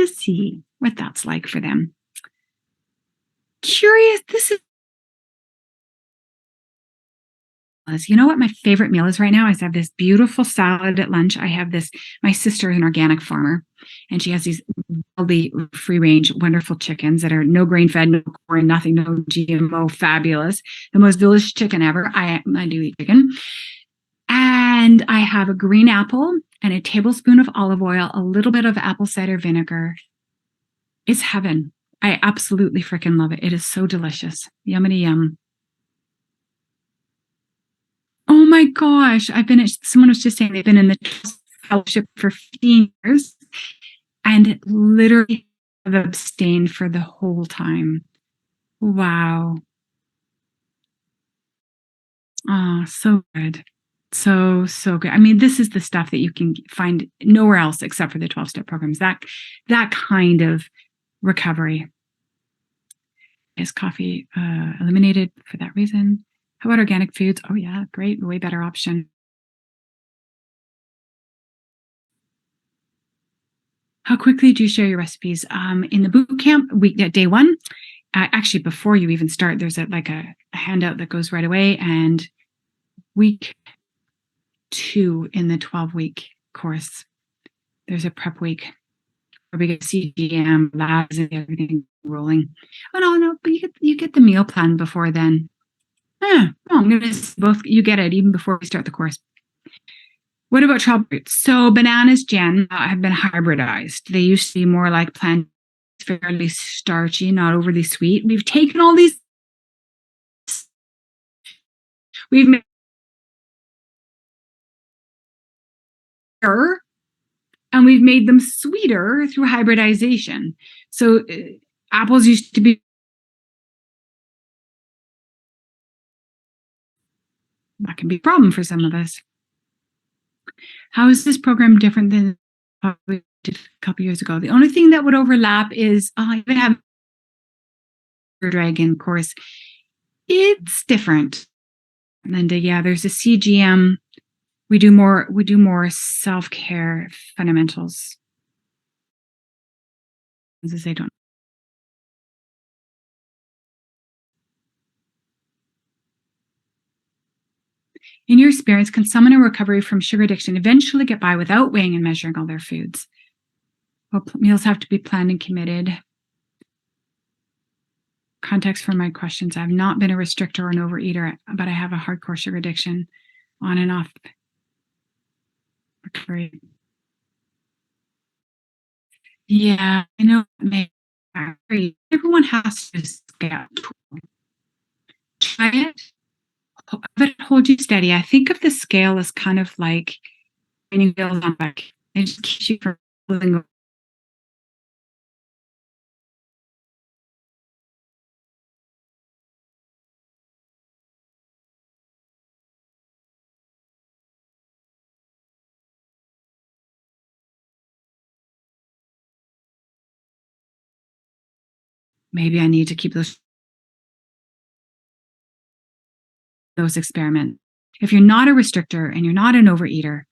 see what that's like for them. Curious. This is is. You know what my favorite meal is right now? Is I have this beautiful salad at lunch. I have this, my sister is an organic farmer, and she has these wildly free range, wonderful chickens that are no grain fed, no corn, nothing, no GMO, fabulous. The most delicious chicken ever. I do eat chicken. And I have a green apple and a tablespoon of olive oil, a little bit of apple cider vinegar. It's heaven. I absolutely freaking love it. It is so delicious. Yummity yum. Oh my gosh. Someone was just saying they've been in the fellowship for 15 years and literally have abstained for the whole time. Wow. Oh, so good. So, so good. I mean, this is the stuff that you can find nowhere else except for the 12-step programs. That kind of recovery. Is coffee eliminated for that reason? How about organic foods? Oh yeah, great, way better option. How quickly do you share your recipes? In the boot camp, day one, actually before you even start, there's a handout that goes right away, and week 2 in the 12-week course, there's a prep week where we get CGM, labs, and everything rolling. Oh no, but you get the meal plan before then. No, I'm gonna both. You get it even before we start the course. What about trial fruits? So bananas, Jen, have been hybridized. They used to be more like plant, fairly starchy, not overly sweet. We've taken all these. We've made and we've made them sweeter through hybridization. So apples used to be. That can be a problem for some of us. How is this program different than we did a couple years ago? The only thing that would overlap is I even have Dragon course. It's different. And yeah, there's a CGM. We do more self-care fundamentals. As I don't. In your experience, can someone in recovery from sugar addiction eventually get by without weighing and measuring all their foods? Well, meals have to be planned and committed. Context for my questions. I've not been a restrictor or an overeater, but I have a hardcore sugar addiction on and off recovery. Yeah, I know. Everyone has to get. Try it, but hold you steady. I think of the scale as kind of like training wheels on back. It just keeps you from pulling. Maybe I need to keep those experiments. If you're not a restrictor and you're not an overeater,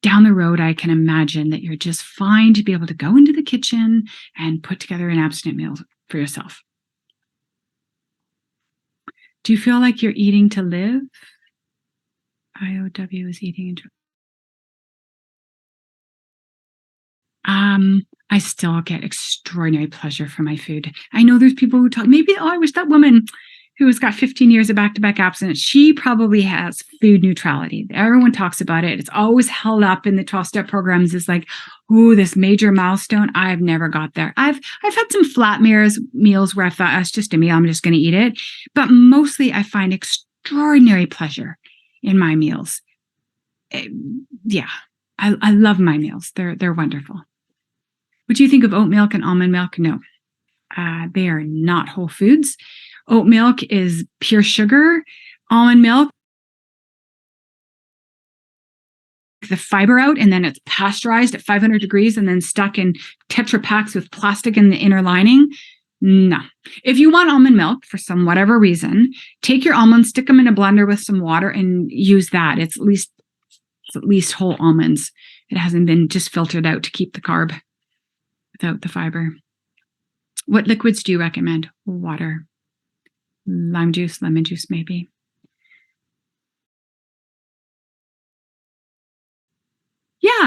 down the road, I can imagine that you're just fine to be able to go into the kitchen and put together an abstinent meal for yourself. Do you feel like you're eating to live? IOW is eating into. I still get extraordinary pleasure from my food. I know there's people who talk, maybe, I wish that woman who has got 15 years of back-to-back abstinence, she probably has food neutrality. Everyone talks about it. It's always held up in the 12-step programs as like, ooh, this major milestone. I've never got there. I've had some flat meals where I thought, that's just a meal, I'm just going to eat it. But mostly I find extraordinary pleasure in my meals. Yeah, I love my meals. They're wonderful. What do you think of oat milk and almond milk? No, they are not whole foods. Oat milk is pure sugar. Almond milk, the fiber out, and then it's pasteurized at 500 degrees and then stuck in Tetra Paks with plastic in the inner lining. No. If you want almond milk for some whatever reason, take your almonds, stick them in a blender with some water, and use that. It's at least whole almonds. It hasn't been just filtered out to keep the carb without the fiber. What liquids do you recommend? Water. Lime juice, lemon juice, maybe.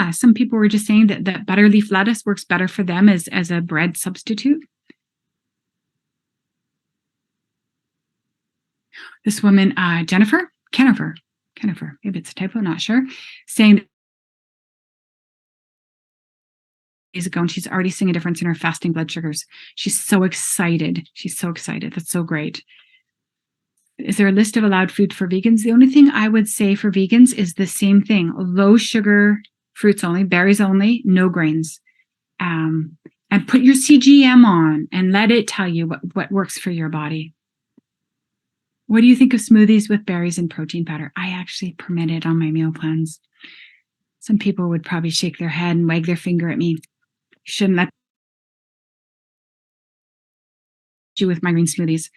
Yeah, some people were just saying that butter leaf lettuce works better for them as a bread substitute. This woman, Kennifer, maybe it's a typo, not sure, saying days ago, and she's already seeing a difference in her fasting blood sugars. She's so excited. She's so excited. That's so great. Is there a list of allowed food for vegans? The only thing I would say for vegans is the same thing: low sugar, fruits only, berries only, no grains. And put your CGM on and let it tell you what works for your body. What do you think of smoothies with berries and protein powder? I actually permit it on my meal plans. Some people would probably shake their head and wag their finger at me. Shouldn't let you with my green smoothies.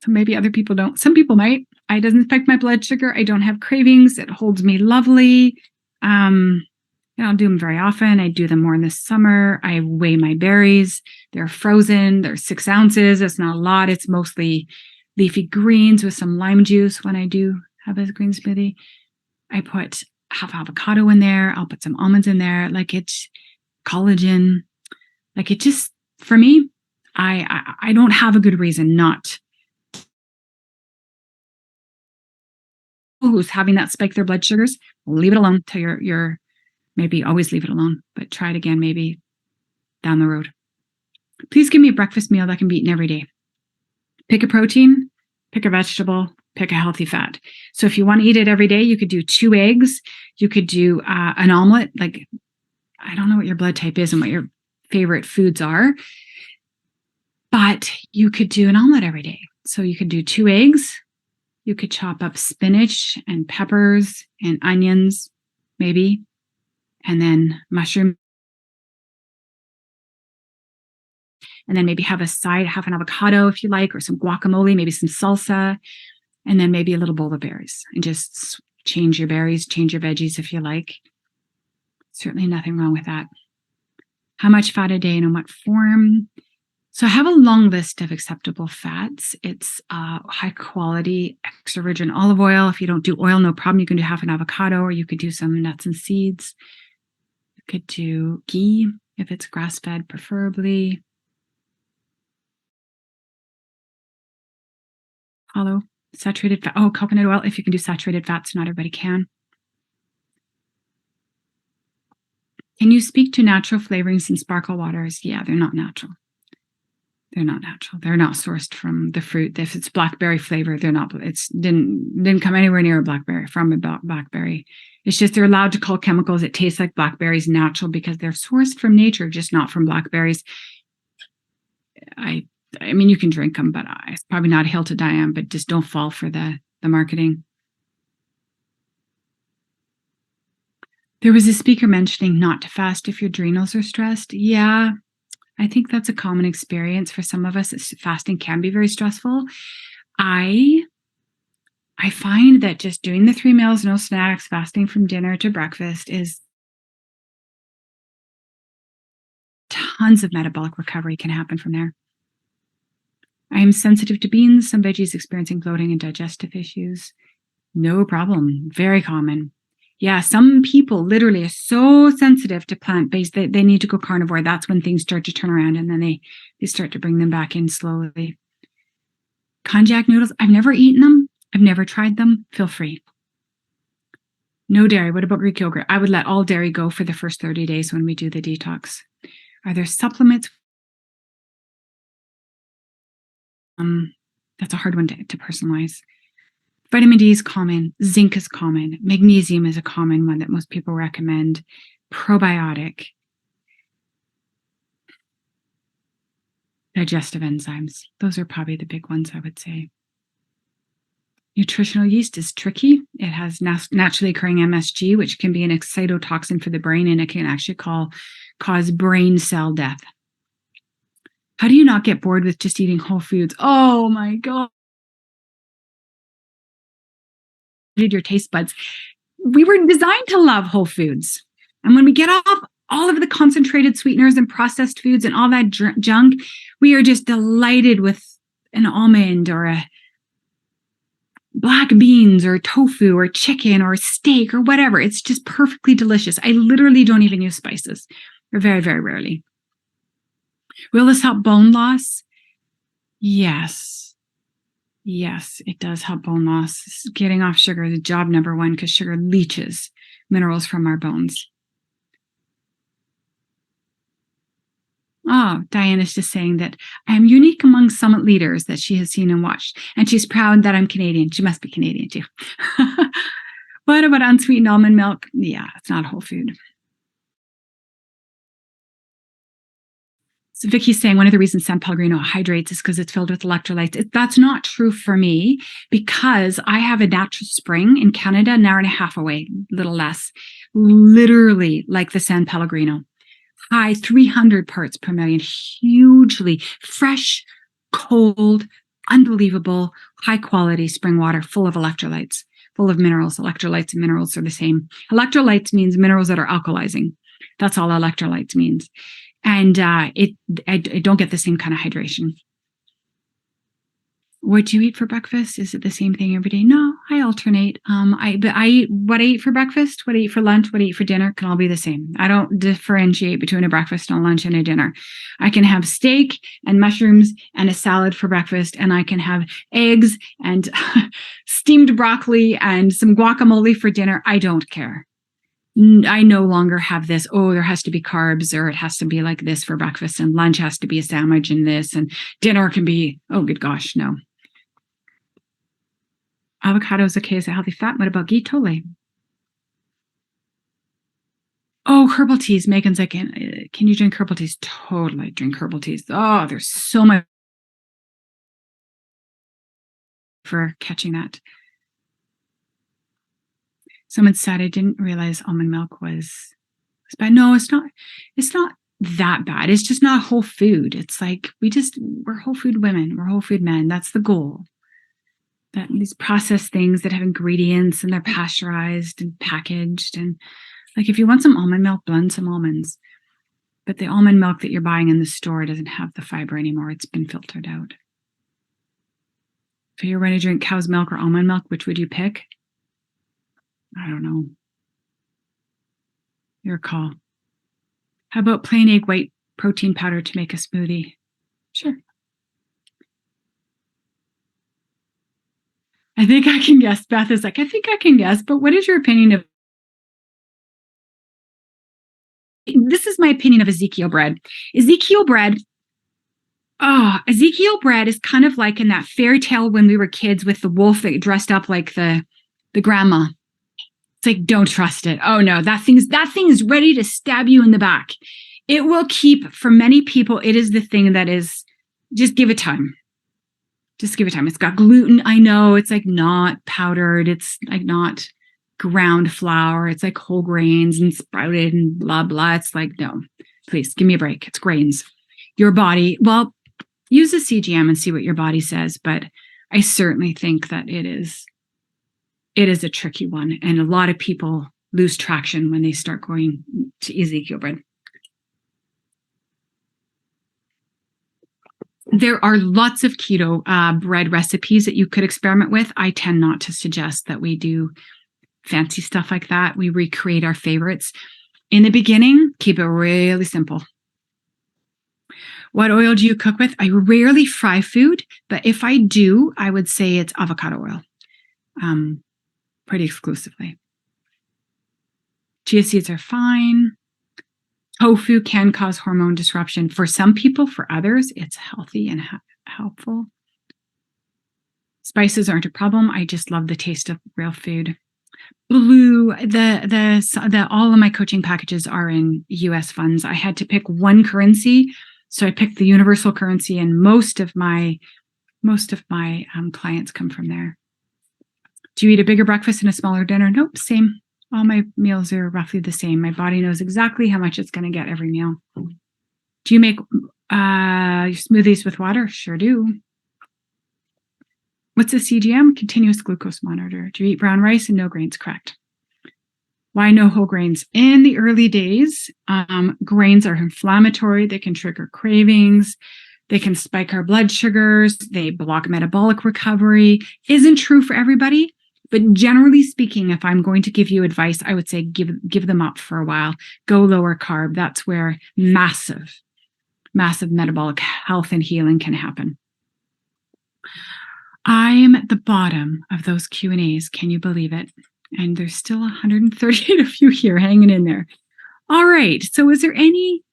So maybe other people don't. Some people might. It doesn't affect my blood sugar. I don't have cravings. It holds me lovely. I don't do them very often. I do them more in the summer. I weigh my berries. They're frozen. They're 6 ounces. It's not a lot. It's mostly leafy greens with some lime juice when I do have a green smoothie. I put half avocado in there. I'll put some almonds in there. Like, it's collagen. Like, it just, for me, I don't have a good reason not. Who's having that spike their blood sugars, leave it alone till you're maybe always leave it alone, but try it again maybe down the road. Please give me a breakfast meal that can be eaten every day. Pick a protein, pick a vegetable, pick a healthy fat. So if you want to eat it every day, you could do 2 eggs. You could do an omelet. Like, I don't know what your blood type is and what your favorite foods are, but you could do an omelet every day. So you could do 2 eggs. You could chop up spinach and peppers and onions, maybe, and then mushroom. And then maybe have a side, half an avocado if you like, or some guacamole, maybe some salsa, and then maybe a little bowl of berries. And just change your berries, change your veggies if you like. Certainly nothing wrong with that. How much fat a day and in what form? So I have a long list of acceptable fats. It's high quality extra virgin olive oil. If you don't do oil, no problem. You can do half an avocado, or you could do some nuts and seeds. You could do ghee if it's grass-fed, preferably. Hollow, saturated fat. Oh, coconut oil. If you can do saturated fats, not everybody can. Can you speak to natural flavorings in sparkle waters? Yeah, they're not natural. They're not natural. They're not sourced from the fruit. If it's blackberry flavor, they're not. It's didn't come anywhere near a blackberry from a blackberry. It's just they're allowed to call chemicals that taste like blackberries natural because they're sourced from nature, just not from blackberries. I mean, you can drink them, but it's probably not a hill to die on. But just don't fall for the marketing. There was a speaker mentioning not to fast if your adrenals are stressed. Yeah. I think that's a common experience for some of us. Fasting can be very stressful. I find that just doing the 3 meals, no snacks, fasting from dinner to breakfast is tons of metabolic recovery can happen from there. I am sensitive to beans, some veggies experiencing bloating and digestive issues. No problem. Very common. Yeah, some people literally are so sensitive to plant-based that they need to go carnivore. That's when things start to turn around, and then they start to bring them back in slowly. Konjac noodles, I've never eaten them. I've never tried them. Feel free. No dairy. What about Greek yogurt? I would let all dairy go for the first 30 days when we do the detox. Are there supplements? That's a hard one to personalize. Vitamin D is common. Zinc is common. Magnesium is a common one that most people recommend. Probiotic. Digestive enzymes. Those are probably the big ones, I would say. Nutritional yeast is tricky. It has naturally occurring MSG, which can be an excitotoxin for the brain, and it can actually cause brain cell death. How do you not get bored with just eating whole foods? Oh my God. Your taste buds. We were designed to love whole foods. And when we get off all of the concentrated sweeteners and processed foods and all that junk, we are just delighted with an almond or black beans or tofu or chicken or steak or whatever. It's just perfectly delicious. I literally don't even use spices, or very, very rarely. Will this help bone loss? Yes. Yes, it does help bone loss. Getting off sugar is job number one because sugar leaches minerals from our bones. Oh, Diana's just saying that I am unique among summit leaders that she has seen and watched, and she's proud that I'm Canadian. She must be Canadian too. What about unsweetened almond milk? Yeah, it's not whole food. So Vicky's saying one of the reasons San Pellegrino hydrates is because it's filled with electrolytes. That's not true for me because I have a natural spring in Canada, an hour and a half away, a little less, literally like the San Pellegrino. High 300 parts per million, hugely fresh, cold, unbelievable, high quality spring water full of electrolytes, full of minerals. Electrolytes and minerals are the same. Electrolytes means minerals that are alkalizing. That's all electrolytes means. And I don't get the same kind of hydration. What do you eat for breakfast? Is it the same thing every day? No, I alternate. But I eat what I eat for breakfast, what I eat for lunch, what I eat for dinner can all be the same. I don't differentiate between a breakfast, a lunch, and a dinner. I can have steak and mushrooms and a salad for breakfast, and I can have eggs and steamed broccoli and some guacamole for dinner. I don't care. I no longer have this, oh, there has to be carbs or it has to be like this for breakfast and lunch has to be a sandwich and this and dinner can be, oh, good gosh, no. Avocado is okay as a healthy fat. What about ghee? Totally. Oh, herbal teas. Megan's like, can you drink herbal teas? Totally drink herbal teas. Oh, there's so much for catching that. Someone said I didn't realize almond milk was bad. No, it's not that bad. It's just not whole food. It's like we're whole food women, we're whole food men. That's the goal. That these processed things that have ingredients and they're pasteurized and packaged. And like if you want some almond milk, blend some almonds. But the almond milk that you're buying in the store doesn't have the fiber anymore. It's been filtered out. If you're going to drink cow's milk or almond milk, which would you pick? I don't know. Your call. How about plain egg white protein powder to make a smoothie? Sure. I think I can guess. Beth is like, I think I can guess, but what is your opinion of? This is my opinion of Ezekiel bread. Ezekiel bread is kind of like in that fairy tale when we were kids with the wolf that dressed up like the grandma. It's like, don't trust it. Oh no, that thing is ready to stab you in the back. It will keep, for many people, it is the thing that is, just give it time. Just give it time. It's got gluten. I know it's like not powdered. It's like not ground flour. It's like whole grains and sprouted and blah, blah. It's like, no, please give me a break. It's grains. Your body, well, use a CGM and see what your body says. But I certainly think that it is a tricky one. And a lot of people lose traction when they start going to Ezekiel bread. There are lots of keto bread recipes that you could experiment with. I tend not to suggest that we do fancy stuff like that. We recreate our favorites. In the beginning, keep it really simple. What oil do you cook with? I rarely fry food, but if I do, I would say it's avocado oil. Pretty exclusively. Chia seeds are fine. Tofu can cause hormone disruption. For some people, for others, it's healthy and helpful. Spices aren't a problem. I just love the taste of real food. Blue, all of my coaching packages are in US funds. I had to pick one currency, so I picked the universal currency, and most of my clients come from there. Do you eat a bigger breakfast and a smaller dinner? Nope, same. All my meals are roughly the same. My body knows exactly how much it's going to get every meal. Do you make smoothies with water? Sure do. What's a CGM? Continuous glucose monitor. Do you eat brown rice and no grains? Correct. Why no whole grains? In the early days, grains are inflammatory. They can trigger cravings. They can spike our blood sugars. They block metabolic recovery. Isn't true for everybody. But generally speaking, if I'm going to give you advice, I would say give them up for a while. Go lower carb. That's where massive metabolic health and healing can happen. I'm at the bottom of those Q&As. Can you believe it? And there's still 138 of you here hanging in there. All right. So is there any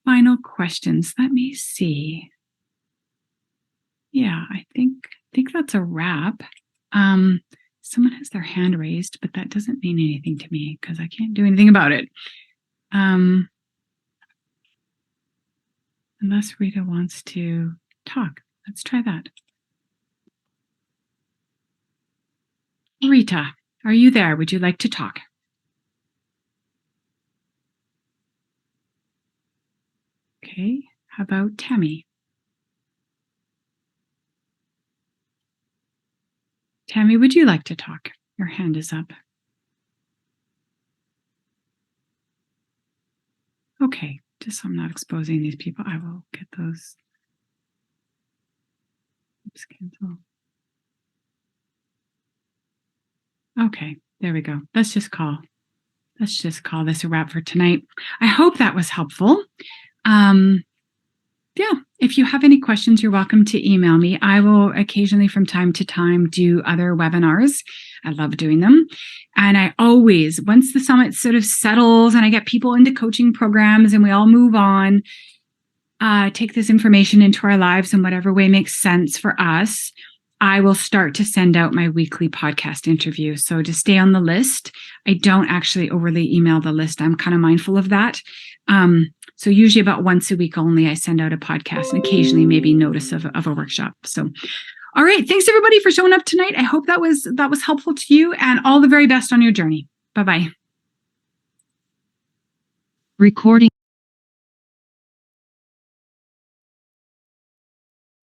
final questions? Let me see. Yeah, I think that's a wrap. Someone has their hand raised, but that doesn't mean anything to me because I can't do anything about it. Unless Rita wants to talk. Let's try that. Rita, are you there? Would you like to talk? Okay. How about Tammy? Tammy, would you like to talk? Your hand is up. Okay. Just so I'm not exposing these people, I will get those. Oops, cancel. Okay, there we go. Let's just call this a wrap for tonight. I hope that was helpful. Yeah, if you have any questions, you're welcome to email me. I will occasionally from time to time do other webinars. I love doing them. And I always, once the summit sort of settles and I get people into coaching programs and we all move on, take this information into our lives in whatever way makes sense for us, I will start to send out my weekly podcast interview. So to stay on the list, I don't actually overly email the list. I'm kind of mindful of that. So usually about once a week only, I send out a podcast and occasionally maybe notice of a workshop. So, all right. Thanks everybody for showing up tonight. I hope that was helpful to you and all the very best on your journey. Bye-bye. Recording.